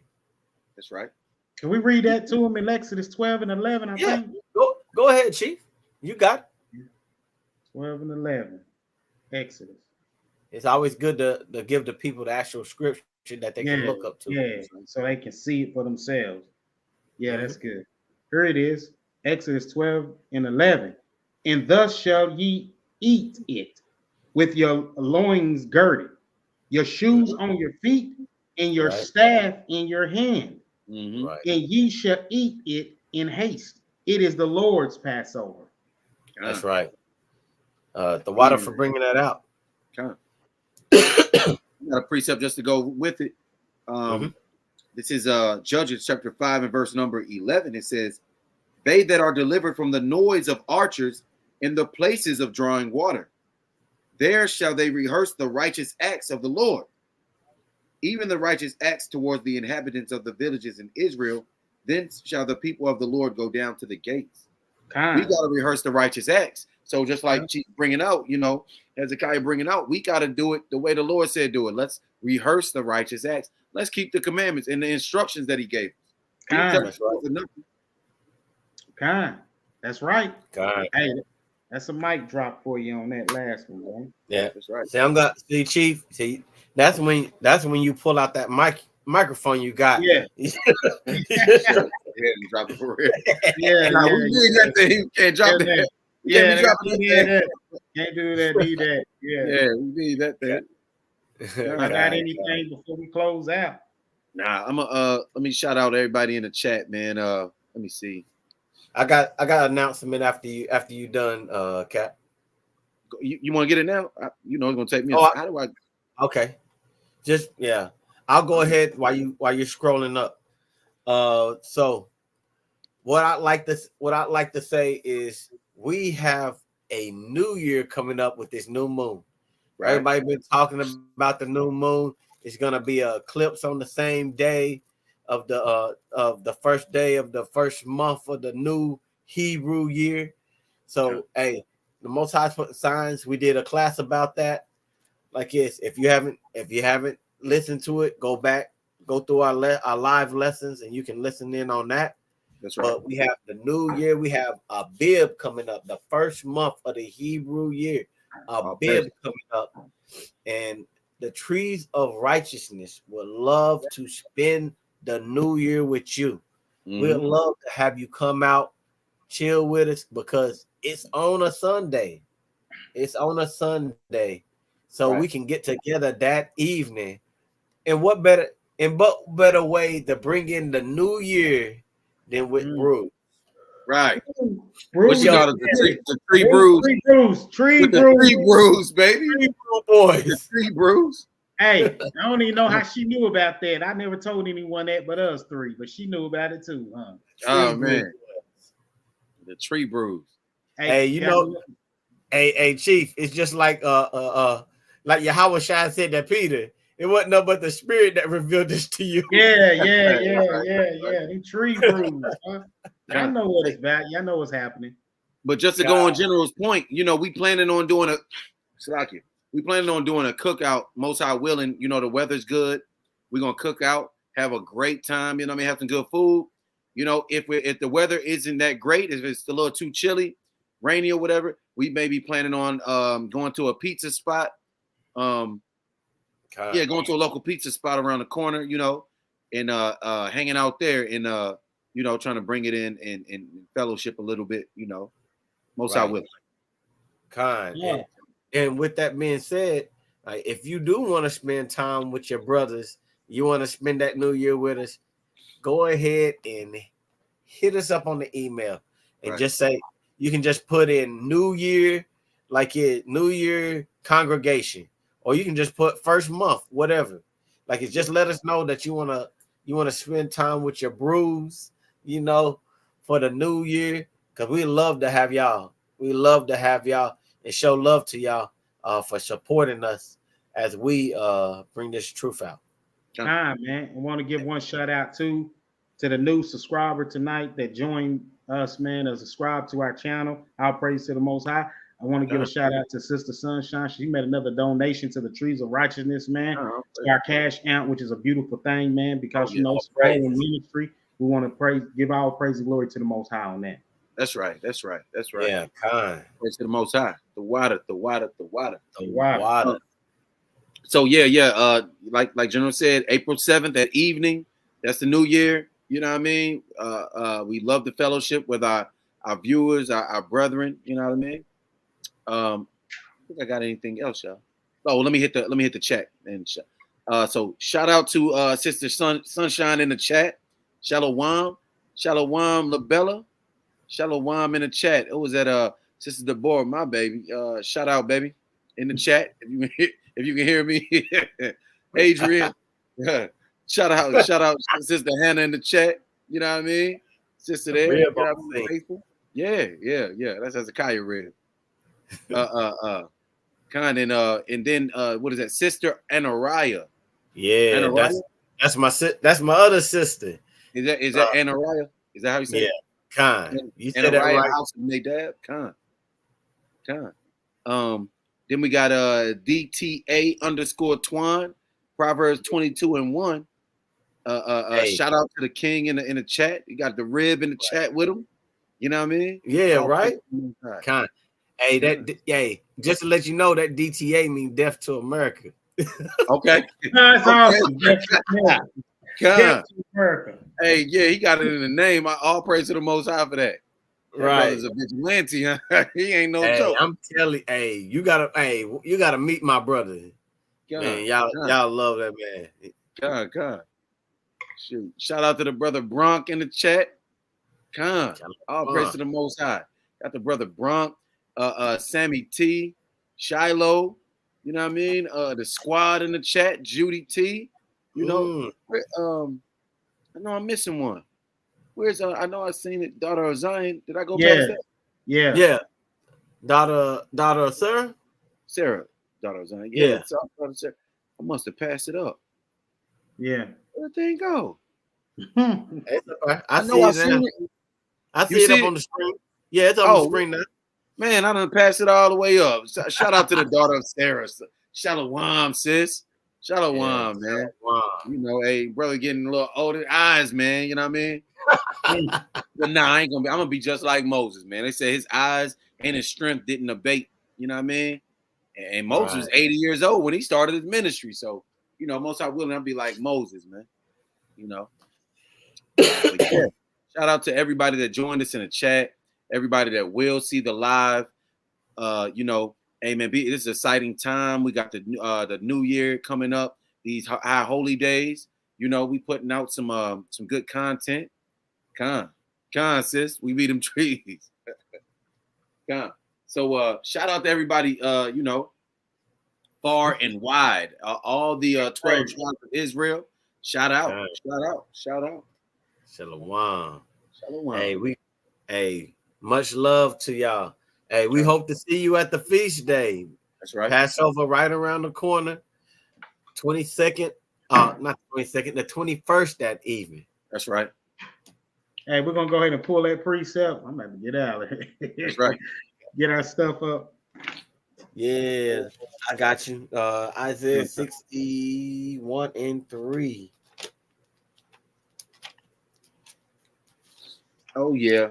That's right. Can we read that to him in Exodus 12 and 11? I think. Go ahead, Chief. You got it. 12 and 11. Exodus. It's always good to give the people the actual scripture that they can look up to. Yeah, so they can see it for themselves. Yeah, that's good. Here it is. Exodus 12 and 11. And thus shall ye eat it with your loins girded, your shoes on your feet, and your staff in your hand. Right. And ye shall eat it in haste. It is the Lord's Passover. That's right. The water for bringing that out. Got a precept just to go with it. This is Judges chapter 5 and verse number 11. It says, they that are delivered from the noise of archers in the places of drawing water, there shall they rehearse the righteous acts of the Lord, even the righteous acts towards the inhabitants of the villages in Israel. Then shall the people of the Lord go down to the gates. We got to rehearse the righteous acts. So just like bringing out, Hezekiah bringing out, we got to do it the way the Lord said do it. Let's rehearse the righteous acts. Let's keep the commandments and the instructions that he gave us. That's right. Hey, that's a mic drop for you on that last one, man. Yeah, that's right. See, Chief. See, that's when you pull out that microphone you got. Yeah. Drop it for real. Yeah, we need that thing. You can't drop that. Yeah, can't do that. Need that. Yeah, we need that thing. I got anything before we close out? Nah, I'm let me shout out everybody in the chat, man. Let me see. I got an announcement after you done, Cap. You want to get it now? It's gonna take me. How do I? Okay, I'll go ahead while you're scrolling up. So what I'd like to say is we have a new year coming up with this new moon. Right. Everybody been talking about the new moon. It's gonna be an eclipse on the same day of the first day of the first month of the new Hebrew year. So the Most High signs. We did a class about that. Like this, if you haven't listened to it, go through our live lessons, and you can listen in on that. That's right. But we have the new year. We have a Bib coming up, the first month of the Hebrew year. Bib coming up, and the trees of righteousness would love to spend the new year with you. We'd love to have you come out, chill with us, because it's on a Sunday. So we can get together that evening. And what better way to bring in the new year than with brews? Right. Brews, the tree brews. Tree brews, baby. Tree brew boys. The tree brews. Hey, I don't even know how she knew about that. I never told anyone that but us three, but she knew about it too, huh? Oh man. The tree brews. Hey, hey, Chief, it's just like Yahweh Shai said that Peter. It wasn't no but the Spirit that revealed this to you. Yeah. The tree brews. Huh? I know what it's about. Y'all know what's happening. But just to go on General's point, we planning on doing a cookout, Most High willing. The weather's good. We're gonna cook out, have a great time. Have some good food. If the weather isn't that great, if it's a little too chilly, rainy or whatever, we may be planning on going to a pizza spot. Going to a local pizza spot around the corner, and hanging out there and trying to bring it in and fellowship a little bit, Most High willing. And with that being said, if you do want to spend time with your brothers, you want to spend that new year with us, go ahead and hit us up on the email and just say, you can just put in New Year, New Year congregation, or you can just put first month, whatever. It's just let us know that you wanna spend time with your brews, for the new year, because we love to have y'all. We love to have y'all and show love to y'all for supporting us as we bring this truth out. Man. I want to give one shout out to the new subscriber tonight that joined us, man, to subscribe to our channel. All praise to the Most High. I want to give a shout out to Sister Sunshine. She made another donation to the Trees of Righteousness, man. To our cash amp, which is a beautiful thing, man, because you know, small ministry. We want to give all praise and glory to the Most High on that. That's right. Yeah, kind. Praise to the Most High. The water. So yeah. Like General said, April 7th at evening. That's the new year. You know what I mean? We love the fellowship with our viewers, our brethren. You know what I mean? I think I got anything else, y'all. Oh, let me hit the chat and so shout out to Sister Sunshine in the chat. Shalom Labella. Shalom in the chat. It was at Sister Deborah, my baby. Shout out, baby, in the chat. If you can hear me, Adrian. Shout out, Sister Hannah in the chat. You know what I mean, Sister there. You know what I mean? Faithful. Yeah. That's Hezekiah read. And then what is that? Sister Anariah. Yeah, Anariah? That's my other sister. Is that Anariah? Is that how you say it? Khan. You said that right. House of Nadab. Khan. Then we got DTA _ Proverbs 22:1. Shout out to the king in the chat. You got the rib in the chat with him. You know what I mean? Yeah, right. Khan. Hey, just to let you know, that DTA means death to America. Okay. That's awesome. Death to America. Hey, yeah, he got it in the name. All praise to the Most High for that. Right. Brother's a vigilante, huh? He ain't no joke. I'm telling you, you gotta meet my brother. Man, y'all love that man. God. Shoot. Shout out to the brother Bronk in the chat. All praise to the Most High. Got the brother Bronk, Sammy T, Shiloh, you know what I mean? The squad in the chat, Judy T. You know, I know I'm missing one. Where's I know I've seen it, daughter of Zion. Did I go past that? Yeah. Daughter of Sarah, daughter of Zion. Yeah. I must have passed it up. Yeah. Where'd the thing go? I see it up on the screen. Yeah, it's on the screen now. Man, I done passed it all the way up. Shout out to the daughter of Sarah. Shalom, sis. Shalom, man. Shalom. You know, hey, brother getting a little older eyes, man. You know what I mean? But nah, I'm gonna be just like Moses, man. They say his eyes and his strength didn't abate. You know what I mean? And Moses was 80 years old when he started his ministry. So, you know, most I will, I'll be like Moses, man. You know. Yeah. Shout out to everybody that joined us in the chat, everybody that will see the live. You know, amen. This is an exciting time. We got the new year coming up, these high holy days. You know, we putting out some good content. Con, sis. We beat them trees. Con. So shout out to everybody, you know, far and wide. All the 12 tribes of Israel. Shout out. Shalom. Hey, much love to y'all. Hey, we hope to see you at the feast day. That's right. Passover right around the corner. 22nd, not 22nd, the 21st that evening. That's right. Hey, we're gonna go ahead and pull that precept. I'm about to get out of here. That's right. Get our stuff up. Yeah, I got you. Isaiah 61:3. Oh yeah.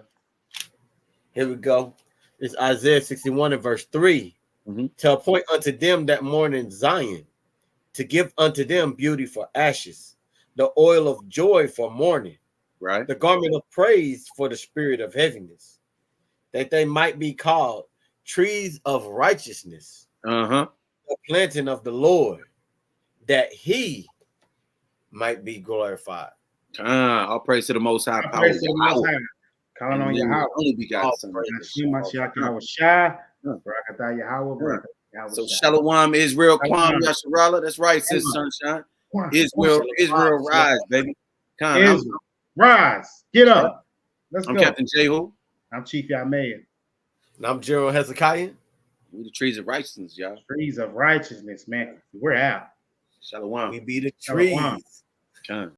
Here we go. It's Isaiah 61:3. Mm-hmm. To appoint unto them that mourn in Zion, to give unto them beauty for ashes, the oil of joy for mourning, right? The garment of praise for the spirit of heaviness, that they might be called trees of righteousness, the planting of the Lord, that he might be glorified. All praise to the Most High. Calling on Yahweh. Only begotten Son. So Shalom, Israel, Kwam Yasharala. That's right, sis Sunshine. Israel, rise, baby. Rise. Get up. Let's go. I'm Captain Jehu. I'm Chief Yahmeh. And I'm General Hezekiah. We the trees of righteousness, y'all. Trees of righteousness, man. We're out. Shalom. We be the trees. Shalom.